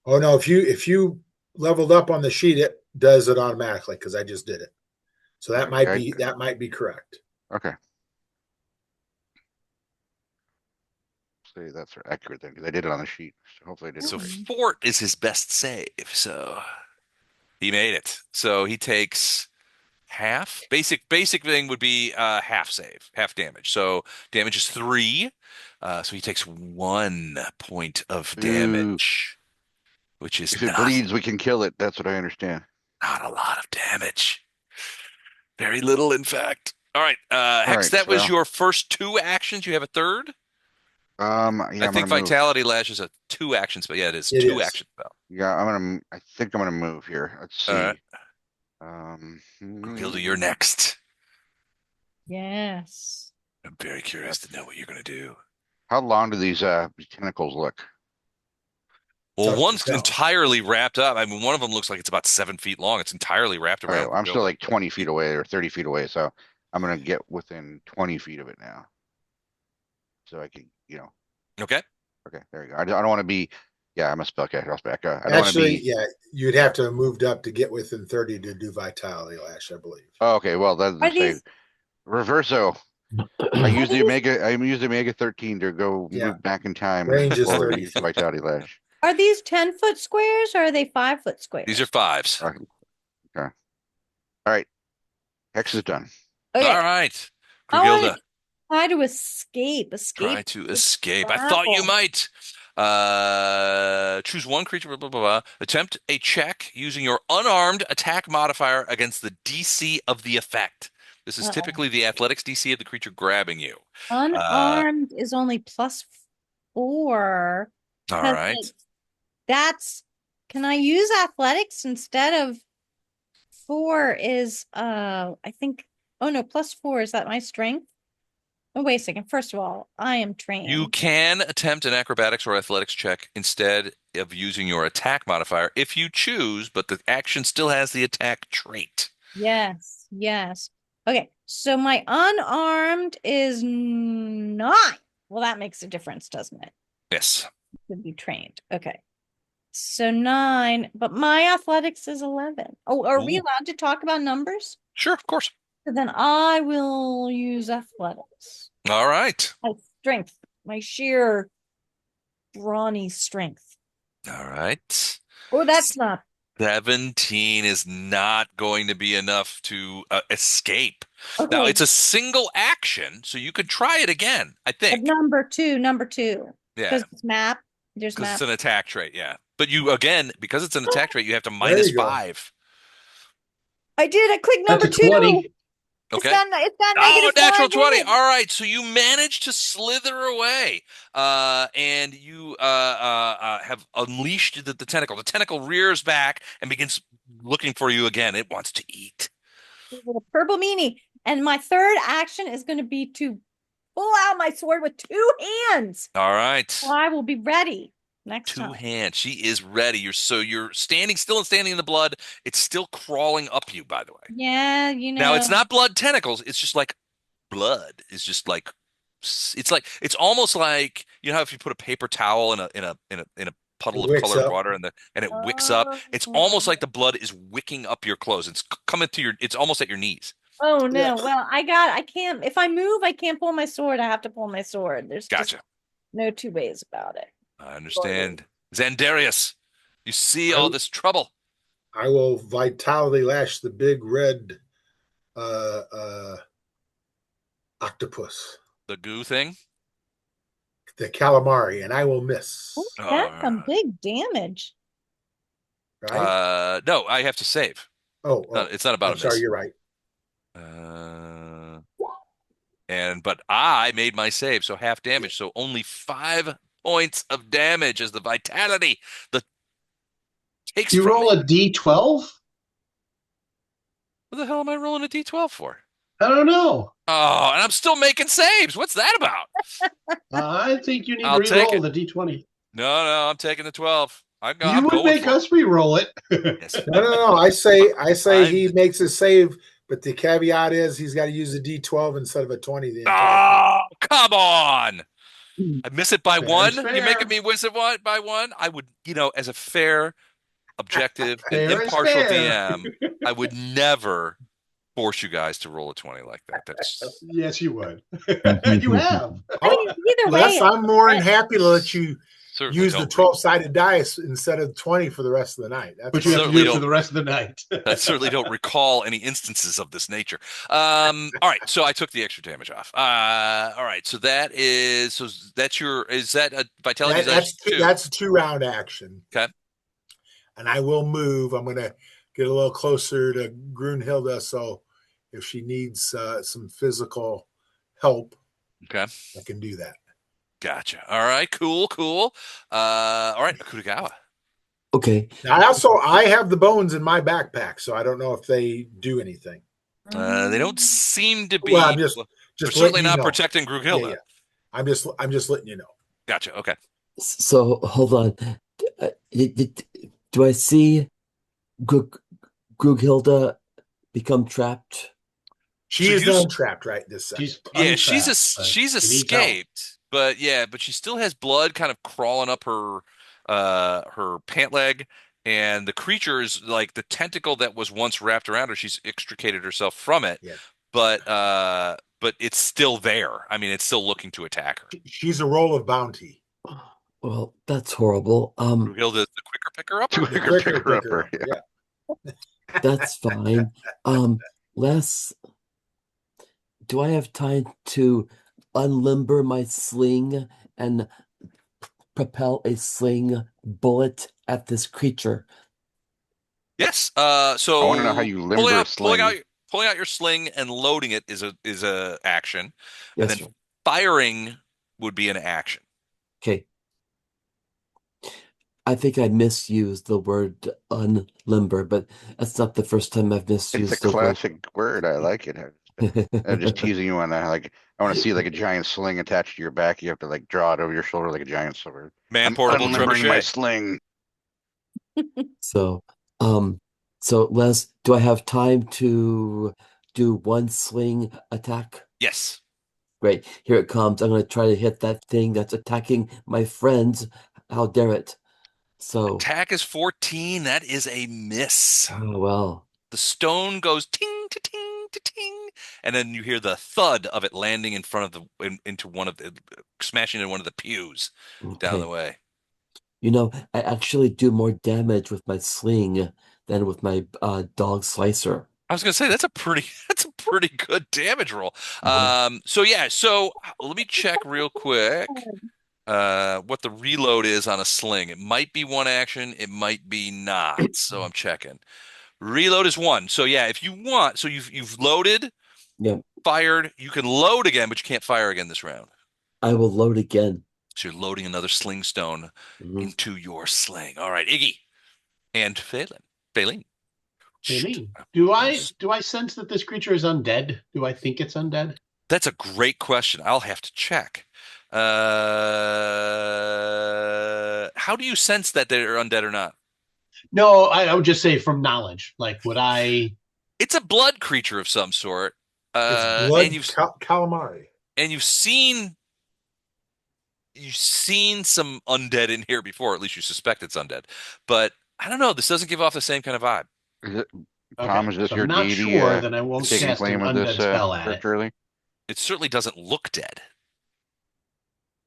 Speaker 5: Oh no, if you leveled up on the sheet, it does it automatically because I just did it. So that might
Speaker 2: Okay.
Speaker 5: be correct.
Speaker 2: Okay. Say that's accurate then, because I did it on the sheet. So hopefully I did it
Speaker 1: so
Speaker 2: right.
Speaker 3: Mm.
Speaker 1: Fort is his best save. So he made it. So he takes half. Basic thing would be half save, half damage. So damage is 3. So he takes 1 point of
Speaker 2: Ooh.
Speaker 1: damage, which is
Speaker 2: If it bleeds, we can kill it. That's what I understand.
Speaker 1: not a lot of damage. Very little, in fact. All right,
Speaker 2: All
Speaker 1: Hex,
Speaker 2: right.
Speaker 1: that was
Speaker 2: Well,
Speaker 1: your first 2 actions. You have a third?
Speaker 2: yeah,
Speaker 1: I
Speaker 2: I'm gonna
Speaker 1: think
Speaker 2: move.
Speaker 1: Vitality Lash is a 2 action spell. Yeah, it is
Speaker 5: It
Speaker 1: two
Speaker 5: is.
Speaker 1: action spell.
Speaker 2: Yeah, I think I'm gonna move here. Let's
Speaker 1: All right,
Speaker 2: see. Um,
Speaker 1: Gilda, you're next.
Speaker 3: Yes.
Speaker 1: I'm very curious to know
Speaker 2: that's-
Speaker 1: what you're going to do.
Speaker 2: how long do these tentacles look?
Speaker 1: Well,
Speaker 5: Tough to
Speaker 1: one's
Speaker 5: tell.
Speaker 1: entirely wrapped up. I mean, one of them looks like it's about 7 feet long. It's entirely wrapped
Speaker 2: Okay,
Speaker 1: around
Speaker 2: well, I'm still
Speaker 1: Gilda.
Speaker 2: like 20 feet away or 30 feet away, so I'm gonna get within 20 feet of it now, so I can.
Speaker 1: Okay.
Speaker 2: Okay, there you go. I don't want to be. Yeah, I'm a spellcaster. I'll back. I don't want to
Speaker 5: Actually,
Speaker 2: be.
Speaker 5: yeah, you'd have to have moved up to get within 30 to do Vitality Lash, I believe.
Speaker 2: Oh, okay, well, that's
Speaker 3: Are
Speaker 2: the say
Speaker 3: these
Speaker 2: reverso. I
Speaker 3: are
Speaker 2: use the
Speaker 3: these
Speaker 2: Omega. I use the Omega 13 to go
Speaker 5: Yeah,
Speaker 2: move back in time
Speaker 5: range is
Speaker 2: before I
Speaker 5: 30
Speaker 2: use the
Speaker 5: feet.
Speaker 2: Vitality Lash.
Speaker 3: are these 10-foot squares or are they 5-foot
Speaker 1: These are
Speaker 3: squares?
Speaker 1: fives.
Speaker 2: Okay. All right. Hex is done.
Speaker 1: All
Speaker 3: Okay.
Speaker 1: right.
Speaker 3: I want
Speaker 1: Grugilda,
Speaker 3: to try to escape.
Speaker 1: try
Speaker 3: Escape
Speaker 1: to
Speaker 3: the
Speaker 1: escape. I thought you
Speaker 3: grapple.
Speaker 1: might. Choose one creature, blah, blah, blah, blah. Attempt a check using your unarmed attack modifier against the DC of the effect. This is
Speaker 3: Uh-oh.
Speaker 1: typically the athletics DC of the creature grabbing you. Uh,
Speaker 3: Unarmed is only +4
Speaker 1: all
Speaker 3: because
Speaker 1: right.
Speaker 3: that's can I use athletics instead of 4 is I think oh no, +4 is that my strength? Oh wait a second. First of all, I am
Speaker 1: You
Speaker 3: trained.
Speaker 1: can attempt an acrobatics or athletics check instead of using your attack modifier if you choose, but the action still has the attack trait.
Speaker 3: Yes, yes. Okay, so my unarmed is 9. Well, that makes a difference, doesn't it?
Speaker 1: Yes.
Speaker 3: To be trained. Okay. So 9, but my athletics is 11. Oh, are we
Speaker 1: Ooh.
Speaker 3: allowed to talk about numbers?
Speaker 1: Sure, of course.
Speaker 3: So then I will use athletics.
Speaker 1: All right.
Speaker 3: My strength, my sheer brawny strength.
Speaker 1: All right.
Speaker 3: Oh, that's not
Speaker 1: 17 is not going to be enough to escape. Now,
Speaker 3: okay.
Speaker 1: it's a single action, so you could try it again, I
Speaker 3: But
Speaker 1: think.
Speaker 3: number two,
Speaker 1: Yeah,
Speaker 3: because it's map. There's
Speaker 1: because it's
Speaker 3: map.
Speaker 1: an attack trait, yeah. But you, again, because it's an attack trait, you have to
Speaker 5: There
Speaker 1: minus
Speaker 5: you go.
Speaker 1: 5.
Speaker 3: I did. I clicked
Speaker 6: That's
Speaker 3: number
Speaker 6: a
Speaker 3: 2.
Speaker 6: 20.
Speaker 3: It's
Speaker 1: Okay.
Speaker 3: that
Speaker 1: Oh, natural 20.
Speaker 3: -5.
Speaker 1: All right. So you manage to slither away. And you have unleashed the tentacle. The tentacle rears back and begins looking for you again. It wants to eat.
Speaker 3: Little purple meanie. And my third action is going to be to pull out my sword with 2 hands.
Speaker 1: All right.
Speaker 3: So I will be ready next
Speaker 1: Two
Speaker 3: time.
Speaker 1: hands. She is ready. You're standing still and standing in the blood. It's still crawling up you, by the way.
Speaker 3: Yeah,
Speaker 1: Now it's not blood tentacles. It's just like blood. It's almost like how if you put a paper towel in a
Speaker 5: It
Speaker 1: puddle of
Speaker 5: wicks
Speaker 1: colored
Speaker 5: up.
Speaker 1: water and it wicks up. It's almost
Speaker 3: Oh.
Speaker 1: like the blood is wicking up your clothes. It's coming to it's almost at your knees.
Speaker 3: Oh
Speaker 5: Yeah.
Speaker 3: no. Well, I can't if I move, I can't pull my sword. I have to pull my sword. There's just
Speaker 1: Gotcha.
Speaker 3: no two ways about it.
Speaker 1: I understand. Xandarius, you see all
Speaker 5: I
Speaker 1: this trouble.
Speaker 5: I will Vitality Lash the big red uh octopus.
Speaker 1: The goo thing.
Speaker 5: the calamari, and I will miss.
Speaker 3: That's some big damage.
Speaker 5: Right?
Speaker 1: No, I have to save.
Speaker 5: Oh,
Speaker 1: It's not about
Speaker 5: I'm
Speaker 1: a
Speaker 5: sorry.
Speaker 1: miss.
Speaker 5: You're right.
Speaker 1: But I made my save, so half damage. So only 5 points of damage as the vitality the takes
Speaker 6: You
Speaker 1: from
Speaker 6: roll
Speaker 1: me.
Speaker 6: a d12?
Speaker 1: What the hell am I rolling a d12 for?
Speaker 6: I don't know.
Speaker 1: Oh, and I'm still making saves. What's that about?
Speaker 6: I think you need to
Speaker 1: I'll take
Speaker 6: re-roll
Speaker 1: it.
Speaker 6: the d20.
Speaker 1: No, I'm taking the 12. I'm
Speaker 6: You would
Speaker 1: going
Speaker 6: make
Speaker 1: for it.
Speaker 6: us re-roll it.
Speaker 1: Yes.
Speaker 5: No. I say
Speaker 1: I'm
Speaker 5: he makes a save, but the caveat is he's got to use a D12 instead of a 20 the entire time.
Speaker 1: Oh, come on. I miss it by
Speaker 6: Fair is
Speaker 1: one. You're making
Speaker 6: fair.
Speaker 1: me miss it by one. I would, as a fair, objective, and
Speaker 6: Fair is
Speaker 1: impartial
Speaker 6: fair.
Speaker 1: DM, I would never force you guys to roll a 20 like that. That's
Speaker 6: Yes, you would. You have.
Speaker 3: I mean, either way,
Speaker 5: Les, I'm more than happy to let you
Speaker 1: certainly
Speaker 5: use the
Speaker 1: don't
Speaker 5: 12-sided dice instead of 20 for the rest of the night. That's
Speaker 6: But you have to
Speaker 1: Certainly
Speaker 6: do it for
Speaker 1: don't.
Speaker 6: the rest of the night.
Speaker 1: I certainly don't recall any instances of this nature. All right, so I took the extra damage off. All right, so is that a vitality dice two?
Speaker 5: that's a 2-round action.
Speaker 1: Okay.
Speaker 5: And I will move. I'm going to get a little closer to Grunhilde, so if she needs some physical help,
Speaker 1: Okay.
Speaker 5: I can do that.
Speaker 1: Gotcha. All right, cool. All right, Akutagawa.
Speaker 7: Okay.
Speaker 5: Now, I have the bones in my backpack, so I don't know if they do anything.
Speaker 1: They don't seem to be.
Speaker 5: Well, I'm just
Speaker 1: they're
Speaker 5: letting
Speaker 1: certainly
Speaker 5: you
Speaker 1: not
Speaker 5: know.
Speaker 1: protecting Grunhilde.
Speaker 5: Yeah. I'm just letting you know.
Speaker 1: Gotcha. Okay.
Speaker 7: So hold on. Do I see Grughilda become trapped?
Speaker 5: She
Speaker 1: So
Speaker 5: is
Speaker 1: you s-
Speaker 5: untrapped right this second.
Speaker 6: She's
Speaker 1: Yeah,
Speaker 6: untrapped, but
Speaker 1: she's
Speaker 6: she needs help.
Speaker 1: escaped, but she still has blood kind of crawling up her pant leg, and the creature is like the tentacle that was once wrapped around her. She's extricated herself from it,
Speaker 5: Yeah.
Speaker 1: but it's still there. I mean, it's still looking to attack her.
Speaker 5: She's a roll of bounty.
Speaker 7: Well, that's horrible.
Speaker 1: Brunhilde is the quicker picker upper.
Speaker 5: The
Speaker 2: Quicker
Speaker 5: quicker
Speaker 2: picker
Speaker 5: picker
Speaker 2: upper.
Speaker 5: upper. Yeah.
Speaker 7: That's fine. Les, do I have time to unlimber my sling and propel a sling bullet at this creature?
Speaker 1: Yes.
Speaker 2: I want to know how
Speaker 1: So
Speaker 2: you limber a sling.
Speaker 1: pulling out your sling and loading it is a action, and
Speaker 7: Yes,
Speaker 1: then
Speaker 7: sir.
Speaker 1: firing would be an action.
Speaker 7: Okay. I think I misused the word unlimber, but that's not the first time I've
Speaker 2: It's a
Speaker 7: misused the
Speaker 2: classic word. I like it. I'm just
Speaker 7: word.
Speaker 2: teasing you on that. Like, I want to see like a giant sling attached to your back. You have to like draw it over your shoulder like a giant sword.
Speaker 1: Man
Speaker 2: I'm
Speaker 1: portable
Speaker 2: unlimbering my
Speaker 1: trebuchet.
Speaker 2: sling.
Speaker 7: So, Les, do I have time to do one sling attack?
Speaker 1: Yes.
Speaker 7: Great. Here it comes. I'm going to try to hit that thing that's attacking my friends. How dare it? So,
Speaker 1: Attack is 14. That is a miss.
Speaker 7: oh, well.
Speaker 1: The stone goes ting to ting to ting, and then you hear the thud of it landing in front of into one of the smashing into one of the pews down
Speaker 7: Okay.
Speaker 1: the way.
Speaker 7: You know, I actually do more damage with my sling than with my dog slicer.
Speaker 1: I was gonna say that's a pretty good damage roll.
Speaker 7: Mhm.
Speaker 1: So let me check real quick what the reload is on a sling. It might be one action, it might be not. So I'm checking. Reload is one. So yeah, if you want, so you've loaded,
Speaker 7: Yeah,
Speaker 1: fired, you can load again, but you can't fire again this round.
Speaker 7: I will load again.
Speaker 1: So you're loading another sling stone
Speaker 7: Mhm.
Speaker 1: into your sling. All right, Iggy and Phelan. Phelan.
Speaker 6: Maybe. Do I sense that this creature is undead? Do I think it's undead?
Speaker 1: That's a great question. I'll have to check. How do you sense that they're undead or not?
Speaker 6: No, I would just say from knowledge. Like, would I?
Speaker 1: It's a blood creature of some sort.
Speaker 5: It's blood
Speaker 1: And
Speaker 5: calamari.
Speaker 1: you've seen some undead in here before. At least you suspect it's undead. But I don't know. This doesn't give off the same kind of vibe.
Speaker 2: Is it,
Speaker 6: Okay,
Speaker 2: Tom, is this
Speaker 6: so
Speaker 2: your
Speaker 6: I'm not
Speaker 2: deity
Speaker 6: sure that I won't
Speaker 2: taking
Speaker 6: cast an
Speaker 2: claim of
Speaker 6: undead
Speaker 2: this
Speaker 6: spell at it.
Speaker 2: character early?
Speaker 1: It certainly doesn't look dead.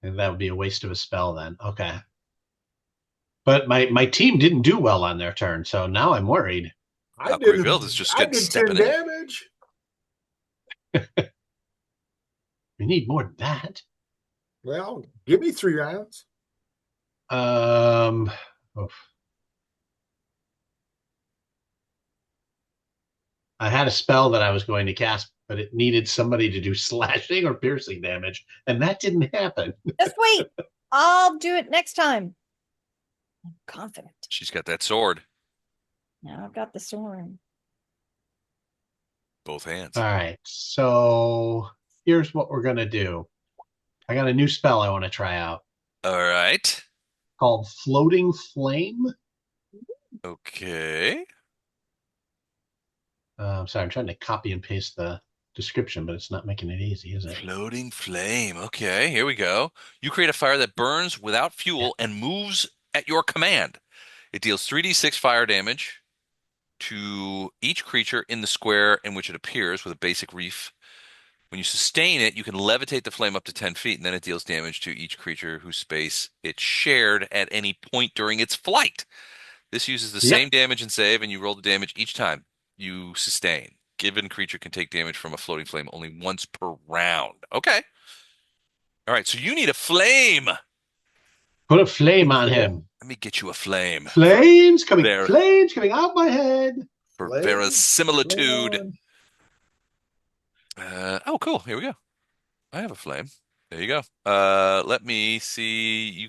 Speaker 6: And that would be a waste of a spell then. Okay. But my team didn't do well on their turn, so now I'm worried.
Speaker 5: I
Speaker 1: Greenfield is just
Speaker 5: I
Speaker 1: getting
Speaker 5: did 10
Speaker 1: stepping in.
Speaker 5: damage.
Speaker 6: We need more than that.
Speaker 5: Well, give me 3 rounds.
Speaker 6: Oof. I had a spell that I was going to cast, but it needed somebody to do slashing or piercing damage, and that didn't happen.
Speaker 3: Just wait. I'll do it next time. I'm confident.
Speaker 1: She's got that sword,
Speaker 3: Now I've got the sword.
Speaker 1: both hands.
Speaker 6: All right, so here's what we're gonna do. I got a new spell I want to try out
Speaker 1: All right.
Speaker 6: called Floating Flame.
Speaker 1: Okay.
Speaker 6: Sorry, I'm trying to copy and paste the description, but it's not making it easy, is it?
Speaker 1: Floating flame. Okay, here we go. You create a fire that burns without fuel and moves at your command. It deals 3d6 fire damage to each creature in the square in which it appears with a basic reef. When you sustain it, you can levitate the flame up to 10 feet, and then it deals damage to each creature whose space it shared at any point during its flight. This uses the
Speaker 6: Yep.
Speaker 1: same damage and save, and you roll the damage each time you sustain. Given creature can take damage from a floating flame only once per round. Okay. All right, so you need a flame.
Speaker 6: Put a flame on him.
Speaker 1: Let me get you a flame
Speaker 6: Flames coming out my head.
Speaker 1: for
Speaker 5: Flame,
Speaker 1: verisimilitude.
Speaker 5: flame
Speaker 1: Oh, cool. Here we go. I have a flame. There you go. Let me see.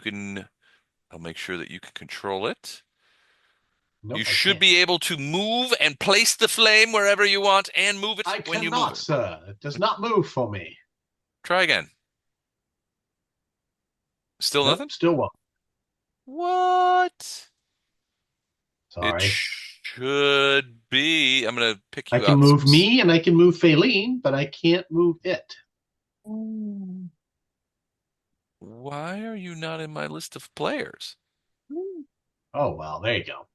Speaker 1: I'll make sure that you can control it.
Speaker 6: Nope,
Speaker 1: You
Speaker 6: I
Speaker 1: should
Speaker 6: can't.
Speaker 1: be able to move and place the flame wherever you want and move it
Speaker 6: I
Speaker 1: when you
Speaker 6: cannot,
Speaker 1: move it.
Speaker 6: sir. It does not move for me.
Speaker 1: Try again. Still
Speaker 6: Nope,
Speaker 1: nothing?
Speaker 6: still won't.
Speaker 1: What? It
Speaker 6: Sorry.
Speaker 1: should be. I'm going to pick
Speaker 6: I
Speaker 1: you
Speaker 6: can
Speaker 1: out.
Speaker 6: move me and I can move Faline, but I can't move it.
Speaker 3: Mm.
Speaker 1: Why are you not in my list of players?
Speaker 6: Oh, well, there you go.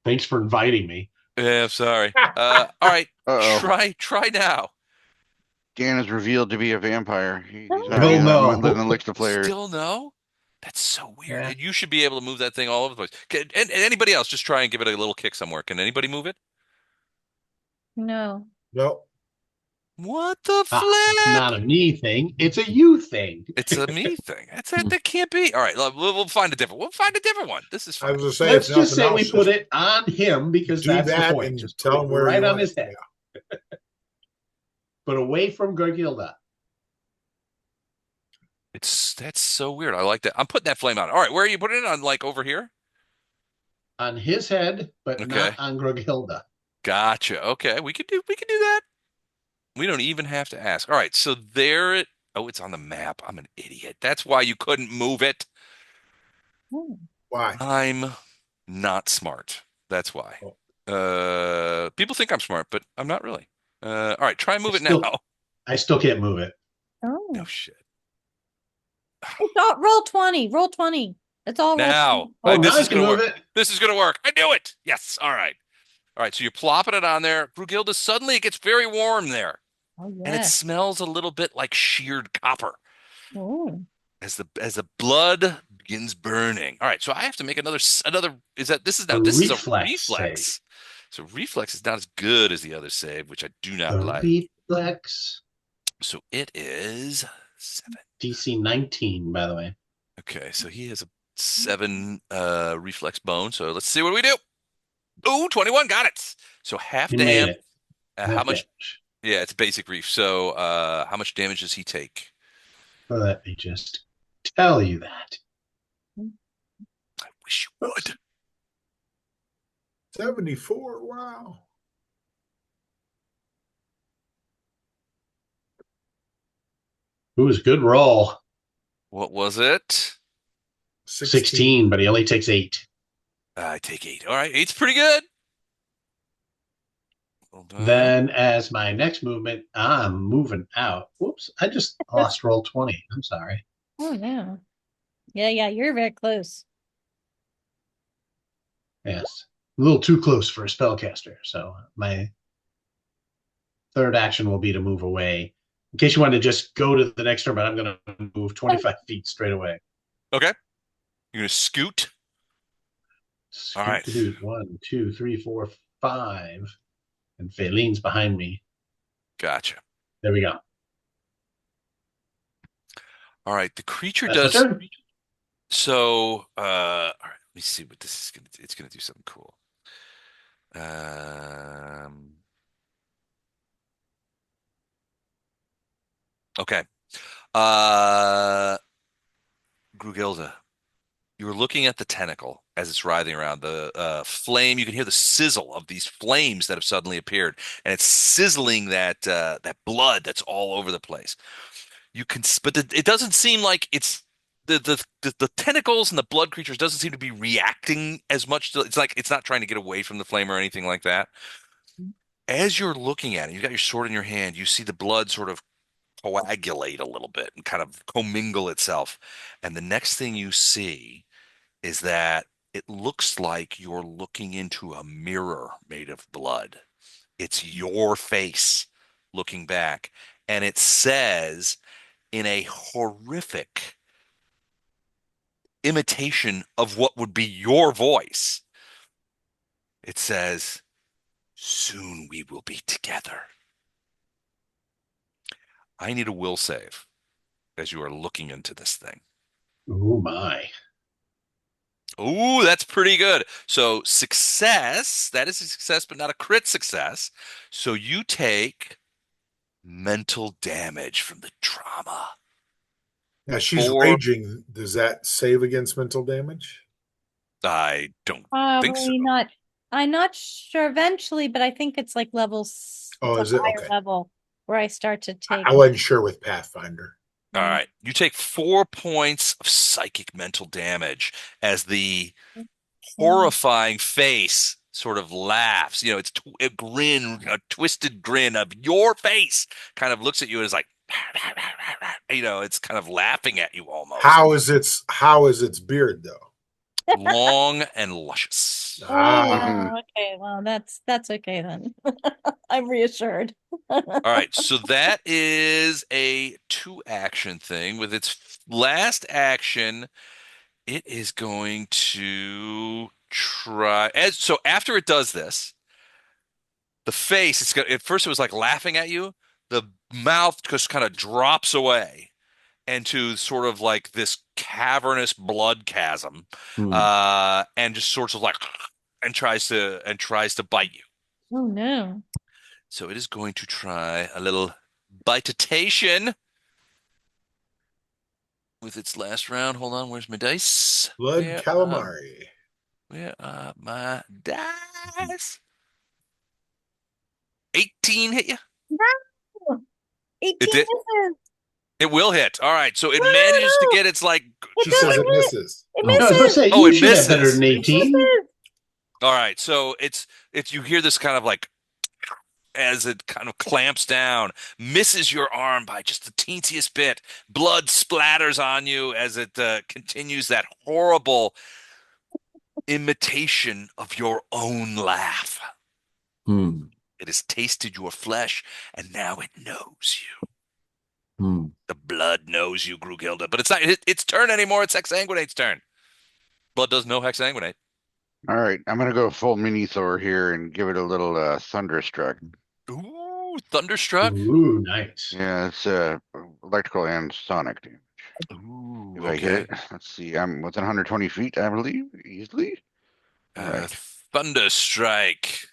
Speaker 6: Thanks for inviting me.
Speaker 1: Yeah, sorry. All right.
Speaker 2: Uh-oh.
Speaker 1: Try now.
Speaker 2: Dan is revealed to be a vampire. He's not
Speaker 6: Oh,
Speaker 2: in
Speaker 6: no.
Speaker 2: the list of players.
Speaker 1: Still no? That's so weird.
Speaker 6: Yeah.
Speaker 1: And you should be able to move that thing all over the place. And anybody else, just try and give it a little kick somewhere. Can anybody move it?
Speaker 3: No.
Speaker 5: Nope.
Speaker 1: What the
Speaker 6: Ah, it's
Speaker 1: flip?
Speaker 6: not a me thing. It's a you thing.
Speaker 1: It's a me thing. That can't be. All right, we'll find a different. We'll find a different one. This is
Speaker 5: I
Speaker 1: fine.
Speaker 5: was gonna say,
Speaker 6: Let's
Speaker 5: if
Speaker 6: just
Speaker 5: nothing
Speaker 6: say we
Speaker 5: else,
Speaker 6: put
Speaker 5: just
Speaker 6: it on him because
Speaker 5: do
Speaker 6: that's the
Speaker 5: that
Speaker 6: point.
Speaker 5: and
Speaker 6: Just put
Speaker 5: tell
Speaker 6: it
Speaker 5: him where
Speaker 6: right
Speaker 5: you
Speaker 6: on
Speaker 5: want
Speaker 6: his
Speaker 5: it.
Speaker 6: head. But away from Gargilda.
Speaker 1: That's so weird. I like that. I'm putting that flame on. All right, where are you putting it on? Like over here?
Speaker 6: On his head, but
Speaker 1: Okay,
Speaker 6: not on Gargilda.
Speaker 1: gotcha. Okay, we could do that. We don't even have to ask. All right, so there it. Oh, it's on the map. I'm an idiot. That's why you couldn't move it.
Speaker 3: Mm.
Speaker 5: Why?
Speaker 1: I'm not smart. That's why.
Speaker 5: Oh.
Speaker 1: People think I'm smart, but I'm not really. All right, try and
Speaker 6: I
Speaker 1: move it now.
Speaker 6: still can't move it.
Speaker 1: No
Speaker 3: Oh.
Speaker 1: shit.
Speaker 3: It's all, roll 20. Roll 20. It's all roll
Speaker 1: Now,
Speaker 3: 20.
Speaker 6: Oh,
Speaker 1: this
Speaker 6: now I
Speaker 1: is
Speaker 6: can
Speaker 1: gonna
Speaker 6: move
Speaker 1: work.
Speaker 6: it.
Speaker 1: This is gonna work. I knew it. Yes. All right. All right. So you're plopping it on there. Brugilda, suddenly it gets very warm there,
Speaker 3: Oh,
Speaker 1: and it
Speaker 3: yes.
Speaker 1: smells a little bit like sheared copper
Speaker 3: Oh.
Speaker 1: as the blood begins burning. All right. So I have to make another. This is
Speaker 6: A
Speaker 1: a
Speaker 6: reflex save.
Speaker 1: reflex. So reflex is not as good as the other save, which I do not
Speaker 6: The
Speaker 1: like.
Speaker 6: reflex.
Speaker 1: So it is 7.
Speaker 6: DC 19, by the way.
Speaker 1: Okay. So he has a 7 reflex bone. So let's see what we do. Ooh, 21, got it. So half
Speaker 6: You made
Speaker 1: dam.
Speaker 6: it.
Speaker 1: How
Speaker 6: Half
Speaker 1: much?
Speaker 6: damage.
Speaker 1: Yeah, it's basic reef. So how much damage does he take?
Speaker 6: Let me just tell you that.
Speaker 1: I wish you
Speaker 6: Oops.
Speaker 1: would.
Speaker 5: 74. Wow.
Speaker 6: It was a good roll.
Speaker 1: What was it?
Speaker 6: 16, but he only takes 8.
Speaker 1: I take 8. All right, 8's pretty good. Well done.
Speaker 6: Then, as my next movement, I'm moving out. Whoops, I just lost roll 20. I'm sorry.
Speaker 3: Oh, yeah. Yeah, you're very close.
Speaker 6: Yes. A little too close for a spellcaster. So my third action will be to move away. In case you want to just go to the next turn, but I'm going to move 25 feet straight away.
Speaker 1: Okay. You're gonna scoot. All right.
Speaker 6: Scoot-a-doot. 1, 2, 3, 4, 5. And Faylene's behind me.
Speaker 1: Gotcha.
Speaker 6: There we go.
Speaker 1: All right, the creature
Speaker 6: That's my
Speaker 1: does
Speaker 6: turn.
Speaker 1: so. All right, let me see what this is gonna do. It's gonna do something cool. Um, okay. Uh, Grugilda, you were looking at the tentacle as it's writhing around the flame. You can hear the sizzle of these flames that have suddenly appeared, and it's sizzling that blood that's all over the place. You can, but it doesn't seem like it's the tentacles and the blood creatures doesn't seem to be reacting as much. It's like it's not trying to get away from the flame or anything like that. As you're looking at it, you've got your sword in your hand. You see the blood sort of coagulate a little bit and kind of commingle itself, and the next thing you see is that it looks like you're looking into a mirror made of blood. It's your face looking back, and it says in a horrific imitation of what would be your voice, it says, "Soon we will be together." I need a will save as you are looking into this thing.
Speaker 6: Oh my.
Speaker 1: Ooh, that's pretty good. So success, that is a success, but not a crit success. So you take mental damage from the trauma.
Speaker 5: Now she's
Speaker 1: Four,
Speaker 5: raging. Does that save against mental damage?
Speaker 1: I don't think so.
Speaker 3: Probably not. I'm not sure eventually, but I think it's like it's
Speaker 5: Oh,
Speaker 3: a
Speaker 5: is it?
Speaker 3: higher
Speaker 5: Okay.
Speaker 3: level where I start to take.
Speaker 5: I wasn't sure with Pathfinder.
Speaker 1: All right. You take 4 points of psychic mental damage as the horrifying face sort of laughs. You know, it's a grin, a twisted grin of your face kind of looks at you and is like, you know, it's kind of laughing at you almost.
Speaker 5: How is its beard though?
Speaker 1: Long and luscious.
Speaker 5: Ah,
Speaker 3: Oh, okay. Well, that's okay then. I'm reassured.
Speaker 1: All right, so that is a two action thing. With its last action, it is going to try as so after it does this, the face, it's got at first it was like laughing at you. The mouth just kind of drops away into sort of like this cavernous blood chasm,
Speaker 7: Hmm.
Speaker 1: and just sorts of like and tries to bite you.
Speaker 3: Oh no.
Speaker 1: So it is going to try a little bitetation with its last round. Hold on, where's my dice?
Speaker 5: blood calamari.
Speaker 1: Where are my dice? 18 hit you?
Speaker 3: No.
Speaker 1: It
Speaker 3: 18
Speaker 1: did.
Speaker 3: misses.
Speaker 1: It will hit. All right, so it
Speaker 3: No, no,
Speaker 1: manages to
Speaker 3: no.
Speaker 1: get its like.
Speaker 3: It
Speaker 5: She says
Speaker 3: doesn't
Speaker 5: it
Speaker 3: hit.
Speaker 5: misses.
Speaker 3: It
Speaker 7: Oh,
Speaker 6: I was about to
Speaker 3: misses.
Speaker 6: say
Speaker 1: Oh,
Speaker 6: you
Speaker 1: it
Speaker 6: should have better
Speaker 1: misses.
Speaker 6: than
Speaker 3: It
Speaker 6: 18.
Speaker 3: misses.
Speaker 1: All right, so it's you hear this kind of like as it kind of clamps down, misses your arm by just the teensiest bit. Blood splatters on you as it continues that horrible imitation of your own laugh.
Speaker 7: hmm.
Speaker 1: It has tasted your flesh, and now it knows you.
Speaker 7: Hmm.
Speaker 1: The blood knows you, Grugilda, but it's not its turn anymore. It's Hexanguinate's turn. Blood does no Hexanguinate.
Speaker 2: All right, I'm gonna go full mini Thor here and give it a little thunderstruck.
Speaker 1: Ooh, Thunderstruck.
Speaker 6: Ooh, nice.
Speaker 2: Yeah, it's electrical and sonic damage.
Speaker 1: Ooh,
Speaker 2: If I hit
Speaker 1: okay.
Speaker 2: it, let's see, I'm within 120 feet, I believe, easily. All
Speaker 1: Uh,
Speaker 2: right,
Speaker 1: Thunderstrike.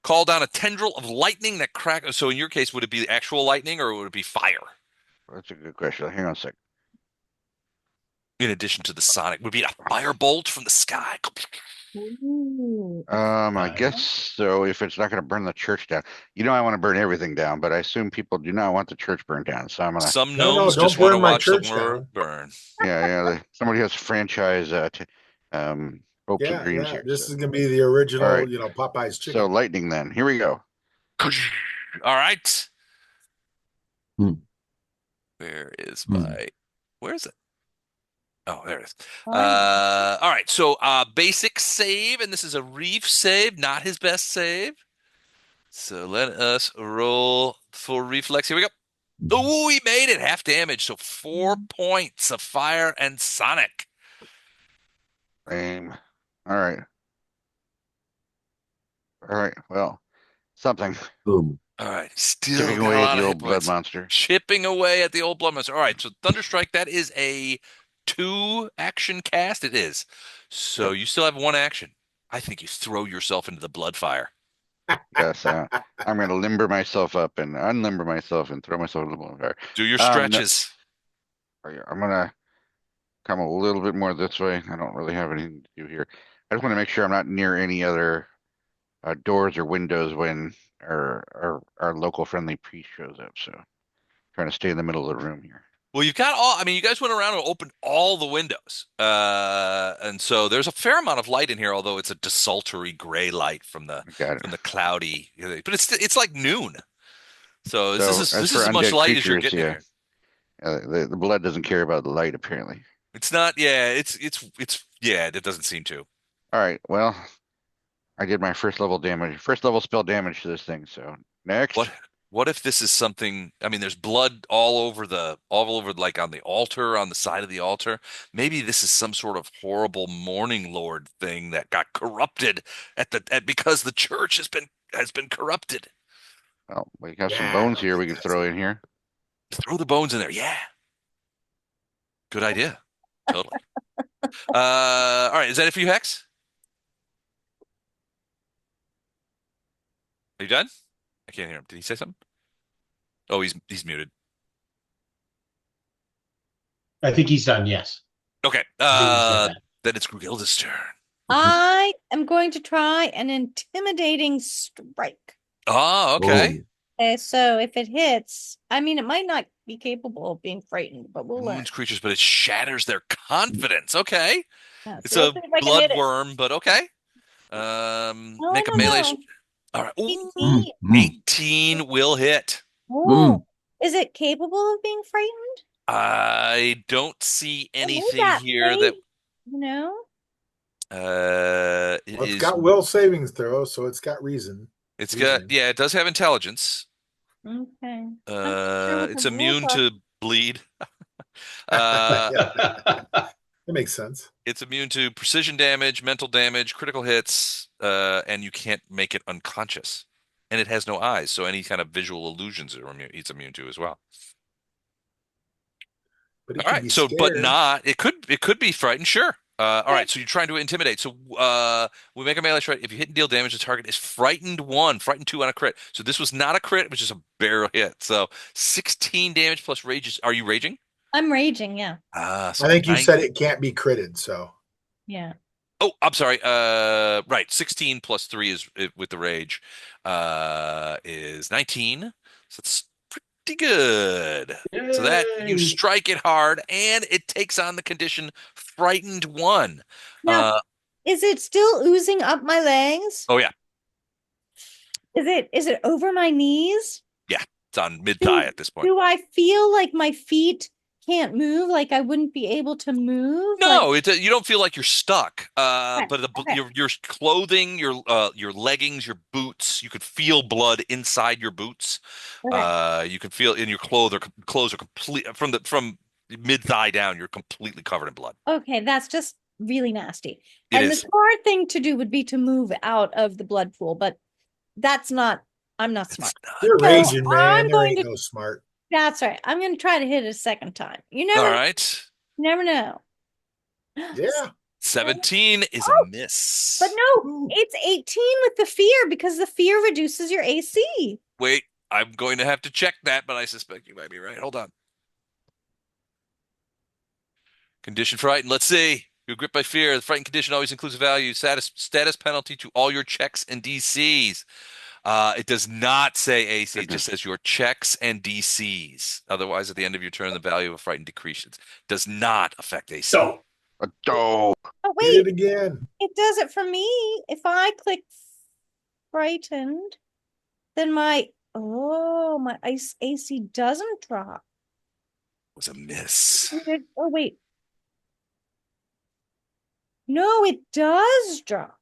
Speaker 1: Call down a tendril of lightning that crack. So in your case, would it be actual lightning or would it be fire?
Speaker 2: that's a good question. Hang on a sec.
Speaker 1: In addition to the sonic, would it be a firebolt from the sky?
Speaker 3: Ooh.
Speaker 2: I guess so. If it's not going to burn the church down, I want to burn everything down, but I assume people do not want the church burned down. So I'm gonna,
Speaker 1: Some
Speaker 5: No,
Speaker 1: gnomes
Speaker 5: don't
Speaker 1: just want to
Speaker 5: burn my
Speaker 1: watch the
Speaker 5: church down.
Speaker 1: world burn.
Speaker 2: somebody has a franchise, hopes and
Speaker 5: Yeah,
Speaker 2: dreams
Speaker 5: yeah.
Speaker 2: here.
Speaker 5: This
Speaker 2: So,
Speaker 5: is gonna be the
Speaker 2: all
Speaker 5: original,
Speaker 2: right.
Speaker 5: Popeye's
Speaker 2: So
Speaker 5: chicken.
Speaker 2: lightning, then here we go.
Speaker 1: All right.
Speaker 7: Hmm.
Speaker 1: Where is
Speaker 7: Hmm.
Speaker 1: where is it? Oh, there it is.
Speaker 3: Fine.
Speaker 1: All right. So, basic save, and this is a reef save, not his best save. So let us roll for reflex. Here we go. Oh, he made it half damage. So 4 points of fire and sonic.
Speaker 2: Aim. All right. All right. Well, something.
Speaker 7: Boom.
Speaker 1: All right, still
Speaker 2: Chipping
Speaker 1: got a
Speaker 2: away at
Speaker 1: lot
Speaker 2: the
Speaker 1: of hit
Speaker 2: old blood
Speaker 1: points.
Speaker 2: monster.
Speaker 1: Chipping away at the old blood monster. All right, so Thunderstrike, that is a 2 action cast. It is. So
Speaker 2: Yep.
Speaker 1: you still have 1 action. I think you throw yourself into the blood fire.
Speaker 2: Yes. I'm going to limber myself up and unlimber myself and throw myself in the bonfire.
Speaker 1: Do your
Speaker 2: No,
Speaker 1: stretches.
Speaker 2: I'm going to come a little bit more this way. I don't really have anything to do here. I just want to make sure I'm not near any other doors or windows when our local friendly priest shows up. So trying to stay in the middle of the room here.
Speaker 1: Well, you've got all, I mean, you guys went around and opened all the windows. And so there's a fair amount of light in here, although it's a desultory gray light
Speaker 2: I got it.
Speaker 1: from the cloudy, but it's like noon. So this
Speaker 2: So
Speaker 1: is
Speaker 2: as
Speaker 1: this is
Speaker 2: for
Speaker 1: as much
Speaker 2: undead
Speaker 1: light as you're
Speaker 2: creatures,
Speaker 1: getting in
Speaker 2: yeah,
Speaker 1: here.
Speaker 2: the blood doesn't care about the light apparently.
Speaker 1: It's not, yeah, yeah, it doesn't seem to.
Speaker 2: All right, well, I did my first level spell damage to this thing. So
Speaker 1: What
Speaker 2: next,
Speaker 1: what if this is something, I mean, there's blood all over like on the altar, on the side of the altar. Maybe this is some sort of horrible Morning Lord thing that got corrupted because the church has been corrupted.
Speaker 2: well, we have some
Speaker 5: Yeah, I
Speaker 2: bones
Speaker 5: don't
Speaker 2: here we
Speaker 5: think
Speaker 2: can
Speaker 5: that's
Speaker 2: throw
Speaker 5: it.
Speaker 2: in here.
Speaker 1: Throw the bones in there. Yeah. Good idea. Totally. All right, is that it for you, Hex? Are you done? I can't hear him. Did he say something? Oh, he's muted.
Speaker 6: I think he's done. Yes.
Speaker 1: Okay.
Speaker 6: I think he said that.
Speaker 1: Then it's Grugilda's turn.
Speaker 3: I am going to try an intimidating strike.
Speaker 1: Oh, okay.
Speaker 7: Oh,
Speaker 3: Okay, so if it hits, I mean, it might not be capable of being frightened, but we'll learn.
Speaker 1: Wounds creatures, but it shatters their confidence. Okay.
Speaker 3: Yeah,
Speaker 1: It's
Speaker 3: so let's
Speaker 1: a
Speaker 3: see if I can hit
Speaker 1: blood
Speaker 3: it.
Speaker 1: worm, but okay.
Speaker 3: Oh, I
Speaker 1: Make a
Speaker 3: don't
Speaker 1: melee.
Speaker 3: know.
Speaker 1: All right. Ooh,
Speaker 3: 18.
Speaker 1: 18 will hit.
Speaker 3: Oh, is it capable of being frightened?
Speaker 1: I don't see
Speaker 3: It made
Speaker 1: anything
Speaker 3: that
Speaker 1: here that
Speaker 3: face, you know?
Speaker 1: it
Speaker 5: Well, it's
Speaker 1: is.
Speaker 5: got will savings throw, so it's got
Speaker 1: It's got,
Speaker 5: reasoning.
Speaker 1: yeah, it does have intelligence.
Speaker 3: Okay. I'm not sure what the
Speaker 1: It's
Speaker 3: rules
Speaker 1: immune
Speaker 3: are.
Speaker 1: to bleed. Uh,
Speaker 5: Yeah, that makes sense.
Speaker 1: it's immune to precision damage, mental damage, critical hits, and you can't make it unconscious. And it has no eyes, so any kind of visual illusions it's immune to as well.
Speaker 5: But it
Speaker 1: All
Speaker 5: can
Speaker 1: right,
Speaker 5: be
Speaker 1: so but
Speaker 5: scared.
Speaker 1: not it could be frightened, sure. All
Speaker 3: Okay.
Speaker 1: right, so you're trying to intimidate. So we make a melee strike. If you hit and deal damage, the target is frightened 1, frightened 2 on a crit. So this was not a crit, it was just a barrel hit. So 16 damage plus rages. Are you raging?
Speaker 3: I'm raging, yeah.
Speaker 1: So
Speaker 5: I think you
Speaker 1: 9.
Speaker 5: said it can't be critted, so
Speaker 3: Yeah.
Speaker 1: Oh, I'm sorry. Right. 16 plus 3 with the rage is 19. So it's pretty good. So that you
Speaker 6: Yay!
Speaker 1: strike it hard and it takes on the condition frightened 1.
Speaker 3: Now,
Speaker 1: Uh
Speaker 3: is it still oozing up my legs?
Speaker 1: oh yeah.
Speaker 3: Is it over my knees?
Speaker 1: Yeah. It's on mid thigh
Speaker 3: Do
Speaker 1: at this point.
Speaker 3: do I feel like my feet can't move? Like I wouldn't be able to move? Like,
Speaker 1: No, you don't feel like you're stuck.
Speaker 3: okay,
Speaker 1: But
Speaker 3: okay,
Speaker 1: your clothing, your leggings, your boots, you could feel blood inside your boots.
Speaker 3: okay.
Speaker 1: You can feel in your clothes are complete from mid thigh down. You're completely covered in blood.
Speaker 3: Okay, that's just really nasty.
Speaker 1: It
Speaker 3: And the
Speaker 1: is.
Speaker 3: smart thing to do would be to move out of the blood pool, but that's not, I'm not
Speaker 1: It's
Speaker 3: smart.
Speaker 1: not.
Speaker 5: you're
Speaker 3: So
Speaker 5: raging, man.
Speaker 3: I'm
Speaker 5: There
Speaker 3: going
Speaker 5: ain't
Speaker 3: to,
Speaker 5: no smart.
Speaker 3: that's right. I'm going to try to hit it a second time. You
Speaker 1: All
Speaker 3: never,
Speaker 1: right.
Speaker 3: never know.
Speaker 5: Yeah.
Speaker 1: 17 is a
Speaker 3: Oh, but
Speaker 1: miss.
Speaker 3: no,
Speaker 5: Ooh.
Speaker 3: it's 18 with the fear because the fear reduces your AC.
Speaker 1: Wait, I'm going to have to check that, but I suspect you might be right. Hold on. Condition frightened. Let's see. You're gripped by fear. The frightened condition always includes a value, status penalty to all your checks and DCs. It does not say AC. It just
Speaker 2: Goodness.
Speaker 1: says your checks and DCs. Otherwise, at the end of your turn, the value of a frightened decreases. Does not affect AC.
Speaker 6: So
Speaker 2: Oh,
Speaker 3: Oh,
Speaker 5: Hit
Speaker 3: wait,
Speaker 5: it again.
Speaker 3: it does it for me. If I click frightened, then my ice AC doesn't drop.
Speaker 1: It was a miss.
Speaker 3: Oh, wait. No, it does drop.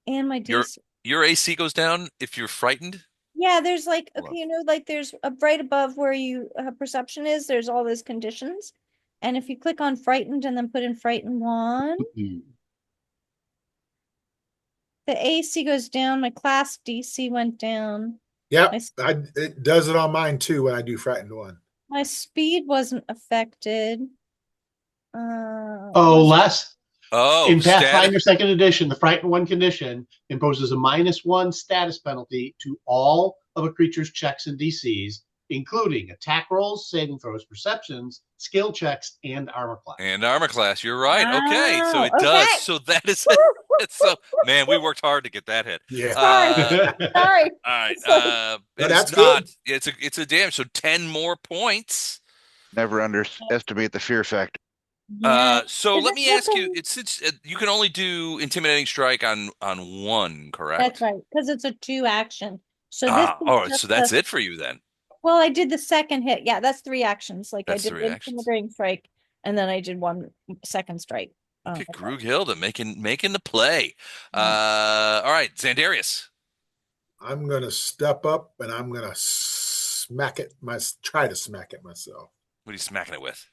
Speaker 3: And my
Speaker 1: Your
Speaker 3: DC.
Speaker 1: your AC goes down if you're frightened.
Speaker 3: Yeah, there's like,
Speaker 1: Hold on.
Speaker 3: okay, like there's right above where you perception is, there's all those conditions. And if you click on frightened and then put in frightened 1, The AC goes down. My class DC went down.
Speaker 5: Yep,
Speaker 3: My,
Speaker 5: it does it on mine too when I do frightened one.
Speaker 3: my speed wasn't affected.
Speaker 6: Oh, Les,
Speaker 1: Oh,
Speaker 6: in
Speaker 1: status.
Speaker 6: Pathfinder Second Edition, the Frightened One condition imposes a -1 status penalty to all of a creature's checks and DCs, including attack rolls, saving throws, perceptions, skill checks, and armor class.
Speaker 1: And armor class, you're right. Okay, so
Speaker 3: Wow.
Speaker 1: it does.
Speaker 3: Okay.
Speaker 1: So that is so man, we worked hard to get that hit.
Speaker 5: Yeah,
Speaker 3: Sorry. Sorry.
Speaker 1: All right.
Speaker 3: It's like,
Speaker 5: but
Speaker 1: It
Speaker 5: that's
Speaker 1: is not.
Speaker 5: good.
Speaker 1: It's a damage. So 10 more points.
Speaker 2: Never underestimate the fear factor.
Speaker 3: yeah.
Speaker 1: So
Speaker 3: Is
Speaker 1: let
Speaker 3: it
Speaker 1: me ask you,
Speaker 3: nothing?
Speaker 1: it's you can only do intimidating strike on one,
Speaker 3: That's
Speaker 1: correct?
Speaker 3: right, because it's a 2 action. So this is
Speaker 1: All right,
Speaker 3: just
Speaker 1: so that's it for you then.
Speaker 3: well, I did the second hit. Yeah, that's 3 actions. Like I
Speaker 1: That's
Speaker 3: did
Speaker 1: three
Speaker 3: the
Speaker 1: actions.
Speaker 3: intimidating strike, and then I did one second strike.
Speaker 1: Okay,
Speaker 3: Okay.
Speaker 1: Grooghilda making the play. All right, Xandarius.
Speaker 5: I'm gonna step up and I'm gonna try to smack it myself.
Speaker 1: What are you smacking it with?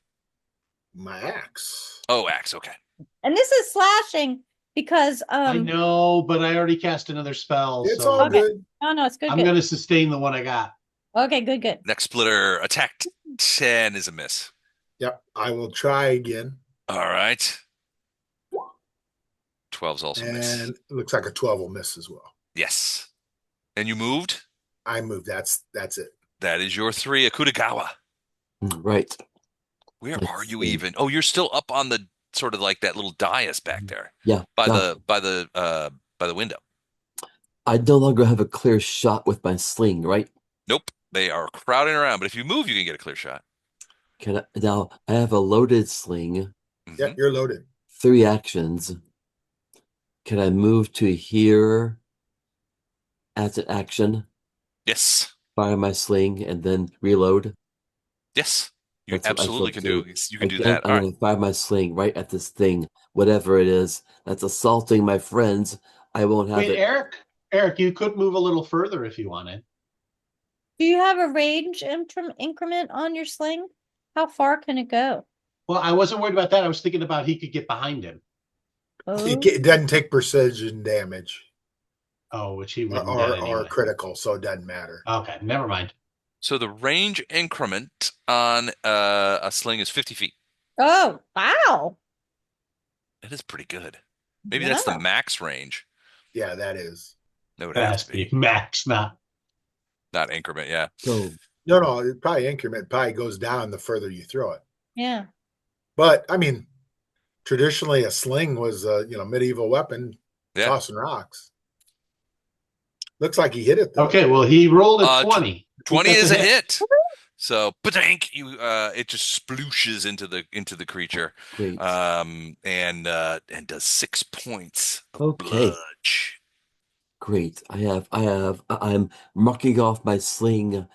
Speaker 5: My axe.
Speaker 1: Oh, axe. Okay.
Speaker 3: And this is slashing because
Speaker 6: I know, but I already cast another spell,
Speaker 5: It's
Speaker 6: so
Speaker 5: all
Speaker 3: okay.
Speaker 5: good.
Speaker 3: Oh no, it's good,
Speaker 6: I'm
Speaker 3: good.
Speaker 6: going to sustain the one I got.
Speaker 3: Okay, good, good.
Speaker 1: Next splitter attack 10 is a miss.
Speaker 5: Yep, I will try again.
Speaker 1: All right. 12's also
Speaker 5: And
Speaker 1: miss.
Speaker 5: it looks like a 12 will miss as well.
Speaker 1: Yes. And you moved?
Speaker 5: I moved. That's it.
Speaker 1: That is your 3, Akutagawa.
Speaker 7: Right.
Speaker 1: Where
Speaker 7: Let's
Speaker 1: are you
Speaker 7: see.
Speaker 1: even? Oh, you're still up on the sort of like that little dais back there
Speaker 7: Yeah.
Speaker 1: by
Speaker 7: Now,
Speaker 1: the window.
Speaker 7: I no longer have a clear shot with my sling, right?
Speaker 1: Nope. They are crowding around, but if you move, you can get a clear shot.
Speaker 7: Now I have a loaded sling,
Speaker 5: Yep,
Speaker 1: Mhm.
Speaker 5: you're loaded.
Speaker 7: 3 actions. Can I move to here as an action,
Speaker 1: Yes.
Speaker 7: fire my sling, and then reload?
Speaker 1: Yes. You
Speaker 7: That's what I
Speaker 1: absolutely
Speaker 7: shall
Speaker 1: can
Speaker 7: do.
Speaker 1: do. You can do
Speaker 7: Again,
Speaker 1: that. All
Speaker 7: I'm
Speaker 1: right.
Speaker 7: going to fire my sling right at this thing, whatever it is that's assaulting my friends. I won't have
Speaker 6: Wait,
Speaker 7: it.
Speaker 6: Eric, you could move a little further if you wanted.
Speaker 3: Do you have a range increment on your sling? How far can it go?
Speaker 6: Well, I wasn't worried about that. I was thinking about he could get behind him.
Speaker 3: Oh,
Speaker 5: It doesn't take precision damage
Speaker 6: Oh, which he
Speaker 5: or,
Speaker 6: wouldn't get
Speaker 5: or,
Speaker 6: anyway.
Speaker 5: or critical, so it doesn't matter.
Speaker 6: Okay, never mind.
Speaker 1: So the range increment on a sling is 50 feet.
Speaker 3: oh, wow.
Speaker 1: That is pretty good. Maybe
Speaker 3: Yeah.
Speaker 1: that's the max range.
Speaker 5: Yeah, that is.
Speaker 1: That would
Speaker 6: That
Speaker 1: have
Speaker 6: has
Speaker 1: to
Speaker 6: to be
Speaker 1: be.
Speaker 6: max, not.
Speaker 1: Not increment, yeah.
Speaker 7: So
Speaker 5: No, it probably increment probably goes down the further you throw it.
Speaker 3: Yeah.
Speaker 5: But I mean, traditionally a sling was a medieval weapon,
Speaker 1: Yeah.
Speaker 5: tossing rocks. Looks like he hit it though.
Speaker 6: Okay, well, he rolled a
Speaker 1: Uh,
Speaker 6: 20.
Speaker 1: 20 is a hit. So, ba-dink, it just splooshes into the creature,
Speaker 7: great.
Speaker 1: and does 6 points of
Speaker 7: Okay.
Speaker 1: bludge.
Speaker 7: Great. I'm marking off my sling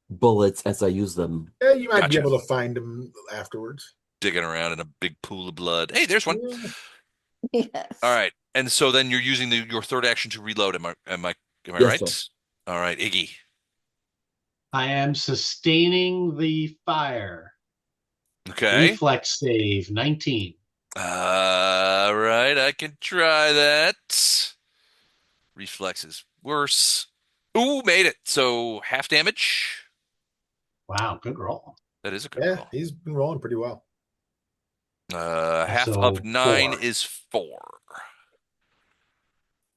Speaker 7: bullets as I use them.
Speaker 5: Yeah, you might be
Speaker 1: Gotcha.
Speaker 5: able to find him afterwards.
Speaker 1: Digging around in a big pool of blood. Hey, there's one.
Speaker 5: Yeah.
Speaker 3: Yes.
Speaker 1: All right, and so then you're using your third action to reload. Am I
Speaker 7: Yes,
Speaker 1: right?
Speaker 7: sir.
Speaker 1: All right, Iggy.
Speaker 6: I am sustaining the fire.
Speaker 1: Okay.
Speaker 6: Reflex save 19.
Speaker 1: All right, I can try that. Reflex is worse. Ooh, made it. So half damage.
Speaker 6: Wow, good roll.
Speaker 1: That is a good
Speaker 5: Yeah,
Speaker 1: roll.
Speaker 5: he's been rolling pretty well.
Speaker 1: Half
Speaker 6: Also
Speaker 1: of 9
Speaker 6: 4.
Speaker 1: is 4.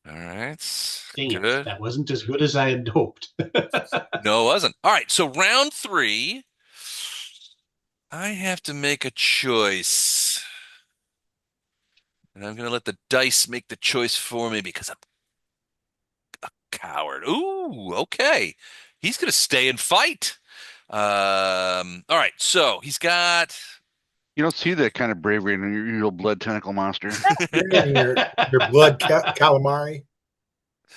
Speaker 1: All right.
Speaker 6: Dang it,
Speaker 1: Good.
Speaker 6: that wasn't as good as I had hoped.
Speaker 1: No, it wasn't. All right, so round 3. I have to make a choice. And I'm going to let the dice make the choice for me because I'm a coward. Ooh, okay. He's going to stay and fight. All right, so he's got.
Speaker 2: You don't see that kind of bravery in your usual blood tentacle monster.
Speaker 5: Yeah, your blood calamari.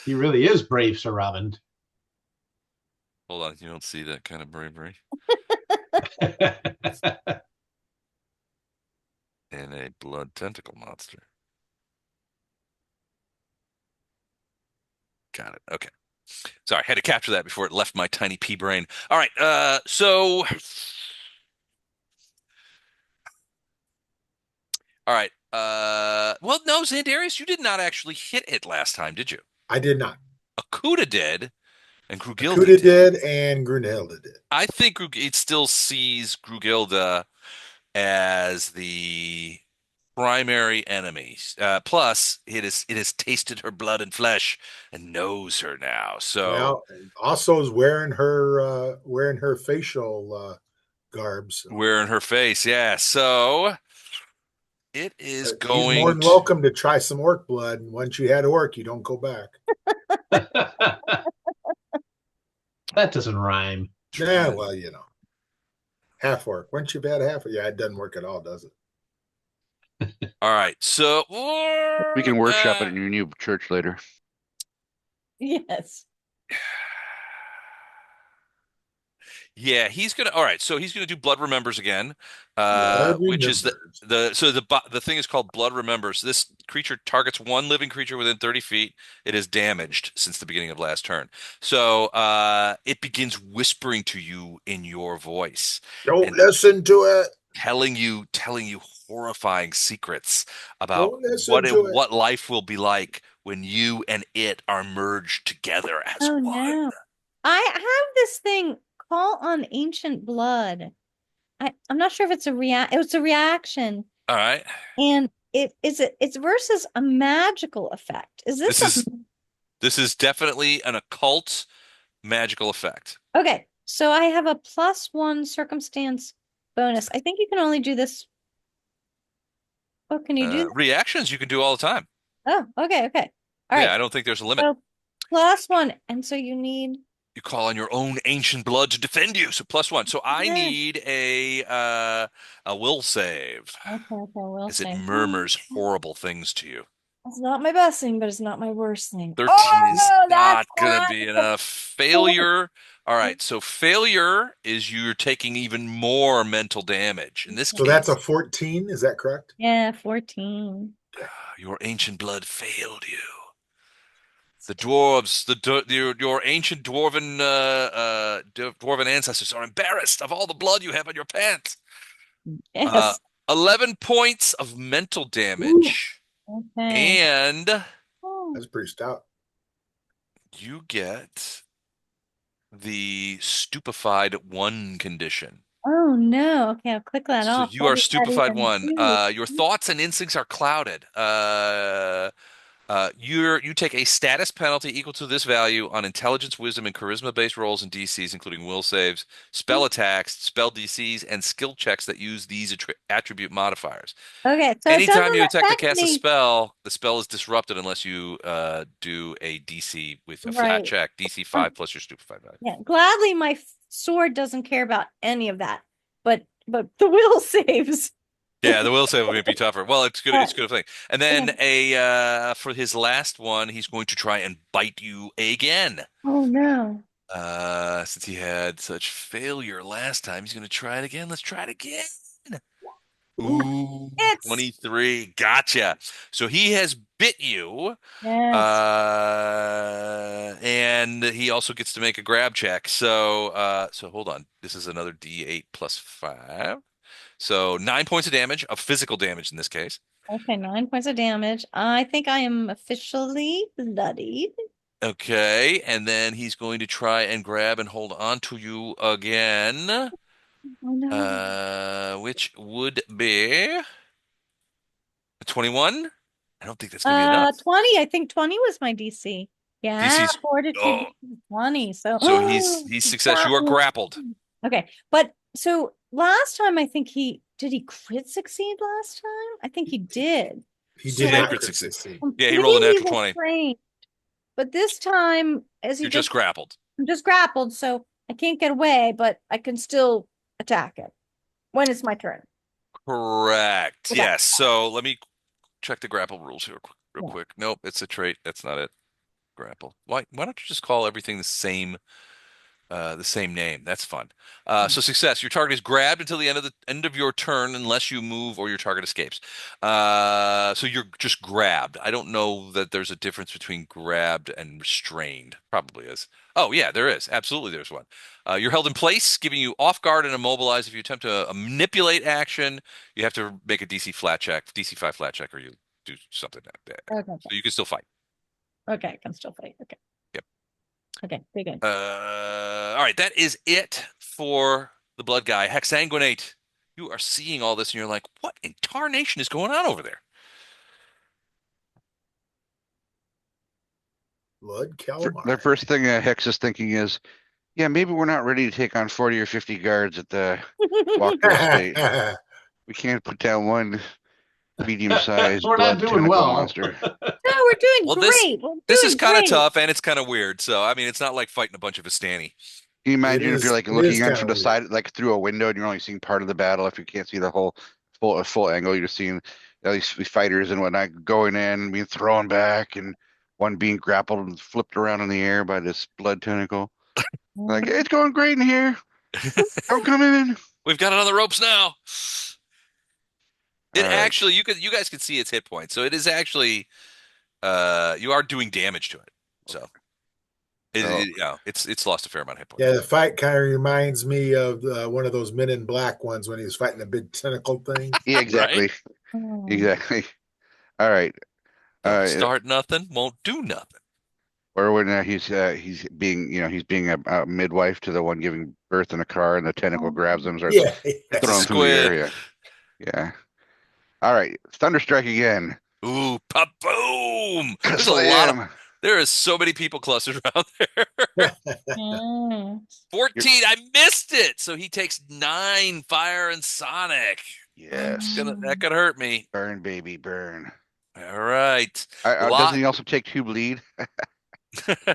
Speaker 6: He really is brave, Sir Robin.
Speaker 1: Hold on, you don't see that kind of bravery in a blood tentacle monster. Got it. Okay. Sorry, had to capture that before it left my tiny pea brain. All right, so all right, Well, no, Xandarius, you did not actually hit it last time, did you?
Speaker 5: I did not.
Speaker 1: Akuda did, and Grugilda
Speaker 5: Akuda
Speaker 1: did.
Speaker 5: did, and Grunhilde did.
Speaker 1: I think it still sees Grugilda as the primary enemy. Plus, it has tasted her blood and flesh and knows her now. So
Speaker 5: Well, also is wearing her facial garbs. So.
Speaker 1: we're in her face, yeah. So it is
Speaker 5: She's more
Speaker 1: going
Speaker 5: than
Speaker 1: to.
Speaker 5: welcome to try some orc blood. And once you had orc, you don't go back.
Speaker 6: That doesn't rhyme.
Speaker 5: Yeah, well, half orc. Once you've had half, yeah, it doesn't work at all, does it?
Speaker 1: All right. So
Speaker 2: We can workshop it in your new church later.
Speaker 3: Yes.
Speaker 1: yeah, he's gonna. All right, so he's gonna do Blood Remembers again,
Speaker 5: Blood
Speaker 1: which is
Speaker 5: remembers.
Speaker 1: the thing is called Blood Remembers. This creature targets one living creature within 30 feet. It is damaged since the beginning of last turn. So it begins whispering to you in your voice
Speaker 5: Don't
Speaker 1: and
Speaker 5: listen to it.
Speaker 1: telling you horrifying secrets about
Speaker 5: Don't listen to it.
Speaker 1: what life will be like when you and it are merged together as
Speaker 3: Oh
Speaker 1: one.
Speaker 3: no. I have this thing, call on ancient blood. I'm not sure if it's a it's a reaction.
Speaker 1: All right.
Speaker 3: And it's versus a magical effect. Is this
Speaker 1: This
Speaker 3: a
Speaker 1: is this is definitely an occult magical effect.
Speaker 3: okay? So I have a +1 circumstance bonus. I think you can only do this. Oh, can you do that?
Speaker 1: Reactions you can do all the time.
Speaker 3: Oh, okay, okay. All
Speaker 1: Yeah,
Speaker 3: right.
Speaker 1: I don't think there's a limit.
Speaker 3: So +1. And so you need
Speaker 1: You call on your own ancient blood to defend you, so +1. So I
Speaker 3: yeah.
Speaker 1: need a will save
Speaker 3: Okay, we'll
Speaker 1: as it
Speaker 3: say.
Speaker 1: murmurs horrible things to you.
Speaker 3: It's not my best thing, but it's not my worst thing.
Speaker 1: 13 is
Speaker 3: Oh, that's
Speaker 1: not gonna be enough.
Speaker 3: four.
Speaker 1: Failure. All right, so failure is you're taking even more mental damage. In this
Speaker 5: So that's a
Speaker 1: case,
Speaker 5: 14. Is that correct?
Speaker 3: Yeah, 14.
Speaker 1: your ancient blood failed you. The dwarves, your ancient dwarven ancestors are embarrassed of all the blood you have on your pants. Uh,
Speaker 3: Yes.
Speaker 1: 11 points of mental
Speaker 5: Ooh,
Speaker 1: damage,
Speaker 3: Okay.
Speaker 1: and
Speaker 3: Oh,
Speaker 5: that's pretty stout.
Speaker 1: you get the stupefied one condition.
Speaker 3: oh no. Okay, I'll click that
Speaker 1: So
Speaker 3: off.
Speaker 1: you
Speaker 3: What
Speaker 1: are
Speaker 3: does that
Speaker 1: stupefied
Speaker 3: even
Speaker 1: one.
Speaker 3: do?
Speaker 1: Your thoughts and instincts are clouded. You take a status penalty equal to this value on intelligence, wisdom, and charisma-based rolls and DCs, including will saves, spell attacks, spell DCs, and skill checks that use these attribute modifiers.
Speaker 3: Okay, so it
Speaker 1: Anytime
Speaker 3: doesn't
Speaker 1: you attack to
Speaker 3: affect
Speaker 1: cast a
Speaker 3: me.
Speaker 1: spell, the spell is disrupted unless you do a DC with a flat
Speaker 3: Right.
Speaker 1: check, DC
Speaker 3: Um,
Speaker 1: 5 plus your stupefied value.
Speaker 3: yeah, gladly my sword doesn't care about any of that. But the will saves.
Speaker 1: Yeah, the will save will be tougher. Well, it's good.
Speaker 3: Uh,
Speaker 1: It's a good thing. And
Speaker 3: yeah.
Speaker 1: then for his last one, he's going to try and bite you again.
Speaker 3: Oh no.
Speaker 1: Since he had such failure last time, he's going to try it again. Let's try it again. Ooh,
Speaker 3: It's
Speaker 1: 23. Gotcha. So he has bit you.
Speaker 3: yes.
Speaker 1: And he also gets to make a grab check. So hold on. This is another D8 plus 5. So 9 points of damage, of physical damage in this case.
Speaker 3: Okay, 9 points of damage. I think I am officially bloodied.
Speaker 1: Okay, and then he's going to try and grab and hold on to you again,
Speaker 3: Oh no.
Speaker 1: which would be a 21. I don't think that's going to be enough.
Speaker 3: 20. I think 20 was my DC. Yeah,
Speaker 1: DC's
Speaker 3: fortitude
Speaker 1: oh,
Speaker 3: DC 20. So
Speaker 1: so he's success. You
Speaker 3: got
Speaker 1: are
Speaker 3: me.
Speaker 1: grappled.
Speaker 3: Okay, but so last time I think he crit succeed last time? I think he did.
Speaker 5: He
Speaker 3: So
Speaker 5: did
Speaker 1: Yeah,
Speaker 5: not
Speaker 1: crit
Speaker 5: crit
Speaker 1: succeed.
Speaker 5: succeed.
Speaker 1: Yeah, he rolled a
Speaker 3: completely
Speaker 1: natural 20.
Speaker 3: restrained. But this time, as he
Speaker 1: You're just
Speaker 3: just
Speaker 1: grappled.
Speaker 3: I'm just grappled, so I can't get away, but I can still attack it when it's my turn.
Speaker 1: Correct.
Speaker 3: Okay.
Speaker 1: Yes. So let me check the grapple rules here real
Speaker 3: Yeah.
Speaker 1: quick. Nope, it's a trait. That's not it. Grapple. Why don't you just call everything the same The same name. That's fun. So success. Your target is grabbed until the end of your turn, unless you move or your target escapes. So you're just grabbed. I don't know that there's a difference between grabbed and restrained. Probably is. Oh yeah, there is. Absolutely, there's one. You're held in place, giving you off guard and immobilized. If you attempt to manipulate action, you have to make a DC flat check, DC 5 flat check, or you do something like that.
Speaker 3: Okay.
Speaker 1: So you can still fight.
Speaker 3: Okay, I can still fight. Okay.
Speaker 1: Yep.
Speaker 3: Okay, big good.
Speaker 1: All right, that is it for the blood guy. Hexanguinate. You are seeing all this and you're like, what in tarnation is going on over there?
Speaker 5: Blood
Speaker 2: The
Speaker 5: calamari.
Speaker 2: first thing Hex is thinking is, yeah, maybe we're not ready to take on 40 or 50 guards at the Walker Estate. We can't put down one medium-sized
Speaker 6: We're not
Speaker 2: blood
Speaker 6: doing
Speaker 2: tentacle
Speaker 6: well.
Speaker 2: monster.
Speaker 3: No, we're doing
Speaker 1: Well,
Speaker 3: great. We're
Speaker 1: This
Speaker 3: doing
Speaker 1: is kind of
Speaker 3: great.
Speaker 1: tough and it's kind of weird. So, I mean, it's not like fighting a bunch of Vistani.
Speaker 2: Can you imagine if you're like
Speaker 5: It
Speaker 2: looking
Speaker 5: is
Speaker 2: in
Speaker 5: kinda
Speaker 2: from the
Speaker 5: weird.
Speaker 2: side, like through a window, and you're only seeing part of the battle? If you can't see the whole full angle, you're just seeing these fighters and whatnot going in, being thrown back, and one being grappled and flipped around in the air by this blood tentacle. Like, it's going great in here. Don't come in.
Speaker 1: We've got it on the ropes now. It
Speaker 2: All right.
Speaker 1: actually, you guys can see its hit points. So it is actually, you are doing damage to it. So it's lost a fair amount of hit points.
Speaker 5: Yeah, the fight kind of reminds me of one of those Men in Black ones when he was fighting a big tentacle thing.
Speaker 2: Yeah, exactly.
Speaker 3: Oh.
Speaker 2: Exactly. All right.
Speaker 1: Don't start nothing, won't do nothing.
Speaker 2: Or when he's being he's being a midwife to the one giving birth in a car, and the tentacle grabs him, starts
Speaker 5: Yeah,
Speaker 2: throwing him through the
Speaker 1: Squid.
Speaker 2: area. Yeah. All right. Thunderstrike again.
Speaker 1: Ooh, pop boom! There's a lot of
Speaker 2: Slam.
Speaker 1: There is so many people clustered around there.
Speaker 3: Mm.
Speaker 1: 14. I missed it. So he takes 9 fire and sonic.
Speaker 2: Yes.
Speaker 1: That could hurt me.
Speaker 2: Burn, baby, burn.
Speaker 1: All right.
Speaker 2: Doesn't he also take 2 bleed?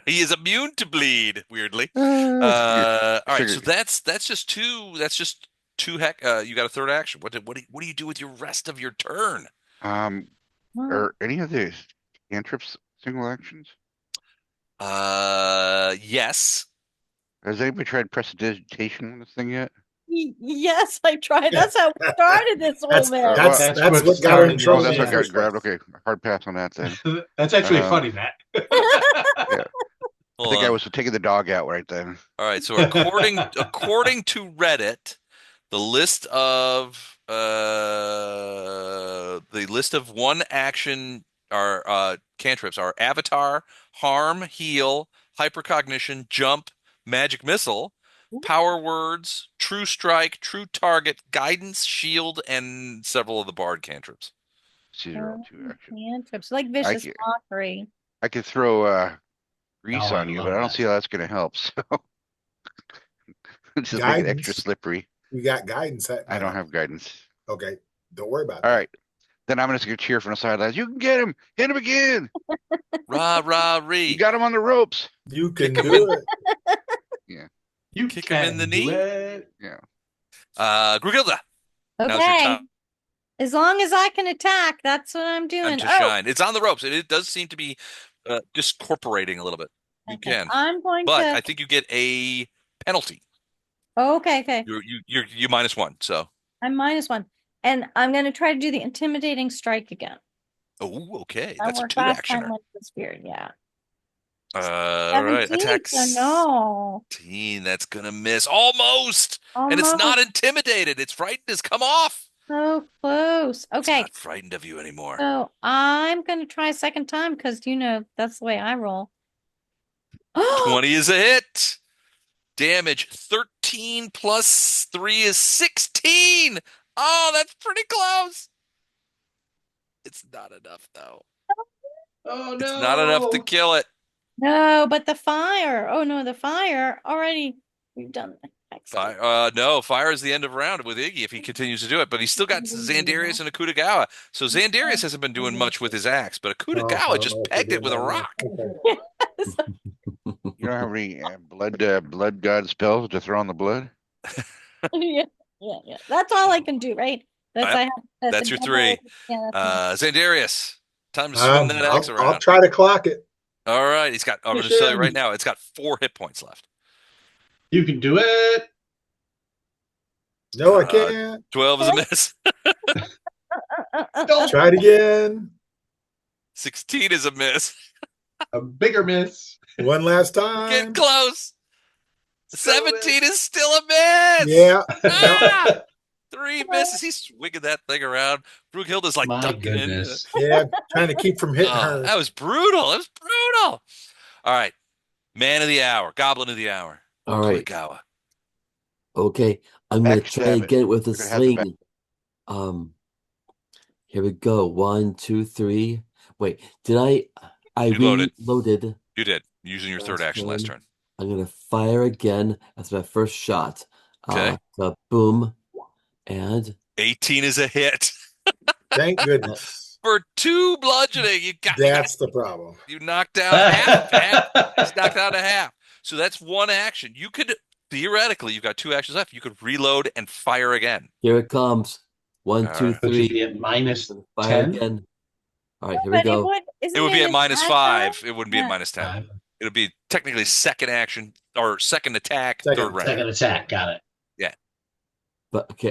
Speaker 1: He is immune to bleed, weirdly.
Speaker 3: Uh,
Speaker 1: All right, so that's just two. That's just two heck. You got a third action. What do you do with your rest of your turn?
Speaker 2: Are any of these cantrips single actions?
Speaker 1: Yes.
Speaker 2: Has anybody tried prestidigitation on this thing yet?
Speaker 3: yes, I tried. That's how we started this whole
Speaker 5: That's
Speaker 3: man.
Speaker 5: that's
Speaker 6: That's
Speaker 5: what
Speaker 6: what
Speaker 5: got her in
Speaker 6: started
Speaker 5: trouble.
Speaker 2: Oh, that's
Speaker 5: in
Speaker 2: what
Speaker 5: the
Speaker 2: got
Speaker 5: first
Speaker 2: grabbed.
Speaker 5: place.
Speaker 2: Okay, hard pass on that then.
Speaker 6: That's actually
Speaker 2: Um,
Speaker 6: funny, Matt.
Speaker 2: Yeah, I
Speaker 1: Hold
Speaker 2: think I
Speaker 1: on.
Speaker 2: was taking the dog out right then.
Speaker 1: All right. So according to Reddit, the list of one action are cantrips are Avatar, Harm, Heal, Hypercognition, Jump, Magic Missile, Power Words, True Strike, True Target, Guidance, Shield, and several of the Bard cantrips.
Speaker 2: These are all 2 actions.
Speaker 3: Cantrips, like
Speaker 2: I
Speaker 3: vicious
Speaker 2: could,
Speaker 3: mockery.
Speaker 2: I could throw grease
Speaker 6: Oh, I
Speaker 2: on you,
Speaker 6: love
Speaker 2: but I don't
Speaker 6: that.
Speaker 2: see how that's going to help. So just make it extra
Speaker 5: Guidance.
Speaker 2: slippery.
Speaker 5: You got guidance.
Speaker 2: I don't have guidance.
Speaker 5: Okay, don't worry about
Speaker 2: All
Speaker 5: that.
Speaker 2: right. Then I'm just going to cheer from the sidelines. You can get him. Hit him again.
Speaker 1: Rah, rah,
Speaker 2: You
Speaker 1: ree.
Speaker 2: got him on the ropes.
Speaker 5: You can
Speaker 1: Kick 'em
Speaker 5: do it.
Speaker 6: You
Speaker 1: Kick him in the
Speaker 6: can do
Speaker 1: knee.
Speaker 6: it.
Speaker 1: Grugilda. Now's your
Speaker 3: Okay.
Speaker 1: time
Speaker 3: As long as I can attack, that's what I'm doing.
Speaker 1: to shine. It's on the ropes. It does seem to be discorporating a little bit. You
Speaker 3: okay.
Speaker 1: can,
Speaker 3: I'm going
Speaker 1: but
Speaker 3: to.
Speaker 1: I think you get a penalty.
Speaker 3: Okay, okay.
Speaker 1: You -1. So,
Speaker 3: I'm -1, and I'm going to try to do the intimidating strike again.
Speaker 1: oh, okay.
Speaker 3: I
Speaker 1: That's a
Speaker 3: worked
Speaker 1: 2
Speaker 3: last time
Speaker 1: actioner.
Speaker 3: with the spirit. Yeah.
Speaker 1: All right.
Speaker 3: 17,
Speaker 1: Attack
Speaker 3: so no.
Speaker 1: 17. That's gonna miss almost. And it's not
Speaker 3: Almost.
Speaker 1: intimidated. It's frightened has come off.
Speaker 3: So close.
Speaker 1: It's
Speaker 3: Okay.
Speaker 1: not frightened of you anymore.
Speaker 3: So I'm going to try a second time because, that's the way I roll.
Speaker 1: 20 is a hit. Damage 13 plus 3 is 16. Oh, that's pretty close. It's not enough, though.
Speaker 6: Oh
Speaker 1: It's not enough to kill it.
Speaker 3: No, but the fire. Oh, no, the fire already. We've done that. Excellent.
Speaker 1: No, fire is the end of round with Iggy if he continues to do it, but he's still got Xandarius and a Kutagawa. So Xandarius hasn't been doing much with his axe, but a Kutagawa just pegged it with a rock.
Speaker 2: You don't have any blood god spells to throw on the blood?
Speaker 3: yeah. That's all I can do, right?
Speaker 1: That's your 3.
Speaker 3: Yeah, that's
Speaker 1: Xandarius, time to swing that axe
Speaker 5: I'll
Speaker 1: around.
Speaker 5: try to clock it.
Speaker 1: All right, I'm going to tell you right now, it's got 4 hit points left.
Speaker 6: You can do it.
Speaker 5: No, I can't.
Speaker 1: 12 is a miss.
Speaker 6: Don't.
Speaker 5: Try it again.
Speaker 1: 16 is a miss.
Speaker 6: A bigger miss.
Speaker 5: One last
Speaker 1: Getting
Speaker 5: time.
Speaker 1: close.
Speaker 6: Still a
Speaker 1: 17
Speaker 6: miss.
Speaker 1: is still a miss.
Speaker 5: Yeah. Yeah.
Speaker 1: Ah! 3 misses. He's swinging that thing around. Brugilda's like
Speaker 6: My
Speaker 1: ducking in.
Speaker 6: goodness.
Speaker 5: Yeah. Trying to keep from hitting her.
Speaker 1: That was brutal. That was brutal. All right. Man of the hour. Goblin of the hour.
Speaker 7: All right.
Speaker 1: Kurogawa.
Speaker 7: Okay. I'm gonna try
Speaker 2: Backstab it.
Speaker 7: again with the
Speaker 2: You're gonna have to
Speaker 7: sling. Here we go. 1, 2, 3. Wait, did I
Speaker 1: You loaded.
Speaker 7: reloaded?
Speaker 1: You did. Using your third action last turn.
Speaker 7: I'm gonna fire again. That's my first shot.
Speaker 1: Okay.
Speaker 7: Boom. And
Speaker 1: 18 is a hit.
Speaker 5: Thank goodness.
Speaker 1: For 2 bludgeoning,
Speaker 5: That's the problem.
Speaker 1: you knocked out half. He's knocked out a half. So that's 1 action. You could theoretically, you've got 2 actions left. You could reload and fire again.
Speaker 7: here it comes. 1,
Speaker 1: All
Speaker 7: 2,
Speaker 1: right.
Speaker 6: Which would
Speaker 7: 3.
Speaker 6: be at minus
Speaker 7: Fire
Speaker 6: 10.
Speaker 7: again. All right, here we
Speaker 3: But
Speaker 7: go.
Speaker 1: It would be at minus
Speaker 3: attack
Speaker 1: 5.
Speaker 3: roll?
Speaker 1: It wouldn't be at
Speaker 3: Yeah.
Speaker 1: minus 10. It would be technically second action or second attack,
Speaker 5: Second
Speaker 1: third round.
Speaker 6: Second attack. Got it.
Speaker 7: But okay,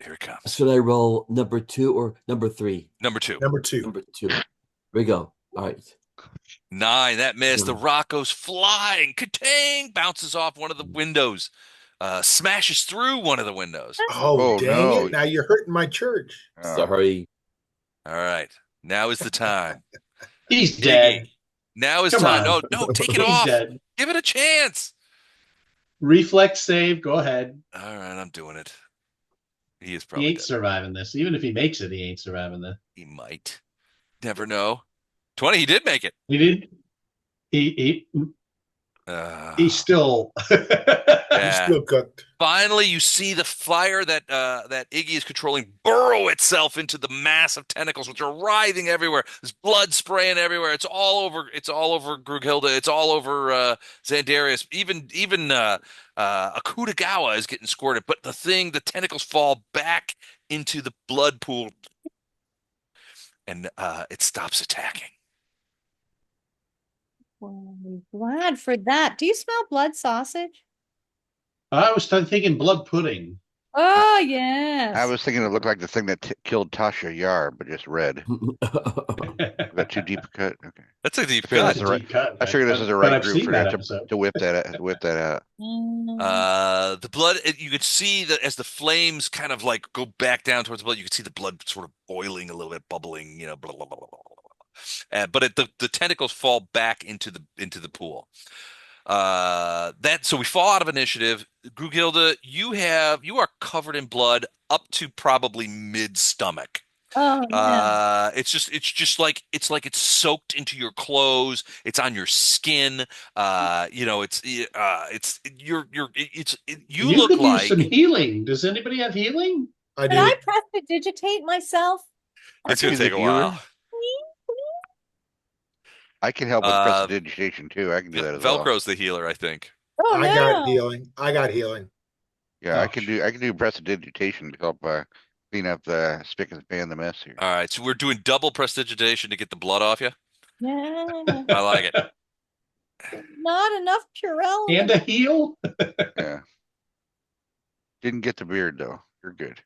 Speaker 1: Here it comes.
Speaker 7: should I roll number 2 or number 3?
Speaker 1: Number 2.
Speaker 5: Number 2.
Speaker 7: Number 2. Here we go. All right.
Speaker 1: 9. That missed. The rock goes flying. Katang! Bounces off one of the windows. Smashes through one of the windows.
Speaker 5: Oh,
Speaker 2: Oh,
Speaker 5: dang
Speaker 2: no.
Speaker 5: it. Now you're hurting my church.
Speaker 7: Sorry.
Speaker 1: All right. Now is the time.
Speaker 6: He's dead.
Speaker 1: Now is
Speaker 6: Come
Speaker 1: time.
Speaker 6: on.
Speaker 1: No, take it
Speaker 6: He's
Speaker 1: off.
Speaker 6: dead.
Speaker 1: Give it a chance.
Speaker 6: Reflex save. Go ahead.
Speaker 1: All right, I'm doing it. He is
Speaker 6: He
Speaker 1: probably
Speaker 6: ain't
Speaker 1: dead.
Speaker 6: surviving this. Even if he makes it, he ain't surviving this.
Speaker 1: He might. Never know. 20, he did make it.
Speaker 6: He did. He's still.
Speaker 5: You're
Speaker 1: Yeah.
Speaker 5: still cooked.
Speaker 1: Finally, you see the fire that that Iggy is controlling burrow itself into the mass of tentacles, which are writhing everywhere. There's blood spraying everywhere. It's all over. It's all over Grughilda. It's all over Xandarius. Even Akutagawa is getting squirted. But the tentacles fall back into the blood pool, and it stops attacking.
Speaker 3: Well, I'm glad for that. Do you smell blood sausage?
Speaker 6: I was thinking blood pudding.
Speaker 3: Oh, yes.
Speaker 2: I was thinking it looked like the thing that killed Tasha Yar, but just red. Is that too deep a cut? Okay.
Speaker 1: That's a deep
Speaker 2: Feel
Speaker 1: cut.
Speaker 2: that's the right-
Speaker 6: Cut,
Speaker 2: I figure this is the
Speaker 6: but
Speaker 2: right
Speaker 6: I've
Speaker 2: group
Speaker 6: seen
Speaker 2: for
Speaker 6: that
Speaker 2: that
Speaker 6: episode.
Speaker 2: to whip that out.
Speaker 1: The blood, you could see that as the flames kind of like go back down towards the blood, you could see the blood sort of boiling a little bit, bubbling, blah, blah, blah, blah, blah. But the tentacles fall back into the pool. So we fall out of initiative. Grugilda, you are covered in blood up to probably mid stomach.
Speaker 3: Oh, yeah.
Speaker 1: It's just like it's soaked into your clothes. It's on your skin. You
Speaker 6: You
Speaker 1: look
Speaker 6: could use
Speaker 1: like
Speaker 6: some healing. Does anybody have healing?
Speaker 5: I
Speaker 3: Did
Speaker 5: do.
Speaker 3: I prestidigitate myself?
Speaker 1: it's
Speaker 2: I
Speaker 1: gonna
Speaker 2: can
Speaker 1: take a
Speaker 2: healer.
Speaker 1: while.
Speaker 2: I can help with prestidigitation too. I can do that as well.
Speaker 1: Velcro's the healer, I think.
Speaker 3: Oh,
Speaker 5: I got
Speaker 3: no.
Speaker 5: healing. I got healing.
Speaker 2: Yeah,
Speaker 6: Oh,
Speaker 2: I can do prestidigitation to help clean up the spick and span the mess here.
Speaker 1: All right, so we're doing double prestidigitation to get the blood off you.
Speaker 3: Yeah.
Speaker 1: I like it.
Speaker 3: Not enough Purell.
Speaker 6: And a heal?
Speaker 2: Yeah. Didn't get the beard though. You're good.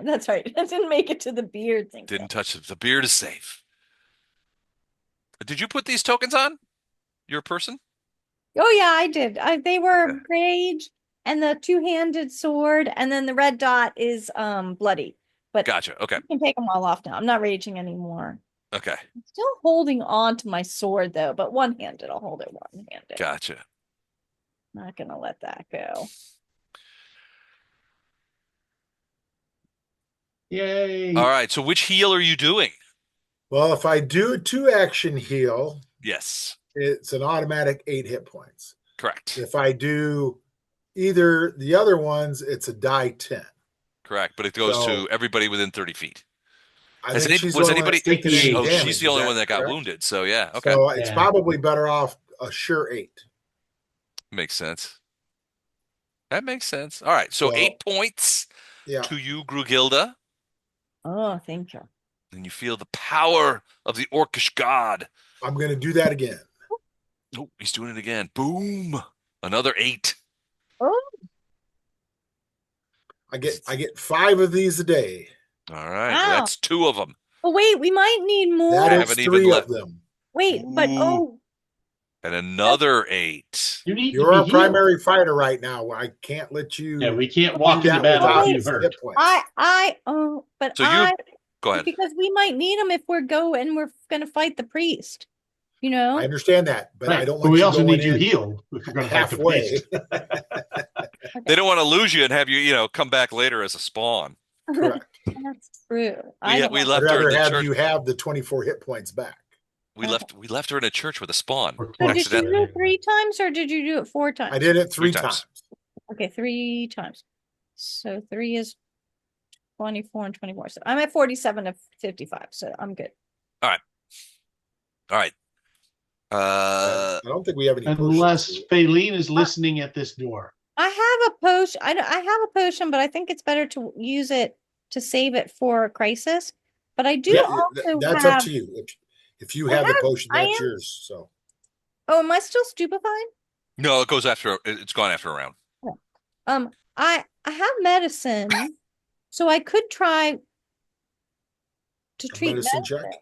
Speaker 3: That's right. I didn't make it to the beard thing.
Speaker 1: Didn't touch it. The beard is safe. Did you put these tokens on? Your person?
Speaker 3: Oh, yeah, I did. They were rage and the two-handed sword, and then the red dot is bloody. But
Speaker 1: Gotcha. Okay.
Speaker 3: I can take them all off now. I'm not raging anymore.
Speaker 1: Okay.
Speaker 3: I'm still holding on to my sword though, but one-handed. I'll hold it one-handed.
Speaker 1: Gotcha.
Speaker 3: Not gonna let that go.
Speaker 6: Yay.
Speaker 1: All right. So which heal are you doing?
Speaker 5: Well, if I do a 2-action heal,
Speaker 1: Yes.
Speaker 5: it's an automatic 8 hit points.
Speaker 1: Correct.
Speaker 5: If I do either the other ones, it's a die 10.
Speaker 1: Correct. But it goes
Speaker 5: So-
Speaker 1: to everybody within 30 feet.
Speaker 5: I
Speaker 1: Has
Speaker 5: think
Speaker 1: any-
Speaker 5: she's
Speaker 1: was
Speaker 5: the only one
Speaker 1: anybody?
Speaker 5: that's taken any
Speaker 1: Oh,
Speaker 5: damage.
Speaker 1: she's the
Speaker 5: Is
Speaker 1: only one that got
Speaker 5: correct?
Speaker 1: wounded. So yeah. Okay.
Speaker 5: So it's
Speaker 6: Yeah.
Speaker 5: probably better off a sure 8.
Speaker 1: Makes sense. That makes sense. All right. So
Speaker 5: Well,
Speaker 1: 8 points
Speaker 5: Yeah.
Speaker 1: to you, Grugilda.
Speaker 3: Oh, thank you.
Speaker 1: And you feel the power of the Orcish god.
Speaker 5: I'm going to do that again.
Speaker 1: Oh, he's doing it again. Boom. Another 8.
Speaker 3: Oh,
Speaker 5: I get 5 of these a day.
Speaker 1: All right. Well,
Speaker 3: wow.
Speaker 1: that's 2 of them.
Speaker 3: But wait, we might need
Speaker 5: That
Speaker 1: I
Speaker 3: more.
Speaker 5: is
Speaker 1: haven't even
Speaker 5: 3 of
Speaker 1: left.
Speaker 5: them.
Speaker 3: Wait, but
Speaker 1: Ooh, and another 8.
Speaker 6: You need to
Speaker 5: You're
Speaker 6: be
Speaker 5: our
Speaker 6: healed.
Speaker 5: primary fighter right now. I can't let you
Speaker 6: Yeah, we can't
Speaker 5: do
Speaker 6: walk into
Speaker 5: that
Speaker 6: battle
Speaker 5: without
Speaker 6: with
Speaker 3: wait,
Speaker 6: you hurt.
Speaker 5: hit points.
Speaker 3: but
Speaker 1: So you go ahead.
Speaker 3: because we might need them if we're going to fight the priest, you
Speaker 5: I
Speaker 3: know?
Speaker 5: understand that, but I
Speaker 6: Right.
Speaker 5: don't
Speaker 6: But
Speaker 5: want
Speaker 6: we
Speaker 5: you
Speaker 6: also
Speaker 5: going
Speaker 6: need you
Speaker 5: in
Speaker 6: healed if you're going to fight the
Speaker 5: halfway.
Speaker 6: priest.
Speaker 1: They don't want to lose you and have you, come back later as a spawn.
Speaker 5: Correct.
Speaker 3: That's true. I
Speaker 1: We
Speaker 3: don't
Speaker 1: we
Speaker 3: want
Speaker 5: I'd
Speaker 1: left her in
Speaker 5: rather
Speaker 1: the
Speaker 5: have
Speaker 1: church.
Speaker 5: you have the 24 hit points back.
Speaker 1: We left her in a church with a spawn.
Speaker 6: Or
Speaker 3: So did you
Speaker 1: Accidentally.
Speaker 3: do it 3 times or did you do it 4 times?
Speaker 5: I did it
Speaker 1: 3
Speaker 5: 3
Speaker 1: times.
Speaker 5: times.
Speaker 3: Okay, 3 times. So 3 is 24 and 24. So I'm at 47 of 55. So I'm good.
Speaker 1: All right. All right.
Speaker 5: I don't think we have any
Speaker 6: Unless
Speaker 5: potions.
Speaker 6: Faline is listening at this door.
Speaker 3: I have a potion. I have a potion, but I think it's better to use it to save it for a crisis. But I do
Speaker 5: Yeah,
Speaker 3: also
Speaker 5: that's up
Speaker 3: have.
Speaker 5: to you. If you
Speaker 3: I
Speaker 5: have the
Speaker 3: have.
Speaker 5: potion,
Speaker 3: I
Speaker 5: that's
Speaker 3: am.
Speaker 5: yours. So
Speaker 3: Oh, am I still stupefied?
Speaker 1: No, it goes after. It's gone after a round.
Speaker 3: Yeah. I have medicine, so I could try to
Speaker 5: a
Speaker 3: treat
Speaker 5: medicine
Speaker 3: medicine.
Speaker 5: check.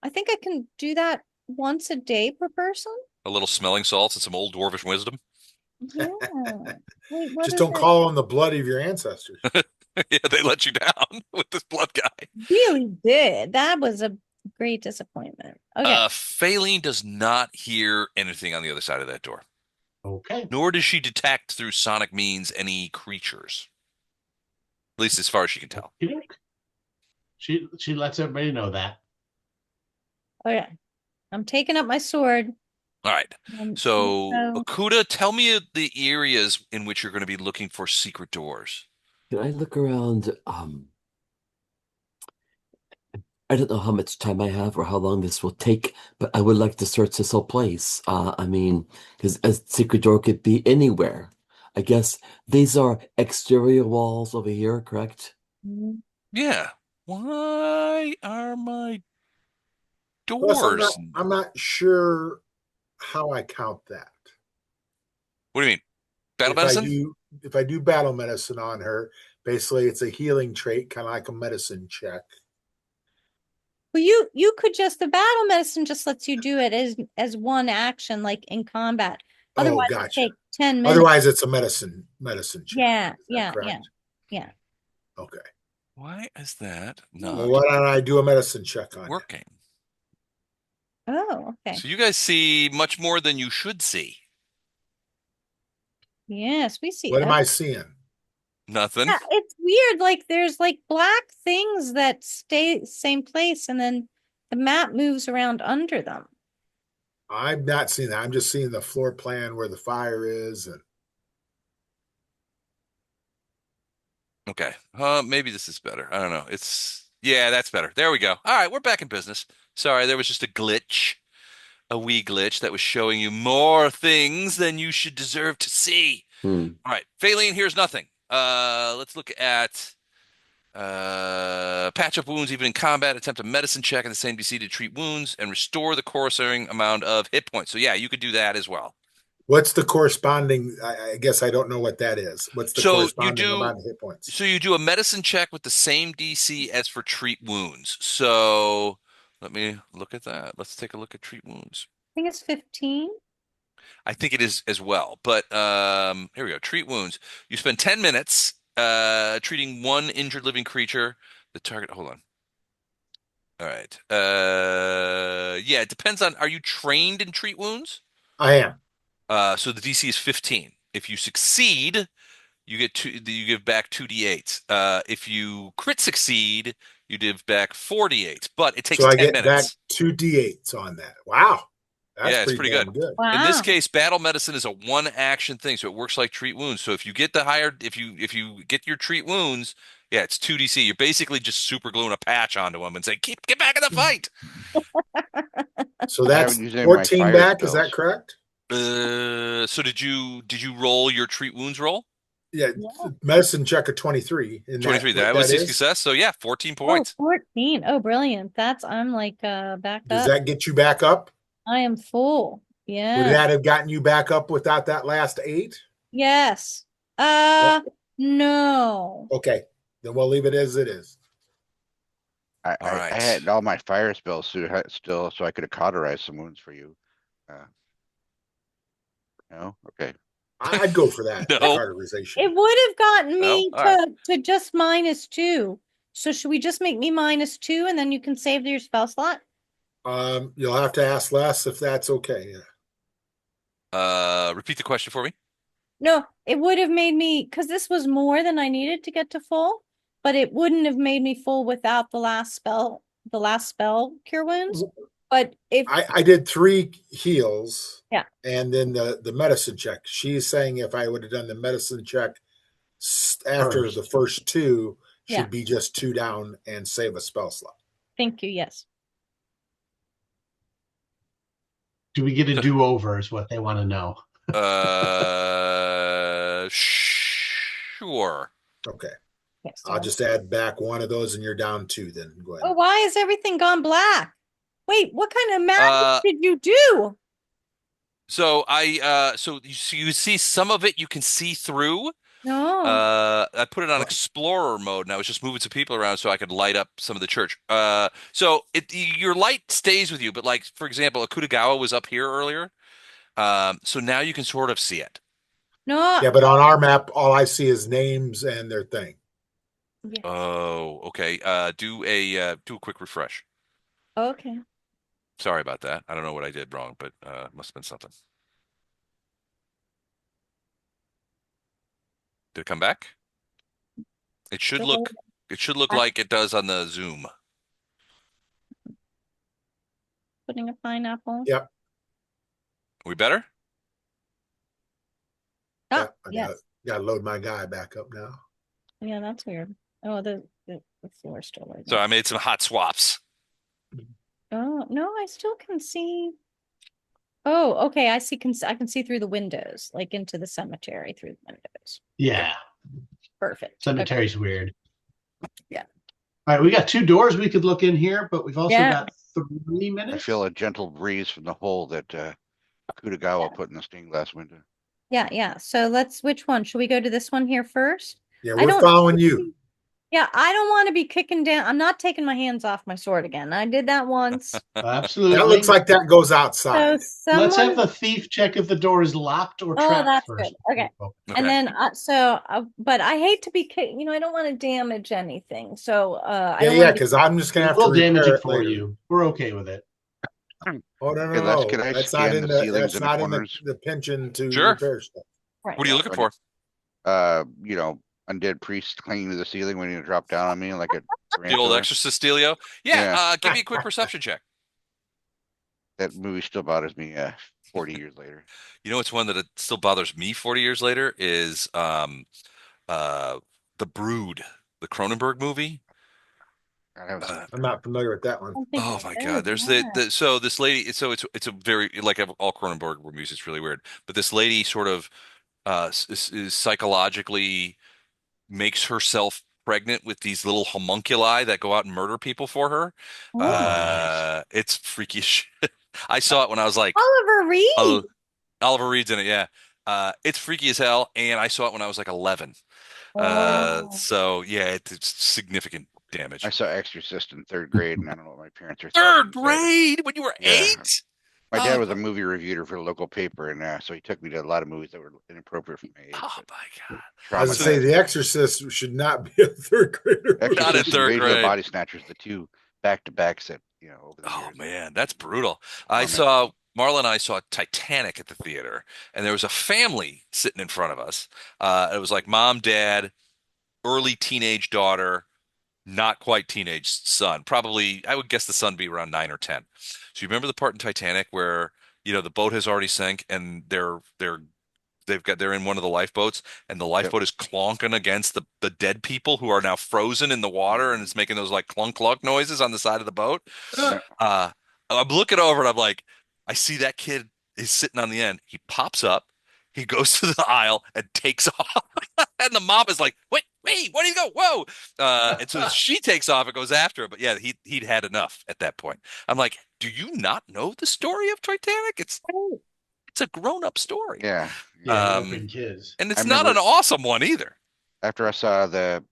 Speaker 3: I think I can do that once a day per person.
Speaker 1: A little smelling salts and some old dwarvish wisdom.
Speaker 3: Yeah. Wait, what
Speaker 5: Just
Speaker 3: is
Speaker 5: don't
Speaker 3: it?
Speaker 5: call on the blood of your ancestors.
Speaker 1: Yeah, they let you down with this blood guy.
Speaker 3: Really did. That was a great disappointment. Okay.
Speaker 1: Faline does not hear anything on the other side of that door,
Speaker 6: Okay.
Speaker 1: nor does she detect through sonic means any creatures. At least as far as she can tell.
Speaker 6: She lets everybody know that.
Speaker 3: Okay. I'm taking up my sword.
Speaker 1: All right.
Speaker 3: And
Speaker 1: So,
Speaker 3: so
Speaker 1: Okuda, tell me the areas in which you're going to be looking for secret doors.
Speaker 7: Can I look around? I don't know how much time I have or how long this will take, but I would like to search this whole place. I mean, because a secret door could be anywhere. I guess these are exterior walls over here, correct?
Speaker 1: Yeah. Why are my
Speaker 5: Plus,
Speaker 1: doors?
Speaker 5: I'm not sure how I count that.
Speaker 1: What do you mean? Battle
Speaker 5: If I
Speaker 1: medicine?
Speaker 5: do if I do battle medicine on her, basically it's a healing trait, kind of like a medicine check.
Speaker 3: well, you could just the battle medicine just lets you do it as one action, like in combat.
Speaker 5: Oh,
Speaker 3: Otherwise, it
Speaker 5: gotcha.
Speaker 3: take 10 minutes.
Speaker 5: Otherwise, it's a medicine check.
Speaker 3: Yeah,
Speaker 5: Is that
Speaker 3: yeah,
Speaker 5: correct?
Speaker 3: yeah.
Speaker 5: Okay.
Speaker 1: Why is that
Speaker 5: Well,
Speaker 1: not
Speaker 5: why don't I do a medicine check on you?
Speaker 1: working?
Speaker 3: Oh, okay.
Speaker 1: So you guys see much more than you should see.
Speaker 3: Yes, we see
Speaker 5: What am
Speaker 3: it.
Speaker 5: I seeing?
Speaker 1: Nothing.
Speaker 3: Yeah, it's weird. Like there's like black things that stay same place, and then the map moves around under them.
Speaker 5: I'm not seeing that. I'm just seeing the floor plan where the fire is, and
Speaker 1: Okay. Maybe this is better. I don't know. Yeah, that's better. There we go. All right, we're back in business. Sorry, there was just a wee glitch that was showing you more things than you should deserve to see.
Speaker 7: Hmm.
Speaker 1: All right, Faline, here's nothing. Let's look at patch up wounds even in combat, attempt a medicine check in the same DC to treat wounds and restore the corresponding amount of hit points. So yeah, you could do that as well.
Speaker 5: what's the corresponding? I guess I don't know what that is. What's the
Speaker 1: So
Speaker 5: corresponding amount of hit points?
Speaker 1: you do a medicine check with the same DC as for treat wounds. So let me look at that. Let's take a look at treat wounds.
Speaker 3: I think it's 15.
Speaker 1: I think it is as well. But here we go. Treat wounds. You spend 10 minutes treating one injured living creature. The target, hold on. All right. Yeah, it depends on, are you trained in treat wounds?
Speaker 5: I am.
Speaker 1: So the DC is 15. If you succeed, you give back 2d8s. If you crit succeed, you give back 4d8s, but it takes
Speaker 5: So I
Speaker 1: 10
Speaker 5: get back
Speaker 1: minutes.
Speaker 5: 2 d8s on that. Wow. That's
Speaker 1: Yeah, it's pretty
Speaker 5: damn
Speaker 1: good.
Speaker 5: good.
Speaker 3: Wow.
Speaker 1: In this case, battle medicine is a one action thing, so it works like treat wounds. So if you get the higher, if you get your treat wounds, yeah, it's 2DC. You're basically just super gluing a patch onto them and saying, get back in the fight."
Speaker 5: So
Speaker 2: I
Speaker 5: that's
Speaker 2: haven't used any of my
Speaker 5: 14
Speaker 2: fire
Speaker 5: back. Is that
Speaker 2: spells.
Speaker 5: correct?
Speaker 1: So did you roll your treat wounds roll?
Speaker 5: Yeah.
Speaker 3: Yeah.
Speaker 5: Medicine check of 23. And
Speaker 1: 23. That was a success. So yeah, 14
Speaker 3: Oh,
Speaker 1: points.
Speaker 3: 14. Oh, brilliant. I'm like backed
Speaker 5: Does
Speaker 3: up.
Speaker 5: that get you back up?
Speaker 3: I am full.
Speaker 5: Would
Speaker 3: Yeah.
Speaker 5: that have gotten you back up without that last 8?
Speaker 3: Yes.
Speaker 5: Well,
Speaker 3: No.
Speaker 5: okay. Then we'll leave it as it is.
Speaker 1: All
Speaker 2: I
Speaker 1: right.
Speaker 2: had all my fire spells still, so I could have cauterized some wounds for you. Uh, no, okay.
Speaker 5: I'd go for that, the
Speaker 1: No.
Speaker 5: cauterization.
Speaker 3: It would have gotten
Speaker 1: No?
Speaker 3: me
Speaker 1: All right.
Speaker 3: to just -2. So should we just make me -2 and then you can save your spell slot?
Speaker 5: You'll have to ask Les if that's okay.
Speaker 1: Repeat the question for me.
Speaker 3: No, it would have made me because this was more than I needed to get to full, but it wouldn't have made me full without the last spell cure wounds. But if
Speaker 5: I did 3 heals.
Speaker 3: Yeah.
Speaker 5: And then the medicine check. She's saying if I would have done the medicine check after
Speaker 6: First.
Speaker 5: the first 2,
Speaker 3: Yeah.
Speaker 5: she'd be just 2 down and save a spell slot.
Speaker 3: thank you, yes.
Speaker 6: Do we get a do-over is what they want to know.
Speaker 1: Sure.
Speaker 5: Okay.
Speaker 3: Yes.
Speaker 5: I'll just add back 1 of those and you're down 2 then. Go
Speaker 3: Oh,
Speaker 5: ahead.
Speaker 3: why is everything gone black? Wait, what kind of magic
Speaker 1: Uh,
Speaker 3: did you do?
Speaker 1: So you see some of it you can see through.
Speaker 3: No.
Speaker 1: I put it on Explorer mode and I was just moving some people around so I could light up some of the church. So your light stays with you, but like for example, Akutagawa was up here earlier. So now you can sort of see it.
Speaker 3: No.
Speaker 5: Yeah, but on our map, all I see is names and their thing.
Speaker 3: Yes.
Speaker 1: Oh, okay. Do a quick refresh.
Speaker 3: Okay.
Speaker 1: Sorry about that. I don't know what I did wrong, but must have been something. Did it come back? It should look like it does on the Zoom.
Speaker 3: Putting a pineapple.
Speaker 5: Yep.
Speaker 1: We better?
Speaker 3: Ah,
Speaker 5: Yeah, I
Speaker 3: yes.
Speaker 5: gotta load my guy back up now.
Speaker 3: Yeah, that's weird. Oh, the floor still right
Speaker 1: So
Speaker 3: there.
Speaker 1: I made some hot swaps.
Speaker 3: Oh, no, I still can see. Oh, okay. I can see through the windows, like into the cemetery through the windows.
Speaker 6: Yeah.
Speaker 3: Perfect.
Speaker 6: Cemetery's weird.
Speaker 3: Yeah.
Speaker 6: All right, we got 2 doors we could look in here, but we've also
Speaker 3: Yeah.
Speaker 6: got 3 minutes.
Speaker 2: I feel a gentle breeze from the hole that Kutagawa put in the stained glass window.
Speaker 3: Yeah, yeah. So which one? Should we go to this one here first?
Speaker 5: Yeah,
Speaker 3: I
Speaker 5: we're
Speaker 3: don't
Speaker 5: following you.
Speaker 3: Yeah, I don't want to be kicking down. I'm not taking my hands off my sword again. I did that once.
Speaker 6: Absolutely.
Speaker 5: That looks like that goes outside.
Speaker 3: So
Speaker 6: Let's have
Speaker 3: someone,
Speaker 6: the thief check if the door is locked or
Speaker 3: oh,
Speaker 6: trapped
Speaker 3: that's
Speaker 6: first.
Speaker 3: good. Okay.
Speaker 1: Okay.
Speaker 3: And then, but I hate to be, I don't want to damage anything. So, I don't
Speaker 5: Yeah,
Speaker 3: want to
Speaker 5: because I'm just gonna have to
Speaker 6: We'll damage
Speaker 5: repair
Speaker 6: it
Speaker 5: it
Speaker 6: for
Speaker 5: later.
Speaker 6: you. We're okay with it.
Speaker 5: Oh no,
Speaker 2: Hey, Les,
Speaker 5: no,
Speaker 2: can
Speaker 5: no.
Speaker 2: I
Speaker 5: That's not
Speaker 2: scan
Speaker 5: in
Speaker 2: the
Speaker 5: the
Speaker 2: ceilings
Speaker 5: that's
Speaker 2: and the
Speaker 5: not in
Speaker 2: corners?
Speaker 5: the pension to
Speaker 1: Sure.
Speaker 5: repair stuff.
Speaker 3: Right.
Speaker 1: What are you looking for?
Speaker 2: Undead priests clinging to the ceiling when you drop down on me like a
Speaker 1: The old
Speaker 2: tarantula.
Speaker 1: Exorcist Dealio? Yeah,
Speaker 2: Yeah.
Speaker 1: give me a quick perception check.
Speaker 2: That movie still bothers me 40 years later.
Speaker 1: You know, it's one that it still bothers me 40 years later is The Brood, the Cronenberg movie.
Speaker 2: I haven't seen
Speaker 5: I'm not familiar with that one.
Speaker 3: don't think
Speaker 1: Oh
Speaker 3: it
Speaker 1: my
Speaker 3: is,
Speaker 1: God. There's
Speaker 3: yeah.
Speaker 1: so this lady, so it's a very like all Cronenberg movies, it's really weird. But this lady sort of is psychologically makes herself pregnant with these little homunculi that go out and murder people for her.
Speaker 3: Oh,
Speaker 6: nice.
Speaker 1: It's freaky shit. I saw it when I was like,
Speaker 3: Oliver
Speaker 1: oh,
Speaker 3: Reed.
Speaker 1: Oliver Reed's in it, yeah. It's freaky as hell, and I saw it when I was like 11.
Speaker 3: Oh,
Speaker 1: So yeah, it's significant
Speaker 2: I
Speaker 1: damage.
Speaker 2: saw Exorcist in 3rd grade, and I don't know what my parents are
Speaker 1: Third
Speaker 2: thinking.
Speaker 1: grade when you were
Speaker 2: Yeah.
Speaker 1: 8?
Speaker 2: My dad
Speaker 1: Oh,
Speaker 2: was a movie reviewer for the local paper, and so he took me to a lot of movies that were inappropriate for my age.
Speaker 1: oh
Speaker 2: But
Speaker 1: my God.
Speaker 5: I was
Speaker 1: So
Speaker 5: say The Exorcist should not be a 3rd grader.
Speaker 1: Not in
Speaker 2: Exorcist and
Speaker 1: third
Speaker 2: Invasion of the
Speaker 1: grade.
Speaker 2: Body Snatchers, the 2 back-to-backs that over the
Speaker 1: Oh
Speaker 2: years.
Speaker 1: man, that's brutal.
Speaker 2: Tormented me.
Speaker 1: Marla and I saw Titanic at the theater, and there was a family sitting in front of us. It was like mom, dad, early teenage daughter, not quite teenage son. Probably, I would guess the son be around 9 or 10. So you remember the part in Titanic where, the boat has already sank and they're in one of the lifeboats and the
Speaker 2: Yep.
Speaker 1: lifeboat is clonking against the dead people who are now frozen in the water and it's making those like clunk clunk noises on the side of the boat.
Speaker 2: Yeah.
Speaker 1: I'm looking over and I'm like, I see that kid is sitting on the end. He pops up, he goes to the aisle and takes off. And the mom is like, wait, where do you go? Whoa. And so she takes off and goes after him. But yeah, he'd had enough at that point. I'm like, do you not know the story of Titanic? It's
Speaker 3: right.
Speaker 1: It's a grown-up story.
Speaker 2: Yeah.
Speaker 6: Yeah,
Speaker 1: Um,
Speaker 6: it'll bring kids.
Speaker 1: and
Speaker 2: I
Speaker 1: it's not an
Speaker 2: remember
Speaker 1: awesome one either.
Speaker 2: after I saw the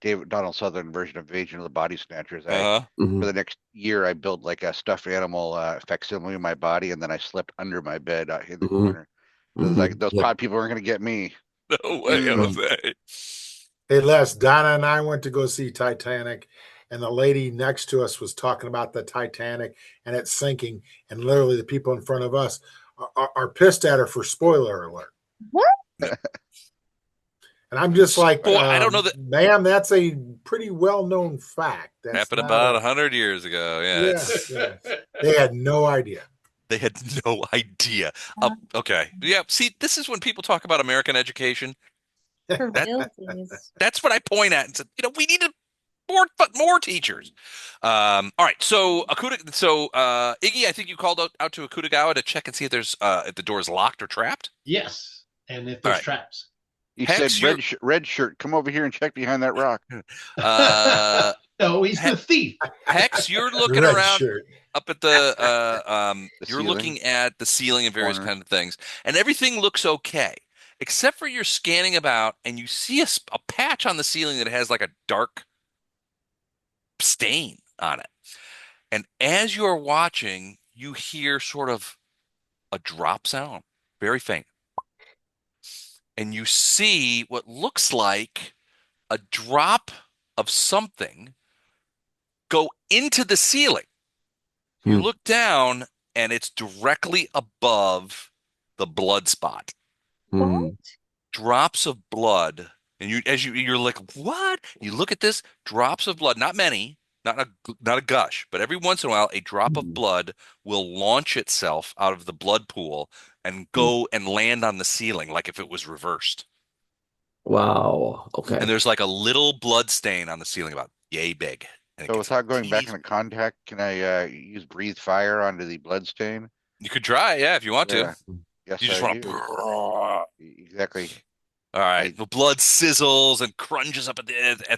Speaker 2: David Donald Southern version of Invasion of the Body Snatchers, I
Speaker 1: Uh,
Speaker 2: for
Speaker 7: Mhm.
Speaker 2: the next year I built like a stuffed animal facsimile of my body, and then I slept under my bed in the
Speaker 7: Mhm.
Speaker 2: corner. So it's like
Speaker 7: Mhm.
Speaker 2: those
Speaker 7: Yep.
Speaker 2: pod people aren't gonna get me.
Speaker 1: no way,
Speaker 2: Mm.
Speaker 1: Jose.
Speaker 5: Hey, Les, Donna and I went to go see Titanic, and the lady next to us was talking about the Titanic and it's sinking, and literally the people in front of us are pissed at her for spoiler alert.
Speaker 3: What?
Speaker 5: And I'm just like,
Speaker 1: Boy, I don't know that
Speaker 5: ma'am, that's a pretty well-known fact. That's
Speaker 1: happened
Speaker 5: not
Speaker 1: about
Speaker 5: a
Speaker 1: 100 years ago. Yeah,
Speaker 5: yes, yes. They had no idea.
Speaker 1: they had no idea.
Speaker 3: Uh,
Speaker 1: Okay, yeah. See, this is when people talk about American education.
Speaker 3: For
Speaker 1: That
Speaker 3: realties.
Speaker 1: that's what I point at and said, we need more teachers. All right, so Iggy, I think you called out to Akutagawa to check and see if the door is locked or trapped.
Speaker 6: Yes, and if
Speaker 1: All
Speaker 6: there's
Speaker 1: right,
Speaker 6: traps.
Speaker 2: He
Speaker 1: Hex,
Speaker 2: said,
Speaker 1: you're
Speaker 2: red shirt, come over here and check behind that rock."
Speaker 1: uh,
Speaker 6: No, he's
Speaker 1: He-
Speaker 6: the thief.
Speaker 1: Hex, you're looking
Speaker 5: Red
Speaker 1: around
Speaker 5: shirt.
Speaker 1: up at the
Speaker 2: The
Speaker 1: you're
Speaker 2: ceiling,
Speaker 1: looking at the ceiling and various
Speaker 2: corner.
Speaker 1: kind of things, and everything looks okay, except for you're scanning about and you see a patch on the ceiling that has like a dark stain on it. And as you're watching, you hear sort of a drop sound, very faint. And you see what looks like a drop of something go into the ceiling. You
Speaker 7: Hmm.
Speaker 1: look down and it's directly above the blood spot.
Speaker 7: Hmm.
Speaker 1: Drops of blood. And you're like, what? You look at this, drops of blood, not many, not a gush, but every once in a while a drop of
Speaker 7: Hmm.
Speaker 1: blood will launch itself out of the blood pool and
Speaker 7: Hmm.
Speaker 1: go and land on the ceiling like if it was reversed.
Speaker 7: Wow.
Speaker 1: And
Speaker 7: Okay.
Speaker 1: there's like a little blood stain on the ceiling about yay big. And it
Speaker 2: So
Speaker 1: gets
Speaker 2: without going back
Speaker 1: teeny.
Speaker 2: into contact, can I use breathe fire onto the blood stain?
Speaker 1: You could try, yeah, if you want to.
Speaker 2: Yeah. Yes,
Speaker 1: You just
Speaker 2: I
Speaker 1: want to.
Speaker 2: do.
Speaker 1: All
Speaker 2: Exactly.
Speaker 1: right.
Speaker 2: I
Speaker 1: The blood sizzles and crunches up at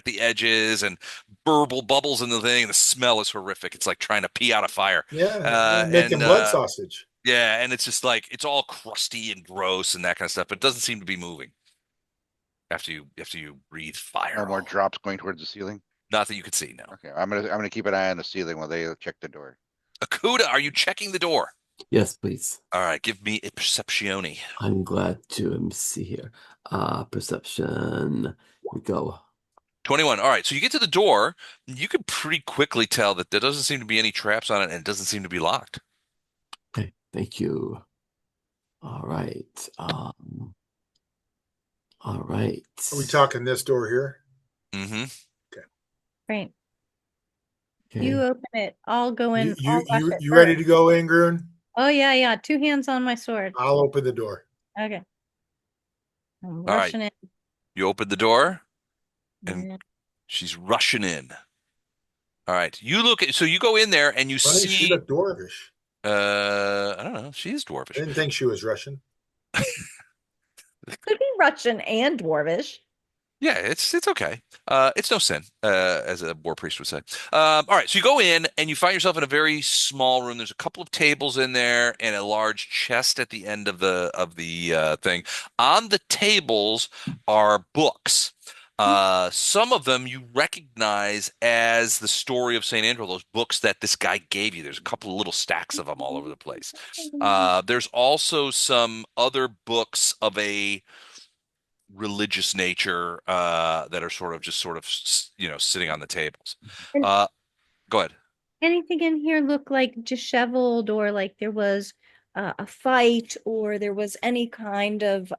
Speaker 1: the edges and burble bubbles in the thing. And the smell is horrific. It's like trying to pee out a fire.
Speaker 5: Yeah,
Speaker 1: And
Speaker 5: making blood sausage.
Speaker 1: yeah, and it's just like it's all crusty and gross and that kind of stuff, but it doesn't seem to be moving after you breathe
Speaker 2: no
Speaker 1: fire
Speaker 2: more
Speaker 1: all over.
Speaker 2: drops going towards the ceiling.
Speaker 1: Not that you could see, no.
Speaker 2: Okay, I'm gonna keep an eye on the ceiling while they check the door.
Speaker 1: Akuda, are you checking the door?
Speaker 7: Yes, please.
Speaker 1: All right, give me a perceptione.
Speaker 7: I'm glad to. Let me see here. Perception. Here we go.
Speaker 1: 21. All right, so you get to the door, you can pretty quickly tell that there doesn't seem to be any traps on it and it doesn't seem to be locked.
Speaker 7: Okay, thank you. All right. All right.
Speaker 5: Are we talking this door here?
Speaker 1: Mm-hmm.
Speaker 3: Right.
Speaker 7: Okay.
Speaker 3: You open it. I'll go in.
Speaker 5: You
Speaker 3: I'll
Speaker 5: you
Speaker 3: rush
Speaker 5: you,
Speaker 3: it
Speaker 5: you ready to
Speaker 3: first.
Speaker 5: go, Ingrun?
Speaker 3: Oh yeah, yeah. 2 hands on my sword.
Speaker 5: I'll open the door.
Speaker 3: Okay. I'm
Speaker 1: All right,
Speaker 3: rushing in.
Speaker 1: you open the door and
Speaker 3: Yeah.
Speaker 1: she's rushing in. All right, so you go in there and you
Speaker 5: Funny, she
Speaker 1: see,
Speaker 5: looked dwarvish.
Speaker 1: I don't know, she is
Speaker 5: I
Speaker 1: dwarvish.
Speaker 5: didn't think she was Russian.
Speaker 3: Could be Russian and Dwarvish.
Speaker 1: Yeah, it's okay. It's no sin, as a war priest would say. All right, so you go in and you find yourself in a very small room. There's a couple of tables in there and a large chest at the end of the thing. On the tables are books. Some of them you recognize as the story of Saint Andrew, those books that this guy gave you. There's a couple of little stacks of them all over the place. There's also some other books of a religious nature that are sitting on the tables.
Speaker 3: And
Speaker 1: Uh, Go ahead.
Speaker 3: anything in here look like disheveled or like there was a fight or there was any kind of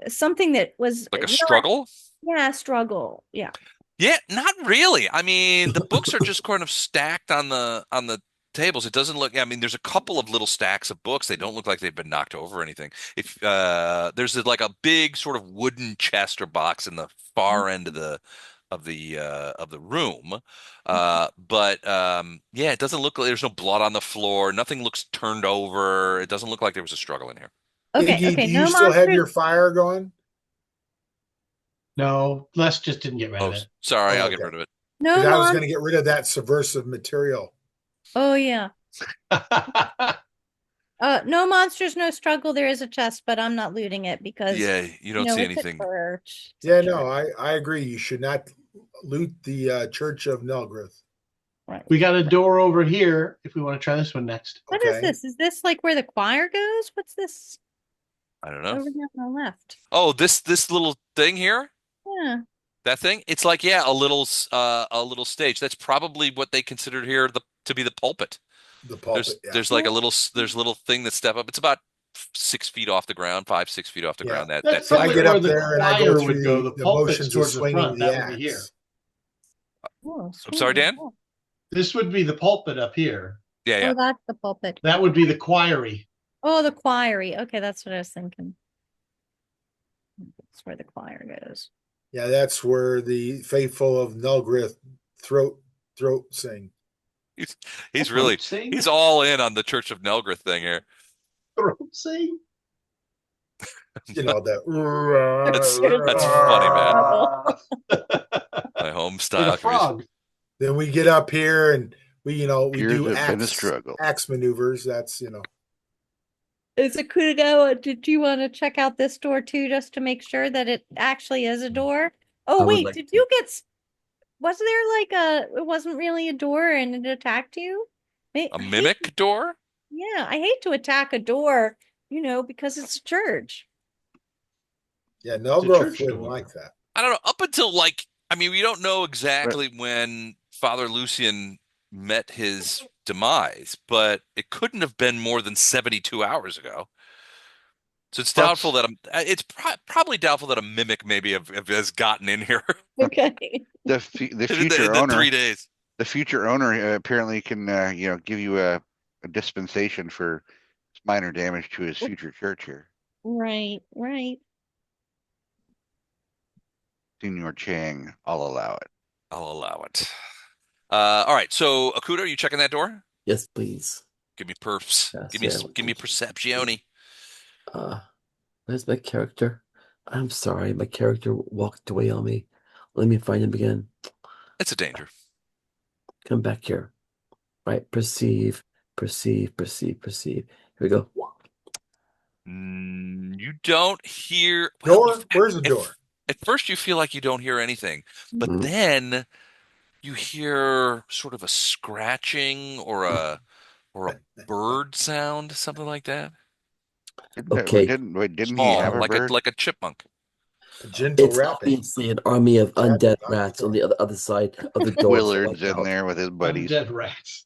Speaker 3: something that was
Speaker 1: Like a struggle?
Speaker 3: yeah, struggle. Yeah.
Speaker 1: Yeah, not really. I mean, the books are just kind of stacked on the tables. It doesn't look, I mean, there's a couple of little stacks of books. They don't look like they've been knocked over or anything. If there's like a big sort of wooden chest or box in the far end of the room. But yeah, it doesn't look like there's no blood on the floor. Nothing looks turned over. It doesn't look like there was a struggle in here.
Speaker 3: Okay,
Speaker 5: Iggy,
Speaker 3: okay.
Speaker 5: do
Speaker 3: No
Speaker 5: you still have
Speaker 3: monsters.
Speaker 5: your fire going?
Speaker 6: No, Les just didn't get rid of
Speaker 1: Oh,
Speaker 6: it.
Speaker 1: sorry,
Speaker 5: Oh,
Speaker 1: I'll get
Speaker 5: okay.
Speaker 1: rid of it.
Speaker 3: No
Speaker 5: Because I was going
Speaker 3: monsters.
Speaker 5: to get rid of that subversive material.
Speaker 3: Oh yeah. No monsters, no struggle. There is a chest, but I'm not looting it because,
Speaker 1: Yeah, you don't see
Speaker 3: it's a
Speaker 1: anything.
Speaker 3: church. It's a
Speaker 5: Yeah,
Speaker 3: church.
Speaker 5: no, I agree. You should not loot the Church of Nelgrith.
Speaker 3: Right.
Speaker 6: We got a door over here if we want to try this one next.
Speaker 3: What is
Speaker 5: Okay.
Speaker 3: this? Is this like where the choir goes? What's this
Speaker 1: I don't know.
Speaker 3: over here on the left?
Speaker 1: Oh, this little thing here,
Speaker 3: Yeah.
Speaker 1: that thing. It's like, yeah, a little stage. That's probably what they considered here to be the pulpit.
Speaker 5: The
Speaker 1: There's
Speaker 5: pulpit, yeah.
Speaker 1: there's like there's a little thing that step up. It's about 6 feet off the ground, 5, 6 feet off the
Speaker 5: Yeah.
Speaker 1: ground. That
Speaker 6: That's
Speaker 5: So I
Speaker 1: pulpit.
Speaker 6: probably
Speaker 5: get
Speaker 6: where
Speaker 5: up
Speaker 6: the
Speaker 5: there and I go
Speaker 6: choir
Speaker 5: through
Speaker 6: would go. The
Speaker 5: the
Speaker 6: pulpit's
Speaker 5: motions of
Speaker 6: towards the
Speaker 5: swinging
Speaker 6: front.
Speaker 5: the
Speaker 6: That would be here.
Speaker 5: axe.
Speaker 3: Oh,
Speaker 1: I'm sorry,
Speaker 3: sweet.
Speaker 1: Dan.
Speaker 6: This would be the pulpit up here.
Speaker 1: Yeah, yeah.
Speaker 3: Oh, that's the pulpit.
Speaker 6: That would be the choiry.
Speaker 3: Oh, the choiry. Okay, that's what I was thinking. That's where the choir goes.
Speaker 5: Yeah, that's where the faithful of Nelgrith throat sing.
Speaker 1: He's he's
Speaker 6: Throat
Speaker 1: really
Speaker 6: sing?
Speaker 1: he's all in on the Church of Nelgrith thing here.
Speaker 6: Throat sing?
Speaker 5: You know that.
Speaker 1: That's funny, man. My home
Speaker 6: Like
Speaker 1: style
Speaker 6: a
Speaker 1: can be.
Speaker 6: frog.
Speaker 5: Then we get up here and we
Speaker 2: Appears
Speaker 5: do
Speaker 2: to have been a struggle.
Speaker 5: axe maneuvers. That's
Speaker 3: Is it Kudogawa? Did you want to check out this door too, just to make sure that it actually is a door? Oh,
Speaker 7: I would
Speaker 3: wait,
Speaker 7: like
Speaker 3: did
Speaker 7: to.
Speaker 3: you get, was there it wasn't really a door and it attacked you?
Speaker 1: A mimic door?
Speaker 3: Yeah, I hate to attack a door, because it's a church.
Speaker 5: yeah.
Speaker 6: It's a
Speaker 5: Nelgrith
Speaker 6: church
Speaker 5: wouldn't
Speaker 6: door.
Speaker 5: like that.
Speaker 1: I don't know. Up until I mean, we don't know exactly when Father Lucian met his demise, but it couldn't have been more than 72 hours ago. So it's
Speaker 2: Well,
Speaker 1: doubtful that it's probably doubtful that a mimic maybe has gotten in here
Speaker 3: Okay.
Speaker 2: the
Speaker 1: in
Speaker 2: future
Speaker 1: the
Speaker 2: owner,
Speaker 1: 3 days.
Speaker 2: the future owner apparently can give you a dispensation for minor damage to his future church here.
Speaker 3: Right, right.
Speaker 2: Senior Chang, I'll allow it.
Speaker 1: I'll allow it. All right. So Akuda, are you checking that door?
Speaker 7: Yes, please.
Speaker 1: Give me perfs.
Speaker 7: Yes,
Speaker 1: Give me perceptione.
Speaker 7: Uh, where's my character? I'm sorry, my character walked away on me. Let me find him again.
Speaker 1: It's a danger.
Speaker 7: Come back here. Right, perceive, perceive, perceive, perceive. Here we go.
Speaker 1: You don't hear well,
Speaker 5: Door? Where's the door?
Speaker 1: At first you feel like you don't hear anything, but
Speaker 7: Mm.
Speaker 1: then you hear sort of a scratching or a bird sound, something like that.
Speaker 7: Okay,
Speaker 2: Didn't he have
Speaker 1: Small,
Speaker 2: a bird?
Speaker 1: like a chipmunk.
Speaker 5: A gentle
Speaker 7: it's
Speaker 5: rapping.
Speaker 7: obviously an army of
Speaker 5: Tap,
Speaker 7: undead
Speaker 5: tap,
Speaker 7: rats
Speaker 5: tap.
Speaker 7: on the other side of the door.
Speaker 2: Willard's in there with his buddies.
Speaker 6: Undead rats.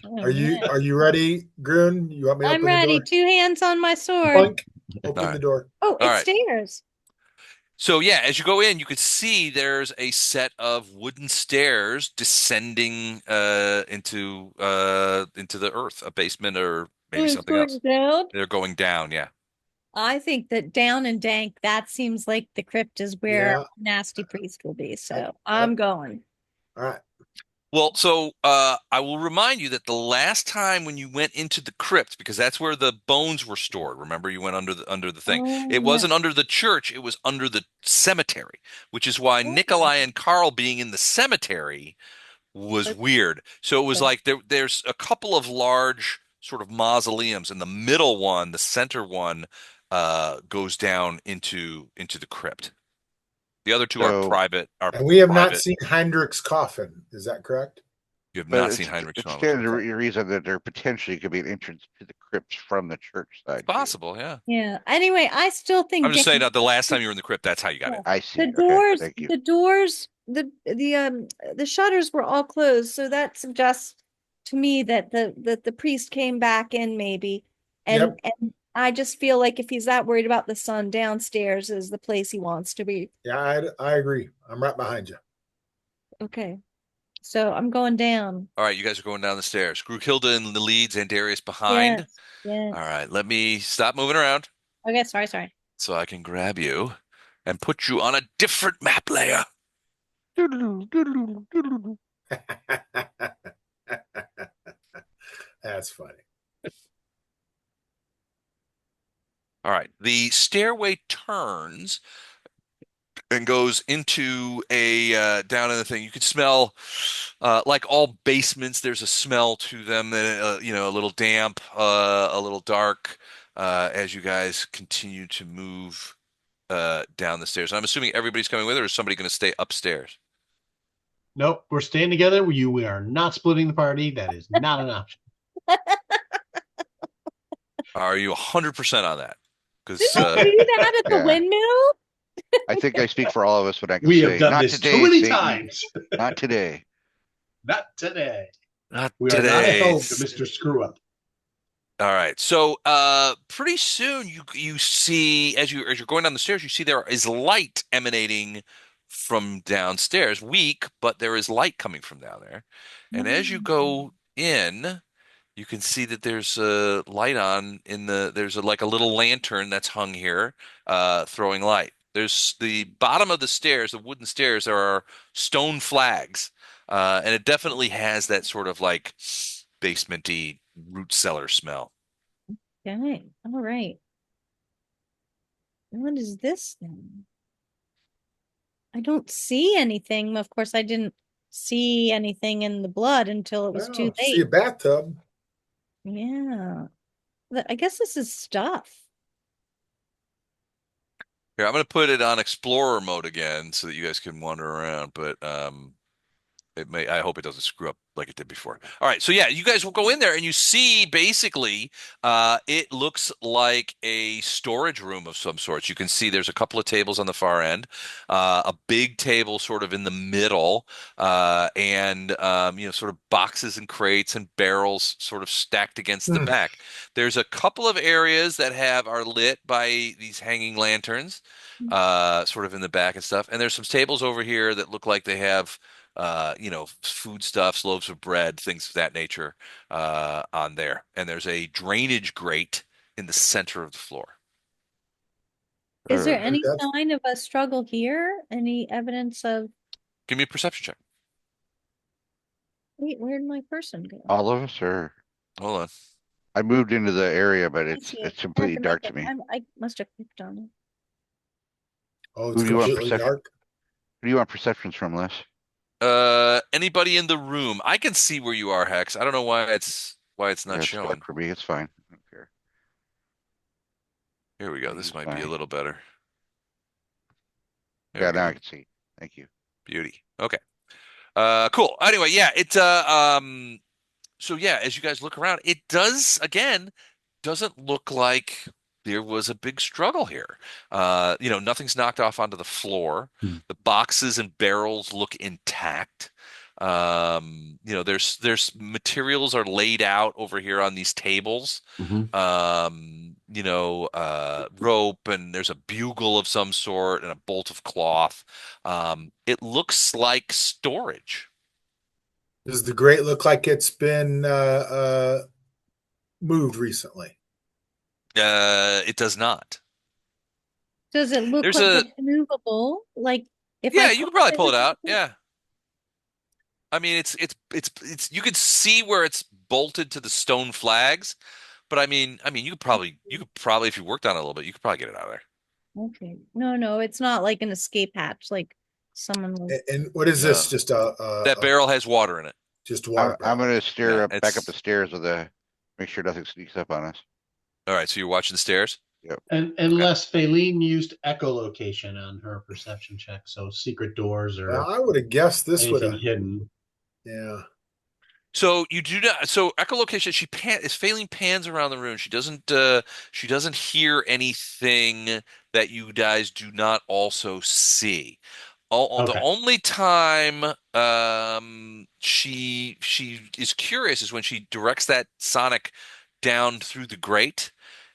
Speaker 3: Oh,
Speaker 5: Are you
Speaker 3: man.
Speaker 5: are you ready, Grun? You want me to
Speaker 3: I'm
Speaker 5: open the
Speaker 3: ready.
Speaker 5: door?
Speaker 3: 2 hands on my sword.
Speaker 5: Plunk.
Speaker 1: All
Speaker 5: Open the
Speaker 1: right.
Speaker 5: door.
Speaker 3: Oh,
Speaker 1: All
Speaker 3: it's
Speaker 1: right.
Speaker 3: stairs.
Speaker 1: So yeah, as you go in, you could see there's a set of wooden stairs descending into the earth, a basement or maybe
Speaker 3: Oh, it's
Speaker 1: something else.
Speaker 3: going down.
Speaker 1: They're going down, yeah.
Speaker 3: I think that down and dank, that seems like the crypt is where
Speaker 5: Yeah.
Speaker 3: nasty priest will be. So
Speaker 5: I-
Speaker 3: I'm going.
Speaker 5: All right.
Speaker 1: Well, so I will remind you that the last time when you went into the crypt, because that's where the bones were stored. Remember, you went under the thing.
Speaker 3: Oh,
Speaker 1: It
Speaker 3: yeah.
Speaker 1: wasn't under the church; it was under the cemetery, which is why
Speaker 3: Oh.
Speaker 1: Nikolai and Carl being in the cemetery was
Speaker 3: Okay.
Speaker 1: weird. So it was
Speaker 3: Okay.
Speaker 1: like there's a couple of large sort of mausoleums, and the middle one, the center one, goes down into the crypt. The other two are
Speaker 2: So,
Speaker 1: private. Are
Speaker 5: And we have not
Speaker 1: private.
Speaker 5: seen Heinrich's coffin. Is that correct?
Speaker 1: You have
Speaker 2: but
Speaker 1: not seen Heinrich
Speaker 2: it
Speaker 1: Schaumann.
Speaker 2: stands to reason that there potentially could be an entrance to the crypts from the church side. too.
Speaker 1: Possible, yeah.
Speaker 3: Yeah. Anyway, I still think
Speaker 1: I'm just saying
Speaker 3: Dan-
Speaker 1: that the last time you were in the crypt, that's how you got
Speaker 3: Yeah.
Speaker 1: in.
Speaker 2: I see.
Speaker 3: the
Speaker 2: Okay,
Speaker 3: doors,
Speaker 2: thank you.
Speaker 3: the doors, the shutters were all closed. So that suggests to me that the priest came back in maybe. And I just feel like if he's that worried about the sun, downstairs is the place he wants to be.
Speaker 5: Yeah, I agree. I'm right behind you.
Speaker 3: Okay. So I'm going down.
Speaker 1: All right, you guys are going down the stairs. Grukilda in the lead, Xandarius behind.
Speaker 3: Yes. Yes.
Speaker 1: All right, let me stop moving around
Speaker 3: Okay, sorry.
Speaker 1: so I can grab you and put you on a different map layer.
Speaker 5: That's funny.
Speaker 1: All right, the stairway turns and goes into a down in the thing. You could smell like all basements. There's a smell to them that a little damp, a little dark as you guys continue to move down the stairs. I'm assuming everybody's coming with her, or is somebody going to stay upstairs?
Speaker 6: Nope, we're staying together. We are not splitting the party. That is not an option.
Speaker 1: Are you 100% on that?
Speaker 3: Didn't
Speaker 1: Because
Speaker 3: we do that at the
Speaker 2: Yeah.
Speaker 3: windmill?
Speaker 2: I think I speak for all of us when I can
Speaker 6: We have
Speaker 2: say,
Speaker 6: done
Speaker 2: not
Speaker 6: this too
Speaker 2: today,
Speaker 6: many
Speaker 2: Satan.
Speaker 6: times.
Speaker 2: Not today.
Speaker 6: Not today.
Speaker 1: not
Speaker 6: We are not at
Speaker 1: today.
Speaker 6: home to Mr. Screw Up.
Speaker 1: All right. So pretty soon you see as you're going down the stairs, you see there is light emanating from downstairs. Weak, but there is light coming from down there. And as you go in, you can see that there's a light on there's like a little lantern that's hung here, throwing light. There's the bottom of the stairs, the wooden stairs, there are stone flags. And it definitely has that sort of like basementy root cellar smell.
Speaker 3: Okay, all right. What is this then? I don't see anything. Of course, I didn't see anything in the blood until it was too
Speaker 5: Oh, see
Speaker 3: late.
Speaker 5: a bathtub.
Speaker 3: Yeah. I guess this is stuff.
Speaker 1: Here, I'm going to put it on Explorer mode again so that you guys can wander around, but I hope it doesn't screw up like it did before. All right, so yeah, you guys will go in there and you see basically it looks like a storage room of some sorts. You can see there's a couple of tables on the far end, a big table sort of in the middle, and sort of boxes and crates and barrels sort of stacked against the
Speaker 5: Hmm.
Speaker 1: back. There's a couple of areas that are lit by these hanging lanterns, sort of in the back and stuff. And there's some tables over here that look like they have foodstuffs, loaves of bread, things of that nature, on there. And there's a drainage grate in the center of the floor.
Speaker 3: Is there
Speaker 2: Or
Speaker 3: any
Speaker 5: That's
Speaker 3: sign of a struggle here? Any evidence of,
Speaker 1: Give me a perception check.
Speaker 3: wait, where'd my person go?
Speaker 2: all of us, or
Speaker 1: Hold on.
Speaker 2: I moved into the area, but
Speaker 3: Thank
Speaker 2: it's
Speaker 3: you.
Speaker 2: it's
Speaker 3: I had
Speaker 2: completely
Speaker 3: to
Speaker 2: dark
Speaker 3: make
Speaker 2: to
Speaker 3: it.
Speaker 2: me.
Speaker 3: I must have clicked on it.
Speaker 5: oh,
Speaker 2: Who
Speaker 5: it's
Speaker 2: do you want
Speaker 5: completely
Speaker 2: perception?
Speaker 5: dark.
Speaker 2: Who do you want perceptions from, Les?
Speaker 1: Anybody in the room? I can see where you are, Hex. I don't know why it's
Speaker 2: Yeah,
Speaker 1: not
Speaker 2: it's dark
Speaker 1: showing.
Speaker 2: for me. It's fine. I don't care.
Speaker 1: Here we go.
Speaker 2: Think
Speaker 1: This
Speaker 2: it's
Speaker 1: might be a
Speaker 2: fine.
Speaker 1: little better. There
Speaker 2: Yeah,
Speaker 1: we
Speaker 2: now
Speaker 1: go.
Speaker 2: I can see. Thank you.
Speaker 1: Beauty. Okay. Cool. Anyway, yeah, so yeah, as you guys look around, it doesn't look like there was a big struggle here. Nothing's knocked off onto the floor.
Speaker 7: Hmm.
Speaker 1: The boxes and barrels look intact. There's materials are laid out over here on these tables.
Speaker 7: Hmm.
Speaker 1: Rope, and there's a bugle of some sort and a bolt of cloth. It looks like storage.
Speaker 5: Does the grate look like it's been moved recently?
Speaker 1: It does not.
Speaker 3: Does it look
Speaker 1: There's
Speaker 3: like
Speaker 1: a
Speaker 3: it's movable? Like if I
Speaker 1: Yeah, you
Speaker 3: push
Speaker 1: could probably
Speaker 3: it,
Speaker 1: pull
Speaker 3: is
Speaker 1: it out.
Speaker 3: it-
Speaker 1: Yeah. I mean, it's you could see where it's bolted to the stone flags, but I mean, you could probably if you worked on it a little bit, you could probably get it out of there.
Speaker 3: Okay. No, it's not like an escape hatch, like someone was.
Speaker 5: And what is this?
Speaker 1: No.
Speaker 5: Just
Speaker 1: That barrel has water in it.
Speaker 5: just
Speaker 2: I'm,
Speaker 5: water
Speaker 2: I'm
Speaker 5: barrel.
Speaker 2: gonna steer
Speaker 1: Yeah,
Speaker 2: back up the
Speaker 1: it's
Speaker 2: stairs make sure nothing sneaks up on us.
Speaker 1: all right. So you're watching the stairs?
Speaker 2: Yep.
Speaker 6: And
Speaker 1: Okay.
Speaker 6: unless Faylene used echolocation on her perception check, so secret doors or
Speaker 5: I would have guessed this would
Speaker 6: anything
Speaker 5: have.
Speaker 6: hidden.
Speaker 5: Yeah.
Speaker 1: So you do not. So echolocation. Is failing pans around the room. She doesn't hear anything that you guys do not also see. The
Speaker 6: Okay.
Speaker 1: only time she is curious is when she directs that sonic down through the grate,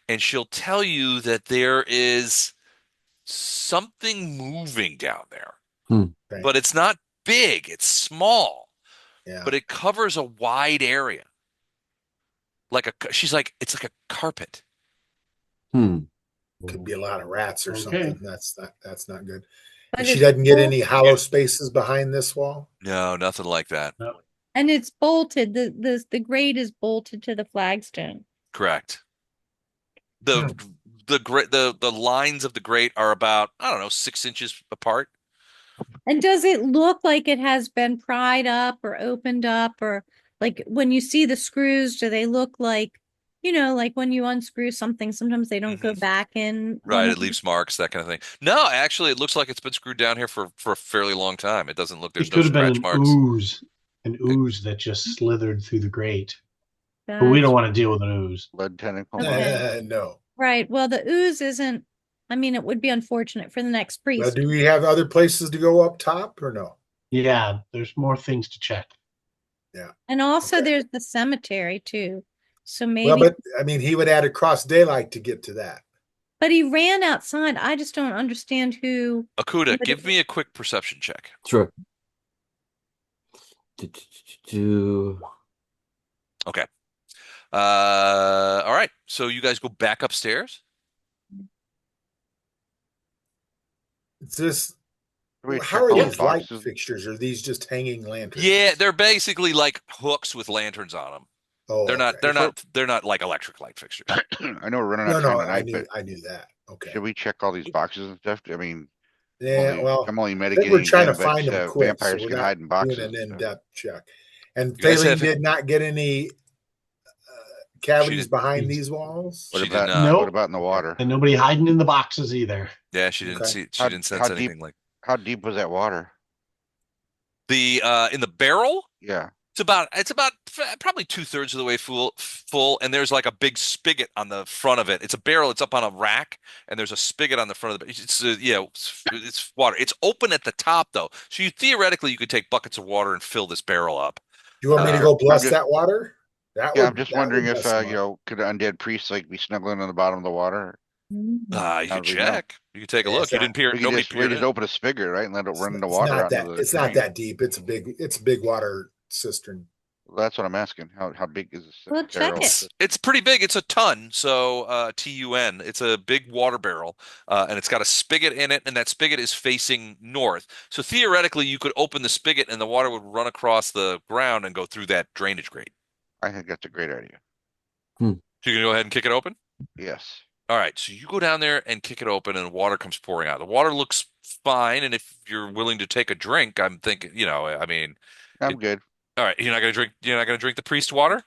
Speaker 1: and she'll tell you that there is something moving down there,
Speaker 7: Hmm.
Speaker 5: Okay.
Speaker 1: but it's not big. It's small,
Speaker 5: Yeah.
Speaker 1: but it covers a wide area. She's like, it's like a carpet.
Speaker 7: Hmm.
Speaker 5: Could be a lot of rats or
Speaker 6: Okay.
Speaker 5: something. That's not good.
Speaker 3: But
Speaker 5: And she
Speaker 3: it's
Speaker 5: doesn't get any
Speaker 3: bolted.
Speaker 5: hollow spaces behind this wall.
Speaker 1: No, nothing like that.
Speaker 6: No.
Speaker 3: And it's bolted. The grate is bolted to the flagstone.
Speaker 1: Correct. The
Speaker 5: Hmm.
Speaker 1: the lines of the grate are about, I don't know, 6 inches apart.
Speaker 3: And does it look like it has been pried up or opened up, or like when you see the screws, do they look like, like when you unscrew something, sometimes they don't go
Speaker 1: Hmm.
Speaker 3: back in
Speaker 1: Right,
Speaker 3: when
Speaker 1: it leaves marks, that kind of thing. No, actually, it looks like it's been screwed down here for a fairly long time. It doesn't look, there's
Speaker 6: It
Speaker 1: no
Speaker 6: could have been
Speaker 1: scratch marks.
Speaker 6: an ooze that just slithered through the grate. But we don't
Speaker 3: Gotcha.
Speaker 6: want to deal with an ooze.
Speaker 2: Lead tentacle.
Speaker 3: Okay.
Speaker 5: No.
Speaker 3: Right. Well, the ooze isn't, I mean, it would be unfortunate for the next
Speaker 5: But
Speaker 3: priest.
Speaker 5: do we have other places to go up top or no?
Speaker 6: Yeah, there's more things to check.
Speaker 5: Yeah.
Speaker 3: And also
Speaker 5: Okay.
Speaker 3: there's the cemetery too. So
Speaker 5: Well,
Speaker 3: maybe,
Speaker 5: but I mean, he would add across daylight to get to that.
Speaker 3: but he ran outside. I just don't understand who
Speaker 1: Akuda,
Speaker 3: would.
Speaker 1: give me a quick perception check.
Speaker 7: Sure. Do, do, do, do.
Speaker 1: Okay. All right. So you guys go back upstairs?
Speaker 5: It's just,
Speaker 2: We
Speaker 5: how
Speaker 2: check
Speaker 5: are
Speaker 2: all these
Speaker 5: these light
Speaker 2: boxes.
Speaker 5: fixtures? Are these just hanging
Speaker 1: Yeah,
Speaker 5: lanterns?
Speaker 1: they're basically like hooks with lanterns on them.
Speaker 5: Oh, okay.
Speaker 1: They're
Speaker 2: If we're,
Speaker 1: not they're not like electric light fixtures.
Speaker 2: I know we're running out
Speaker 5: No,
Speaker 2: of time
Speaker 5: no, I
Speaker 2: tonight,
Speaker 5: knew
Speaker 2: but
Speaker 5: I knew that. Okay.
Speaker 2: should we check all these boxes and stuff? I mean,
Speaker 5: Yeah, well,
Speaker 2: I'm only
Speaker 5: I think we're
Speaker 2: mitigating
Speaker 5: trying to
Speaker 2: again, but
Speaker 5: find them quick, so
Speaker 2: vampires
Speaker 5: we're
Speaker 2: can
Speaker 5: not
Speaker 2: hide in
Speaker 5: doing
Speaker 2: boxes
Speaker 5: an
Speaker 2: and stuff.
Speaker 5: in-depth check. And
Speaker 1: You guys
Speaker 5: Faline
Speaker 1: have
Speaker 5: did not get any
Speaker 1: she
Speaker 5: cavities
Speaker 1: did
Speaker 5: behind
Speaker 6: He's-
Speaker 5: these walls.
Speaker 2: What
Speaker 1: she did
Speaker 2: about
Speaker 1: not.
Speaker 2: what
Speaker 6: Nope.
Speaker 2: about in the
Speaker 5: Okay.
Speaker 2: water?
Speaker 6: And nobody hiding in the boxes either.
Speaker 1: Yeah,
Speaker 5: Okay.
Speaker 1: she didn't
Speaker 2: How
Speaker 1: sense
Speaker 2: deep
Speaker 1: anything like
Speaker 2: how deep was that water?
Speaker 1: the in the barrel.
Speaker 2: Yeah.
Speaker 1: It's about probably 2/3 of the way full, and there's like a big spigot on the front of it. It's a barrel. It's up on a rack, and there's a spigot on the front of it. It's yeah, it's water. It's open at the top though, so you could take buckets of water and fill this barrel up.
Speaker 5: Do you want me to
Speaker 1: Uh,
Speaker 5: go
Speaker 2: I'm
Speaker 5: bless
Speaker 2: just
Speaker 5: that water? That
Speaker 2: yeah, I'm
Speaker 5: would
Speaker 2: just wondering if
Speaker 5: mess them up.
Speaker 2: could an undead priests like be snuggling on the bottom of the water?
Speaker 1: you
Speaker 2: How
Speaker 1: could
Speaker 2: do we know?
Speaker 1: check. You could take a
Speaker 5: Yeah,
Speaker 1: look. You didn't peer. Nobody
Speaker 2: We
Speaker 1: peered
Speaker 2: just
Speaker 1: in.
Speaker 2: open a spigot, right, and let it run the water out into the
Speaker 5: it's not
Speaker 2: drain.
Speaker 5: that deep. It's a big water cistern.
Speaker 2: Well, that's what I'm asking. How big is this
Speaker 3: We'll check
Speaker 2: barrel?
Speaker 3: it.
Speaker 1: It's pretty big. It's a ton. So TUN. It's a big water barrel, and it's got a spigot in it, and that spigot is facing north. So theoretically, you could open the spigot, and the water would run across the ground and go through that drainage grate.
Speaker 2: I think that's a great idea.
Speaker 7: Hmm.
Speaker 1: So you can go ahead and kick it open.
Speaker 2: Yes.
Speaker 1: All right. So you go down there and kick it open, and water comes pouring out. The water looks fine, and if you're willing to take a drink, I'm thinking, I mean,
Speaker 2: I'm
Speaker 1: it.
Speaker 2: good.
Speaker 1: All right. You're not gonna drink. You're not gonna drink the priest water.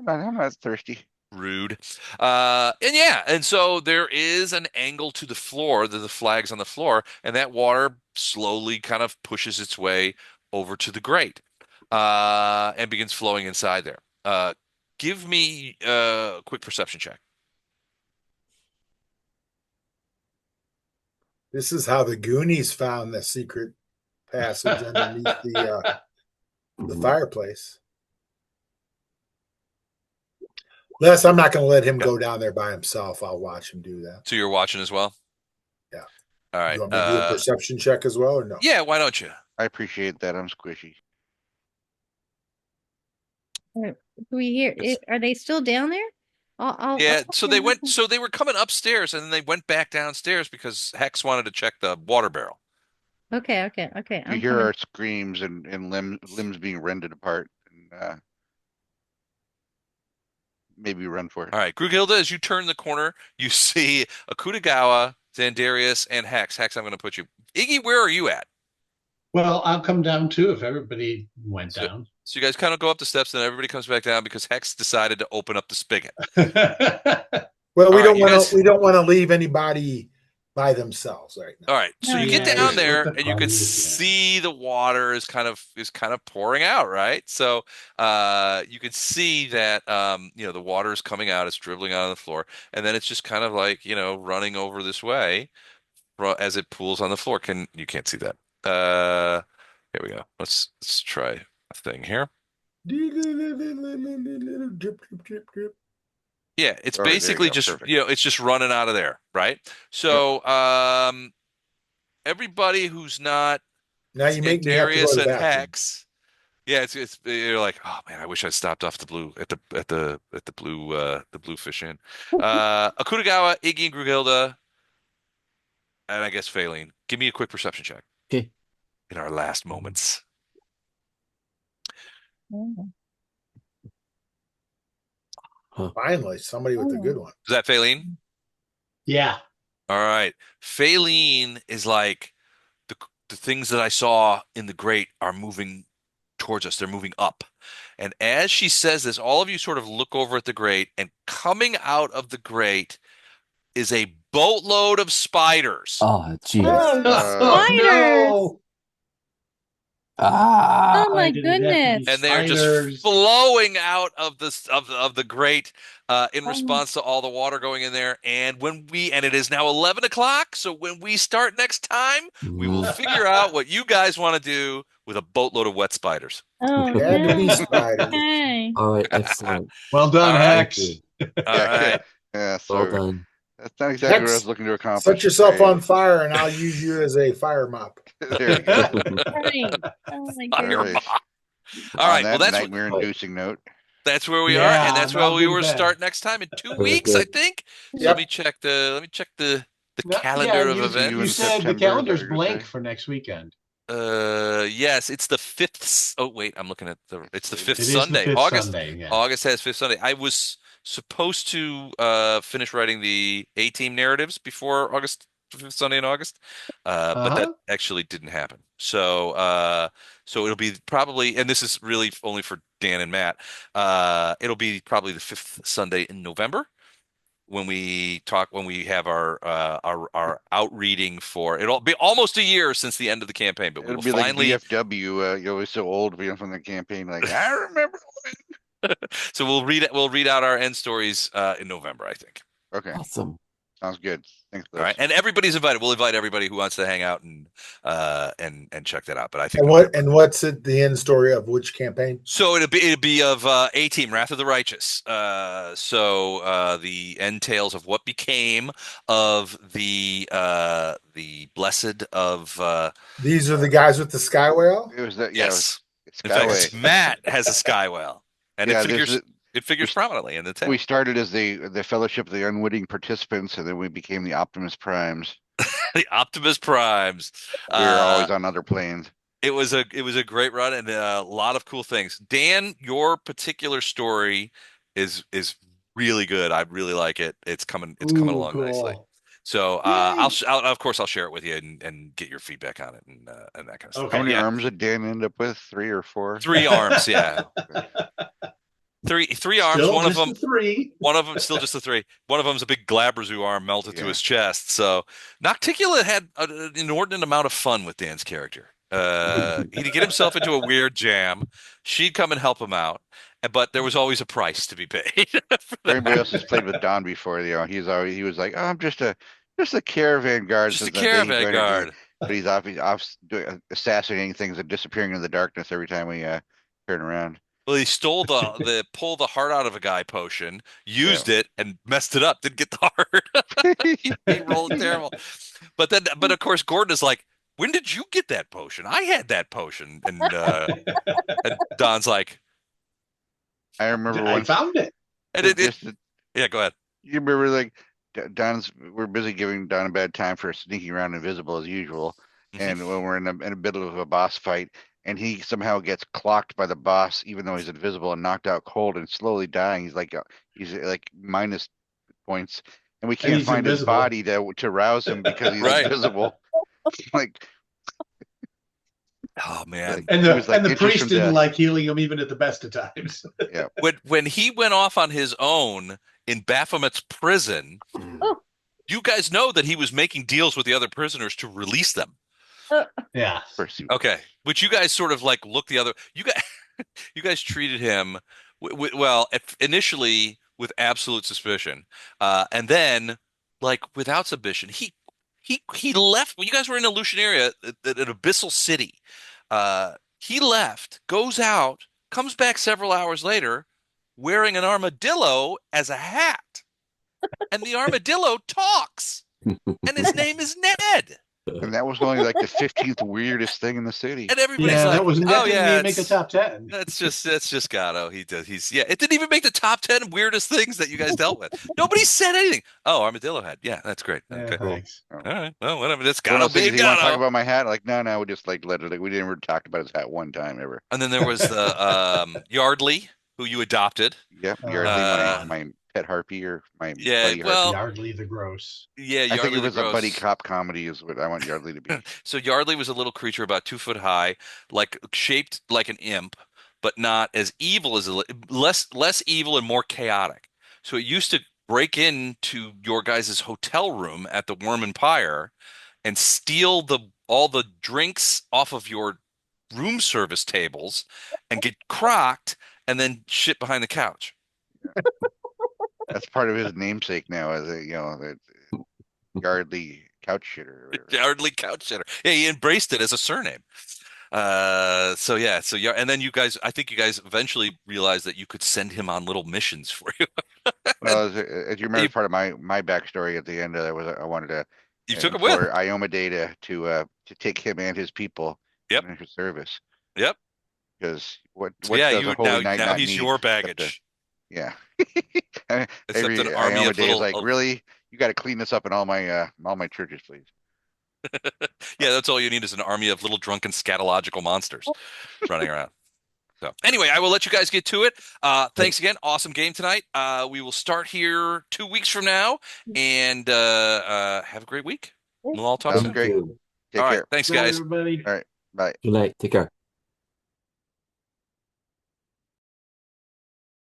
Speaker 2: I'm not thirsty.
Speaker 1: Rude. And yeah, and so there is an angle to the floor, the flags on the floor, and that water slowly kind of pushes its way over to the grate, and begins flowing inside there. Give me a quick perception check.
Speaker 5: This is how the Goonies found the secret passage underneath the
Speaker 7: Mhm.
Speaker 5: fireplace. Les, I'm not going to let him
Speaker 1: Okay.
Speaker 5: go down there by himself. I'll watch him do that.
Speaker 1: So you're watching as well?
Speaker 5: Yeah.
Speaker 1: All right.
Speaker 5: You want me to do a perception check as well or no?
Speaker 1: Yeah, why don't you?
Speaker 2: I appreciate that. I'm squishy.
Speaker 3: Do we hear
Speaker 1: It's-
Speaker 3: it? Are they still down there? I'll
Speaker 1: Yeah, so they were coming upstairs and then they went back downstairs because Hex wanted to check the water barrel.
Speaker 3: Okay,
Speaker 2: You
Speaker 3: I'm
Speaker 2: hear
Speaker 3: coming.
Speaker 2: our screams and limbs being rended apart, and maybe run for it.
Speaker 1: All right, Grugilda, as you turn the corner, you see Akutagawa, Xandarius, and Hex. Hex, I'm going to put you. Iggy, where are you at?
Speaker 6: Well, I'll come down too if everybody went
Speaker 1: So,
Speaker 6: down.
Speaker 1: so you guys kind of go up the steps, and then everybody comes back down because Hex decided to open up the spigot.
Speaker 5: Well,
Speaker 1: All right, you guys.
Speaker 5: we don't want to leave anybody by themselves right now.
Speaker 1: All right, so
Speaker 3: No,
Speaker 1: you get
Speaker 3: yeah,
Speaker 1: down
Speaker 6: with
Speaker 1: there,
Speaker 6: the
Speaker 1: and you can
Speaker 6: cronies, yeah.
Speaker 1: see the water is kind of pouring out, right? So you can see that the water is coming out, it's dribbling out on the floor, and then it's just kind of like running over this way as it pools on the floor. You can't see that? Here we go. Let's try a thing here.
Speaker 5: Drip, drip, drip, drip.
Speaker 1: Yeah, it's
Speaker 2: All right, there you
Speaker 1: basically
Speaker 2: go.
Speaker 1: just
Speaker 2: Perfect.
Speaker 1: it's just running out of there, right?
Speaker 2: Yep.
Speaker 1: So everybody who's not
Speaker 5: Now you make me have to go
Speaker 1: Darius
Speaker 5: to the
Speaker 1: and
Speaker 5: bathroom.
Speaker 1: Hex. Yeah, it's you're like, oh man, I wish I'd stopped off the blue the Bluefish Inn. Akutagawa, Iggy and Grugilda, and I guess Faline. Give me a quick perception check
Speaker 7: Okay.
Speaker 1: in our last moments.
Speaker 3: Oh.
Speaker 7: Huh.
Speaker 5: Finally, somebody with a good one.
Speaker 1: Is that Faline?
Speaker 6: Yeah.
Speaker 1: All right. Faylene is like the the things that I saw in the grate are moving towards us. They're moving up. And as she says this, all of you sort of look over at the grate, and coming out of the grate is a boatload of spiders.
Speaker 7: Oh, jeez.
Speaker 3: Oh,
Speaker 6: Oh
Speaker 3: spiders.
Speaker 6: no!
Speaker 7: Ah,
Speaker 3: Oh
Speaker 6: Why
Speaker 3: my
Speaker 6: did it have to be
Speaker 3: goodness.
Speaker 1: And they're just
Speaker 6: spiders?
Speaker 1: flowing out of the grate in
Speaker 3: Oh,
Speaker 1: response to all the water going in there. And it is now 11 o'clock. So when we start next time, we will
Speaker 7: mm,
Speaker 1: figure out what you guys want to do with a boatload of wet spiders.
Speaker 3: oh
Speaker 5: Had to be
Speaker 3: no.
Speaker 5: spiders.
Speaker 3: Okay.
Speaker 7: all right, excellent.
Speaker 6: Well done,
Speaker 1: All right.
Speaker 7: Thank
Speaker 6: Hex.
Speaker 7: you.
Speaker 1: All
Speaker 2: Yeah,
Speaker 1: right.
Speaker 2: yeah.
Speaker 7: Well
Speaker 2: So
Speaker 7: done.
Speaker 2: that's not exactly what I was
Speaker 5: Hex,
Speaker 2: looking to
Speaker 5: set
Speaker 2: accomplish.
Speaker 5: yourself on fire, and I'll use you as a fire mop.
Speaker 2: There you go.
Speaker 3: Right. Oh my
Speaker 2: All
Speaker 1: Fire
Speaker 3: goodness.
Speaker 2: right.
Speaker 1: moth. All
Speaker 2: On
Speaker 1: right. Well,
Speaker 2: that
Speaker 1: that's
Speaker 7: Right.
Speaker 2: nightmare-inducing note,
Speaker 1: that's where we are, and
Speaker 6: Yeah,
Speaker 1: that's
Speaker 6: now
Speaker 1: where we
Speaker 6: go to
Speaker 1: will
Speaker 6: bed.
Speaker 1: start next time in two
Speaker 7: Very
Speaker 1: weeks, I
Speaker 7: good.
Speaker 1: think. So
Speaker 5: Yep.
Speaker 1: let me check the
Speaker 6: No, yeah,
Speaker 1: calendar of
Speaker 2: see you
Speaker 6: you
Speaker 2: in
Speaker 1: events.
Speaker 6: said the
Speaker 2: September. Is that what
Speaker 6: calendar's
Speaker 2: you're gonna
Speaker 6: blank
Speaker 2: say?
Speaker 6: for next weekend.
Speaker 1: Yes, it's the fifth. Oh, wait, I'm looking at it's the fifth
Speaker 6: It is the
Speaker 1: Sunday.
Speaker 6: fifth
Speaker 1: August.
Speaker 6: Sunday. Yeah.
Speaker 1: August has fifth Sunday. I was supposed to finish writing the A-team narratives before August, fifth Sunday in August, but that
Speaker 6: Uh-huh.
Speaker 1: actually didn't happen. So it'll be probably, and this is really only for Dan and Matt. It'll be probably the fifth Sunday in November when we have our outreading for it'll be almost a year since the end of the campaign, but we
Speaker 2: It'll
Speaker 1: will
Speaker 2: be like
Speaker 1: finally
Speaker 2: VFW. You're always so old being from the campaign. Like I remember.
Speaker 1: so we'll read out our end stories in November, I think.
Speaker 2: Okay,
Speaker 7: Awesome.
Speaker 2: sounds good. Thanks,
Speaker 1: All right,
Speaker 2: Liz.
Speaker 1: and everybody's invited. We'll invite everybody who wants to hang out and check that out. But I think
Speaker 5: And
Speaker 1: November.
Speaker 5: what's it, the end story of which campaign?
Speaker 1: So it'll be of A-Team Wrath of the Righteous. The end tales of what became of the blessed of
Speaker 5: These are the guys with the sky whale.
Speaker 2: It was that. Yeah, it was
Speaker 1: yes. In fact,
Speaker 2: Skyway.
Speaker 1: Matt has a Skywell, and
Speaker 2: Yeah, this is
Speaker 1: it
Speaker 2: we
Speaker 1: figures prominently in the
Speaker 2: we
Speaker 1: tale.
Speaker 2: started as the Fellowship of the Unwitting Participants, and then we became the Optimus Primes.
Speaker 1: The Optimus Primes.
Speaker 2: We were
Speaker 1: Uh,
Speaker 2: always on other planes.
Speaker 1: it was a great run and a lot of cool things. Dan, your particular story is really good. I really like it. It's coming
Speaker 6: Ooh,
Speaker 1: along nicely.
Speaker 6: cool.
Speaker 1: So
Speaker 6: Yay.
Speaker 1: of course I'll share it with you and get your feedback on it and that kind of stuff.
Speaker 2: How
Speaker 6: Okay.
Speaker 1: But
Speaker 2: many
Speaker 1: yeah,
Speaker 2: arms did Dan end up with? 3 or 4?
Speaker 1: 3 arms. Yeah, three arms.
Speaker 6: Still just the three.
Speaker 1: One of them still just the three. One of them's a big Glabrezu arm melted to
Speaker 2: Yeah.
Speaker 1: his chest. So Nocticula had an inordinate amount of fun with Dan's character. He'd get himself into a weird jam. She'd come and help him out, but there was always a price to be paid for
Speaker 2: For anybody else
Speaker 1: that.
Speaker 2: who's played with Don before, he was like, oh, I'm just a caravan guard.
Speaker 1: Just a
Speaker 2: Since the day he
Speaker 1: caravan
Speaker 2: joined our team.
Speaker 1: guard.
Speaker 2: But he's off doing, assassinating things and disappearing in the darkness every time we turn around.
Speaker 1: Well, he stole the pull the heart out of a guy potion,
Speaker 2: Yeah.
Speaker 1: used it, and messed it up. Didn't get the heart. He rolled terrible. But of course, Gordon is like, "When did you get that potion? I had that potion." And Don's like,
Speaker 2: I remember
Speaker 6: I
Speaker 2: once
Speaker 6: found it.
Speaker 1: and
Speaker 2: just
Speaker 1: yeah, go ahead.
Speaker 2: you remember like we're busy giving Don a bad time for sneaking around invisible as usual,
Speaker 1: Mhm.
Speaker 2: and when we're in the middle of a boss fight, and he somehow gets clocked by the boss, even though he's invisible and knocked out cold and slowly dying. He's like minus points, and we
Speaker 6: And
Speaker 2: can't
Speaker 6: he's
Speaker 2: find his
Speaker 6: invisible.
Speaker 2: body to rouse him because he's
Speaker 1: Right.
Speaker 2: invisible. Like
Speaker 1: Oh man.
Speaker 6: And
Speaker 2: he
Speaker 6: the
Speaker 2: was like
Speaker 6: and the
Speaker 2: inches
Speaker 6: priest
Speaker 2: from
Speaker 6: didn't
Speaker 2: death.
Speaker 6: like healing him even at the best of times.
Speaker 2: Yeah,
Speaker 1: When he went off on his own in Baphomet's prison,
Speaker 3: Oh,
Speaker 1: you guys know that he was making deals with the other prisoners to release them.
Speaker 6: Yeah.
Speaker 2: first he
Speaker 1: Okay, which you guys sort of like look the other. You guys, you guys treated him well initially with absolute suspicion, and then like without suspicion. He left when you guys were in Illusionaria at an abyssal city. He left, goes out, comes back several hours later, wearing an armadillo as a hat, and the armadillo talks, and his name is Ned.
Speaker 2: and that was only like the 15th weirdest thing in the city.
Speaker 1: And everybody's
Speaker 6: Yeah,
Speaker 1: like,
Speaker 6: that
Speaker 1: "Oh
Speaker 6: didn't
Speaker 1: yeah,
Speaker 6: even make the top 10.
Speaker 1: that's just Gatto. He does. He's. It didn't even make the top 10 weirdest things that you guys dealt with. Nobody said anything. Oh, Armadillo Head. Yeah, that's great.
Speaker 6: Yeah,
Speaker 1: Okay.
Speaker 6: thanks.
Speaker 2: Oh.
Speaker 1: All right. Well, whatever. That's
Speaker 2: One
Speaker 1: Gatto
Speaker 2: of those things,
Speaker 1: being
Speaker 2: you want to talk
Speaker 1: Gatto.
Speaker 2: about my hat? Like, no, we just like let it. Like, we never talked about his hat one time ever.
Speaker 1: And then there was the Yardley, who you adopted.
Speaker 2: Yep,
Speaker 6: Oh,
Speaker 2: Yardley,
Speaker 1: Uh,
Speaker 2: my Pet Harpy or my
Speaker 1: Yeah,
Speaker 2: buddy Harpy.
Speaker 1: well,
Speaker 6: Yardley the Gross.
Speaker 1: yeah,
Speaker 2: I think
Speaker 1: Yardley
Speaker 2: it
Speaker 1: the
Speaker 2: was a buddy
Speaker 1: Gross.
Speaker 2: cop comedy is what I want Yardley to be.
Speaker 1: So Yardley was a little creature about 2 foot high, like shaped like an imp, but not as evil as less evil and more chaotic. So it used to break into your guys' hotel room at the Worm Empire and steal the all the drinks off of your room service tables and get crocked and then shit behind the couch.
Speaker 2: That's part of his namesake now, as a that Yardley couch shitter or whatever.
Speaker 1: Yardley couch sitter. Yeah, he embraced it as a surname. So yeah, so yeah, and then you guys, I think you guys eventually realized that you could send him on little missions for you. And
Speaker 2: Well, as you remember,
Speaker 1: you,
Speaker 2: as part of my backstory at the end of that was I wanted to
Speaker 1: you took him with.
Speaker 2: implore Ioma Data to take him and his people
Speaker 1: Yep,
Speaker 2: into service
Speaker 1: yep.
Speaker 2: because
Speaker 1: So
Speaker 2: what
Speaker 1: yeah,
Speaker 2: does a
Speaker 1: you
Speaker 2: holy knight
Speaker 1: now
Speaker 2: not
Speaker 1: he's
Speaker 2: need
Speaker 1: your
Speaker 2: except a
Speaker 1: baggage,
Speaker 2: yeah.
Speaker 1: except
Speaker 2: Every
Speaker 1: an army
Speaker 2: Ioma
Speaker 1: of
Speaker 2: Day is
Speaker 1: little.
Speaker 2: like, really, you got to clean this up in all my churches, please.
Speaker 1: Yeah, that's all you need is an army of little drunken scatological monsters running around. So anyway, I will let you guys get to it. Thanks again. Awesome game tonight. We will start here 2 weeks from now, and have a great week. We'll all talk
Speaker 2: Sounds
Speaker 1: soon.
Speaker 7: Thank
Speaker 2: great.
Speaker 7: you.
Speaker 1: All
Speaker 2: Take
Speaker 1: right.
Speaker 2: care.
Speaker 1: Thanks,
Speaker 6: Good night,
Speaker 1: guys.
Speaker 6: everybody.
Speaker 2: All right, bye.
Speaker 7: Good night. Take care.